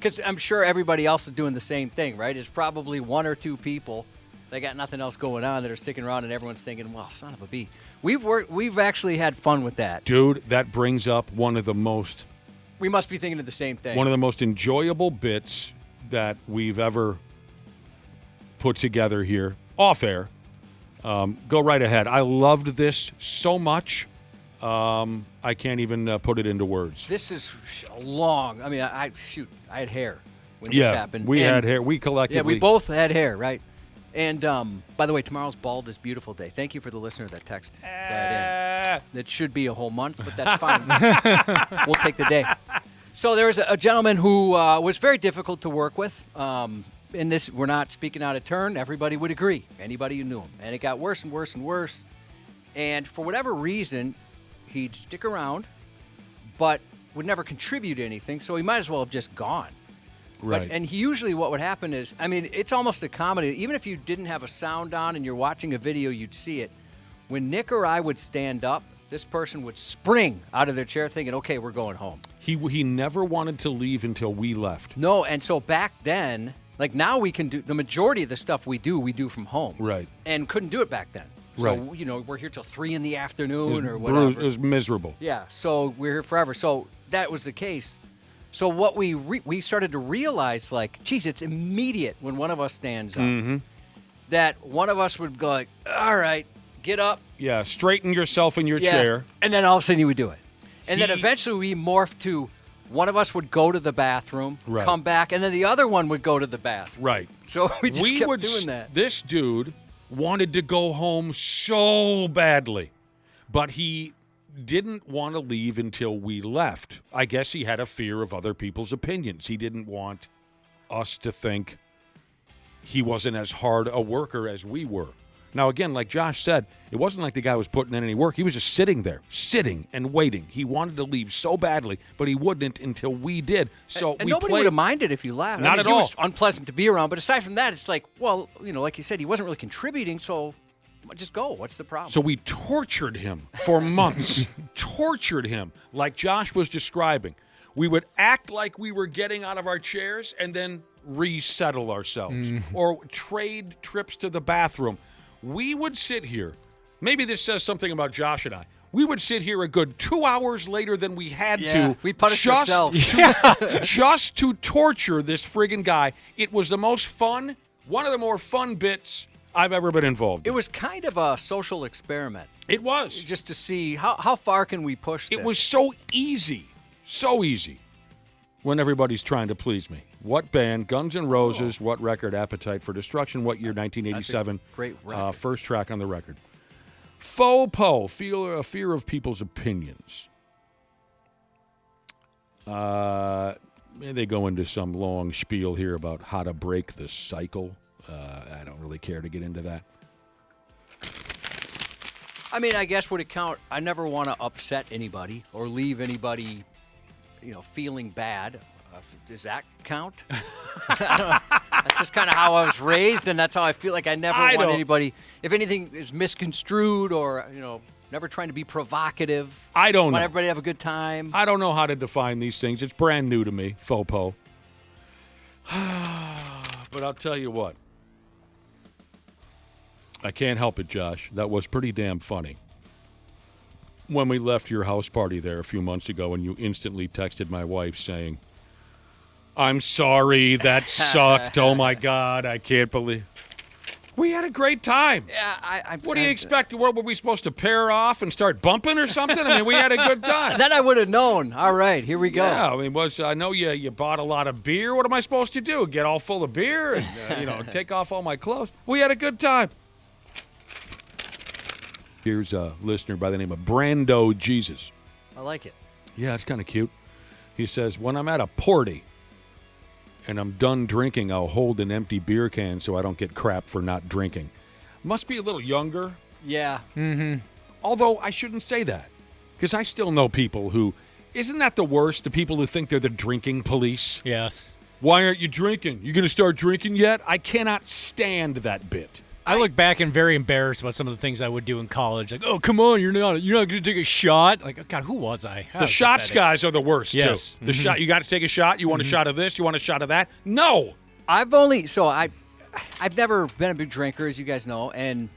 Because I'm sure everybody else is doing the same thing, right? It's probably one or two people that got nothing else going on that are sticking around, and everyone's thinking, well, son of a bee. We've actually had fun with that. Dude, that brings up one of the most... We must be thinking of the same thing. One of the most enjoyable bits that we've ever put together here, off air. Go right ahead. I loved this so much, I can't even put it into words. This is long. I mean, I had hair when this happened. We had hair. We collectively. Yeah, we both had hair, right? And by the way, tomorrow's Bald is Beautiful Day. Thank you for the listener that texted that in. It should be a whole month, but that's fine. We'll take the day. So there was a gentleman who was very difficult to work with. In this, we're not speaking out of turn. Everybody would agree. Anybody who knew him. And it got worse and worse and worse. And for whatever reason, he'd stick around, but would never contribute anything, so he might as well have just gone. Right. And usually what would happen is, I mean, it's almost a comedy. Even if you didn't have a sound on and you're watching a video, you'd see it. When Nick or I would stand up, this person would spring out of their chair thinking, okay, we're going home. He never wanted to leave until we left. No, and so back then, like now we can do, the majority of the stuff we do from home. Right. And couldn't do it back then. Right. So, you know, we're here till 3 in the afternoon or whatever. It was miserable. Yeah, so we're here forever. So that was the case. So what we started to realize, like, geez, it's immediate when one of us stands up. That one of us would go like, all right, get up. Yeah, straighten yourself in your chair. And then all of a sudden you would do it. And then eventually we morphed to one of us would go to the bathroom, come back, and then the other one would go to the bathroom. Right. So we just kept doing that. This dude wanted to go home so badly, but he didn't want to leave until we left. I guess he had a fear of other people's opinions. He didn't want us to think he wasn't as hard a worker as we were. Now, again, like Josh said, it wasn't like the guy was putting in any work. He was just sitting there, sitting and waiting. He wanted to leave so badly, but he wouldn't until we did. So and nobody would have minded if you left. Not at all. He was unpleasant to be around, but aside from that, it's like, well, you know, like you said, he wasn't really contributing, so just go. What's the problem? So we tortured him for months. Tortured him, like Josh was describing. We would act like we were getting out of our chairs and then resettle ourselves or trade trips to the bathroom. We would sit here. Maybe this says something about Josh and I. We would sit here a good 2 hours later than we had to. We punished ourselves. Just to torture this friggin' guy. It was the most fun, one of the more fun bits I've ever been involved in. It was kind of a social experiment. It was. Just to see how far can we push this. It was so easy. So easy. When everybody's trying to please me. What band? Guns N' Roses. What record? Appetite for Destruction. What year? 1987. Great record. First track on the record. Faux po. Fear of people's opinions. They go into some long spiel here about how to break the cycle. I don't really care to get into that. I mean, I guess would it count? I never want to upset anybody or leave anybody, you know, feeling bad. Does that count? I don't know. That's just kind of how I was raised, and that's how I feel like I never want anybody, if anything is misconstrued or, you know, never trying to be provocative. I don't know. Want everybody to have a good time. I don't know how to define these things. It's brand new to me, faux po. But I'll tell you what. I can't help it, Josh. That was pretty damn funny. When we left your house party there a few months ago and you instantly texted my wife saying, I'm sorry, that sucked. Oh, my God, I can't believe. We had a great time. Yeah, what do you expect? Were we supposed to pair off and start bumping or something? I mean, we had a good time. Then I would have known. All right, here we go. Yeah, I mean, I know you bought a lot of beer. What am I supposed to do? Get all full of beer and, take off all my clothes? We had a good time. Here's a listener by the name of Brando Jesus. I like it. Yeah, it's kind of cute. He says, when I'm at a party and I'm done drinking, I'll hold an empty beer can so I don't get crap for not drinking. Must be a little younger. Yeah. Mm-hmm. Although I shouldn't say that because I still know people who, isn't that the worst? The people who think they're the drinking police? Yes. Why aren't you drinking? You going to start drinking yet? I cannot stand that bit. I look back and very embarrassed about some of the things I would do in college. Like, oh, come on, you're not going to take a shot. Like, oh, God, who was I? The shots guys are the worst, yes. too. The shot, you got to take a shot. You want a shot of this. You want a shot of that. No. I've never been a big drinker, as you guys know, and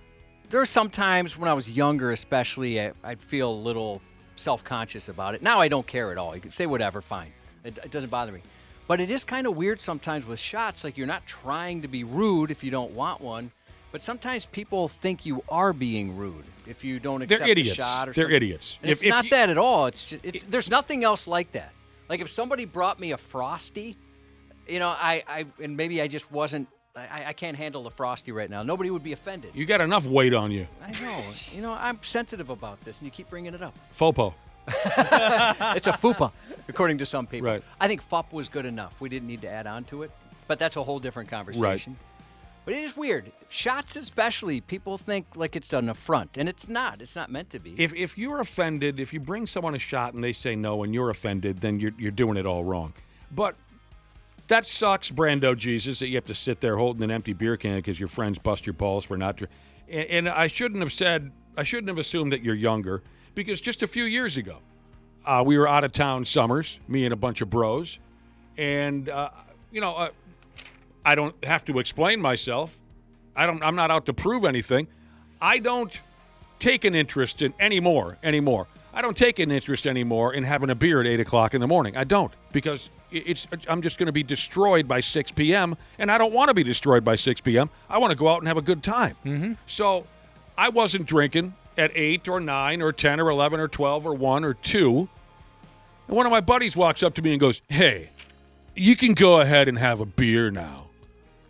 there are some times when I was younger, especially, I'd feel a little self-conscious about it. Now I don't care at all. You can say whatever, fine. It doesn't bother me. But it is kind of weird sometimes with shots. Like, you're not trying to be rude if you don't want one, but sometimes people think you are being rude if you don't accept a shot or something. They're idiots. And it's not that at all. It's just there's nothing else like that. Like, if somebody brought me a Frosty, and maybe I just wasn't. I can't handle the Frosty right now. Nobody would be offended. You got enough weight on you. I know. I'm sensitive about this, and you keep bringing it up. Fopo. It's a fupa, according to some people. Right. I think fup was good enough. We didn't need to add on to it, but that's a whole different conversation. Right. But it is weird. Shots especially, people think like it's an affront, and it's not. It's not meant to be. If you're offended, if you bring someone a shot and they say no and you're offended, then you're doing it all wrong. But that sucks, Brando Jesus, that you have to sit there holding an empty beer can because your friends bust your balls for not. And I shouldn't have assumed that you're younger, because just a few years ago, we were out of town summers, me and a bunch of bros, and I don't have to explain myself. I'm not out to prove anything. I don't take an interest in anymore. I don't take an interest anymore in having a beer at 8 o'clock in the morning. I don't, because I'm just going to be destroyed by 6 p.m., and I don't want to be destroyed by 6 p.m. I want to go out and have a good time. Mm-hmm. So I wasn't drinking at 8 or 9 or 10 or 11 or 12 or 1 or 2. And one of my buddies walks up to me and goes, "Hey, you can go ahead and have a beer now."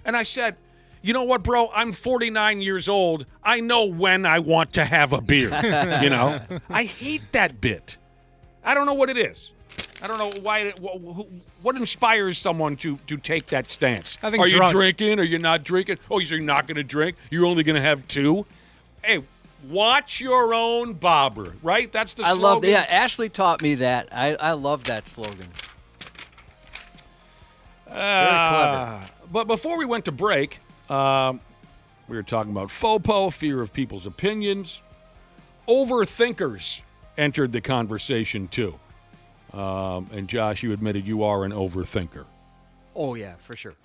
And I said, "You know what, bro? I'm 49 years old. I know when I want to have a beer." I hate that bit. I don't know what it is. I don't know why. What inspires someone to take that stance? I think are you drinking? Are you not drinking? Oh, you're not going to drink? You're only going to have 2? Hey, watch your own bobber, right? That's the slogan. I love that. Yeah, Ashley taught me that. I love that slogan. Very clever. But before we went to break, we were talking about FOPO, fear of people's opinions. Overthinkers entered the conversation, too. And Josh, you admitted you are an overthinker. Oh, yeah, for sure.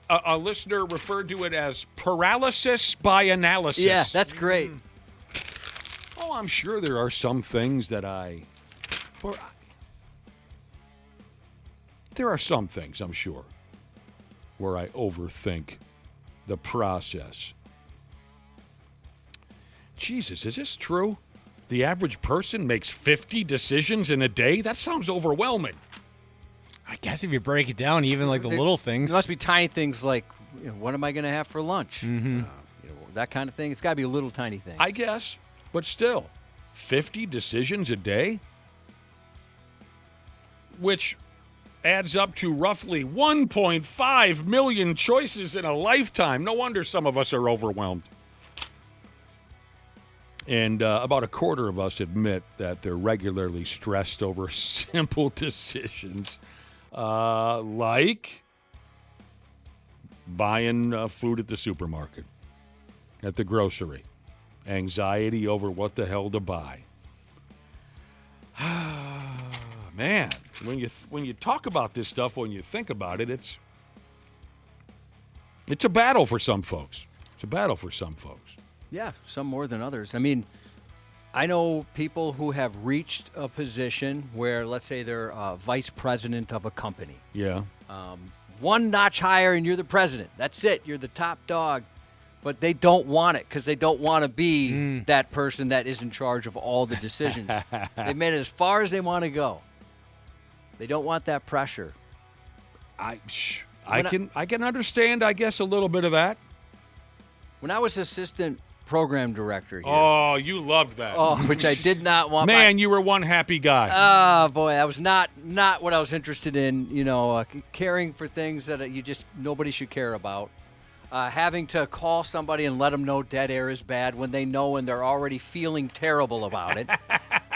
A listener referred to it as paralysis by analysis. Yeah, that's great. Oh, I'm sure there are some things that there are some things, I'm sure, where I overthink the process. Jesus, is this true? The average person makes 50 decisions in a day? That sounds overwhelming. I guess if you break it down, even like the little things. There must be tiny things like, what am I going to have for lunch? Mm-hmm. That kind of thing. It's got to be a little tiny thing. I guess, but still, 50 decisions a day? Which adds up to roughly 1.5 million choices in a lifetime. No wonder some of us are overwhelmed. And about a quarter of us admit that they're regularly stressed over simple decisions, like buying food at the supermarket, at the grocery, anxiety over what the hell to buy. Man, when you talk about this stuff, when you think about it, it's a battle for some folks. Yeah, some more than others. I mean, I know people who have reached a position where, let's say, they're vice president of a company. Yeah. One notch higher and you're the president. That's it. You're the top dog. But they don't want it because they don't want to be that person that is in charge of all the decisions. They've made it as far as they want to go. They don't want that pressure. I can understand, I guess, a little bit of that. When I was assistant program director here. Oh, you loved that. Oh, which I did not want. Man, you were one happy guy. Oh, boy, that was not what I was interested in, caring for things that nobody should care about. Having to call somebody and let them know dead air is bad when they know and they're already feeling terrible about it.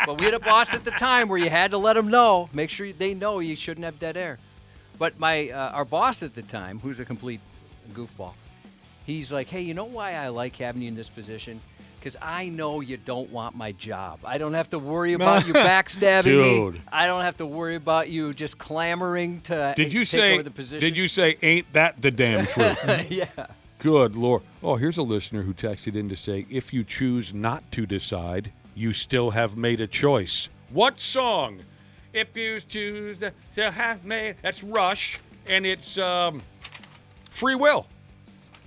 But we had a boss at the time where you had to let them know, make sure they know you shouldn't have dead air. But our boss at the time, who's a complete goofball, He's like, hey, you know why I like having you in this position? Because I know you don't want my job. I don't have to worry about you backstabbing me. I don't have to worry about you just clamoring to take over the position. Did you say, ain't that the damn truth? Yeah. Good Lord. Oh, here's a listener who texted in to say, if you choose not to decide, you still have made a choice. What song? If you choose to have made... That's Rush, and it's Free Will.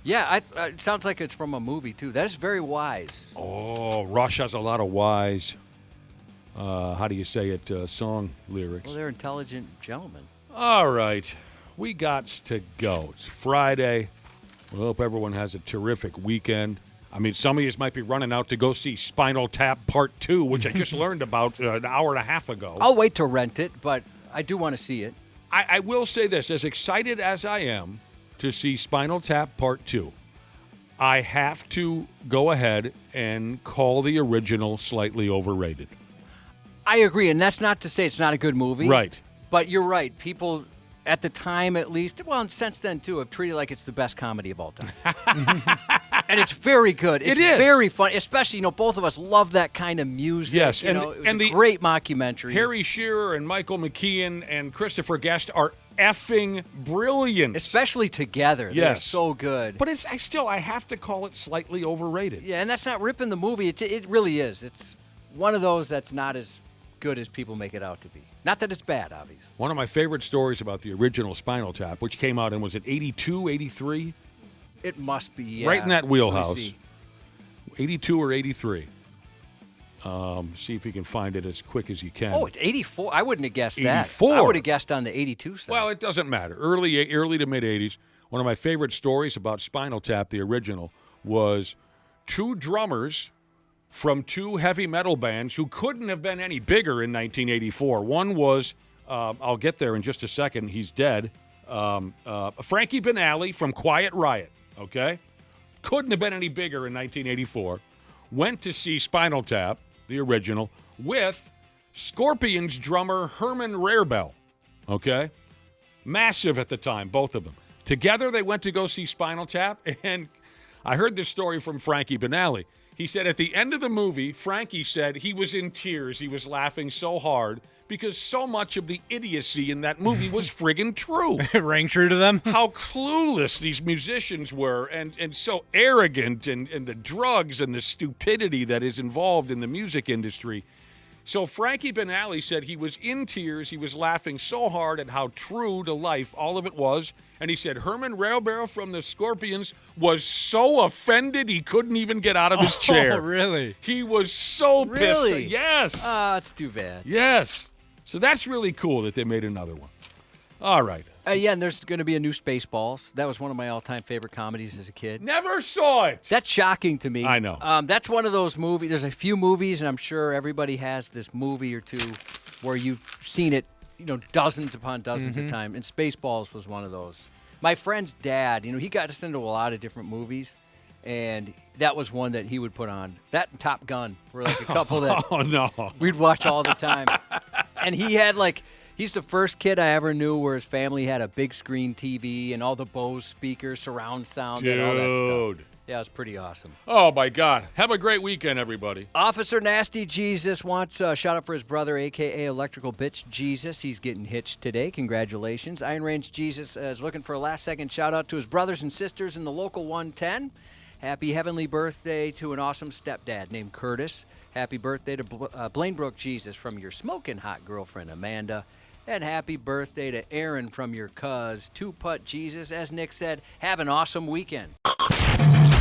Yeah, it sounds like it's from a movie, too. That is very wise. Oh, Rush has a lot of wise, how do you say it, song lyrics. Well, they're intelligent gentlemen. All right. We got to go. It's Friday. We hope everyone has a terrific weekend. I mean, some of you might be running out to go see Spinal Tap Part 2, which I just learned about an hour and a half ago. I'll wait to rent it, but I do want to see it. I will say this. As excited as I am to see Spinal Tap Part 2, I have to go ahead and call the original slightly overrated. I agree, and that's not to say it's not a good movie. Right. But you're right. People, at the time at least, well, since then too, have treated it like it's the best comedy of all time. And it's very good. It's very fun, especially, both of us love that kind of music. Yes, it was a great mockumentary. Harry Shearer and Michael McKean and Christopher Guest are effing brilliant. Especially together. Yes. They're so good. But I have to call it slightly overrated. Yeah, and that's not ripping the movie. It really is. It's one of those that's not as good as people make it out to be. Not that it's bad, obviously. One of my favorite stories about the original Spinal Tap, which came out in, was it 82, 83? It must be, yeah. Right in that wheelhouse. 82 or 83. See if you can find it as quick as you can. Oh, it's 84. I wouldn't have guessed 84. that. I would have guessed on the 82 side. Well, it doesn't matter. Early to mid-80s. One of my favorite stories about Spinal Tap, the original, was two drummers from two heavy metal bands who couldn't have been any bigger in 1984. One was, I'll get there in just a second, he's dead, Frankie Banali from Quiet Riot, okay? Couldn't have been any bigger in 1984. Went to see Spinal Tap, the original, with Scorpions drummer Herman Rarebell, okay? Massive at the time, both of them. Together they went to go see Spinal Tap, and I heard this story from Frankie Banali. He said at the end of the movie, Frankie said he was in tears. He was laughing so hard because so much of the idiocy in that movie was friggin' true. It rang true to them. How clueless these musicians were and so arrogant and the drugs and the stupidity that is involved in the music industry. So Frankie Banali said he was in tears. He was laughing so hard at how true to life all of it was. And he said Herman Rarebell from the Scorpions was so offended he couldn't even get out of his chair. Oh, really? He was so pissed. Really? Yes. It's too bad. Yes. So that's really cool that they made another one. All right. Yeah, and there's going to be a new Spaceballs. That was one of my all-time favorite comedies as a kid. Never saw it. That's shocking to me. I know. That's one of those movies. There's a few movies, and I'm sure everybody has this movie or two where you've seen it, dozens upon dozens of times. And Spaceballs was one of those. My friend's dad, he got us into a lot of different movies, and that was one that he would put on. That and Top Gun were like a couple that we'd watch all the time. And he had he's the first kid I ever knew where his family had a big screen TV and all the Bose speakers, surround sound, and all that stuff. Yeah, it was pretty awesome. Oh, my God. Have a great weekend, everybody. Officer Nasty Jesus wants a shout-out for his brother, a.k.a. Electrical Bitch Jesus. He's getting hitched today. Congratulations. Iron Range Jesus is looking for a last-second shout-out to his brothers and sisters in the local 110. Happy heavenly birthday to an awesome stepdad named Curtis. Happy birthday to Blainebrook Jesus from your smoking hot girlfriend, Amanda. And happy birthday to Aaron from your cuz, Two-Putt Jesus. As Nick said, have an awesome weekend.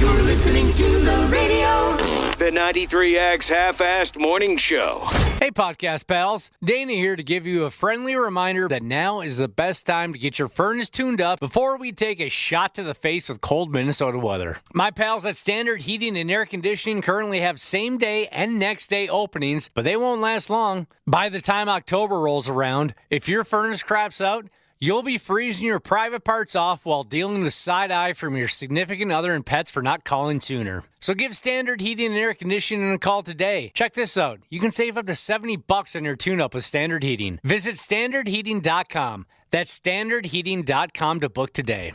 You're listening to the radio. The 93X Half-Assed Morning Show. Hey, podcast pals. Dana here to give you a friendly reminder that now is the best time to get your furnace tuned up before we take a shot to the face with cold Minnesota weather. My pals at Standard Heating and Air Conditioning currently have same-day and next-day openings, but they won't last long. By the time October rolls around, if your furnace craps out, you'll be freezing your private parts off while dealing with side-eye from your significant other and pets for not calling sooner. So give Standard Heating and Air Conditioning a call today. Check this out. You can save up to $70 on your tune-up with Standard Heating. Visit standardheating.com. That's standardheating.com to book today.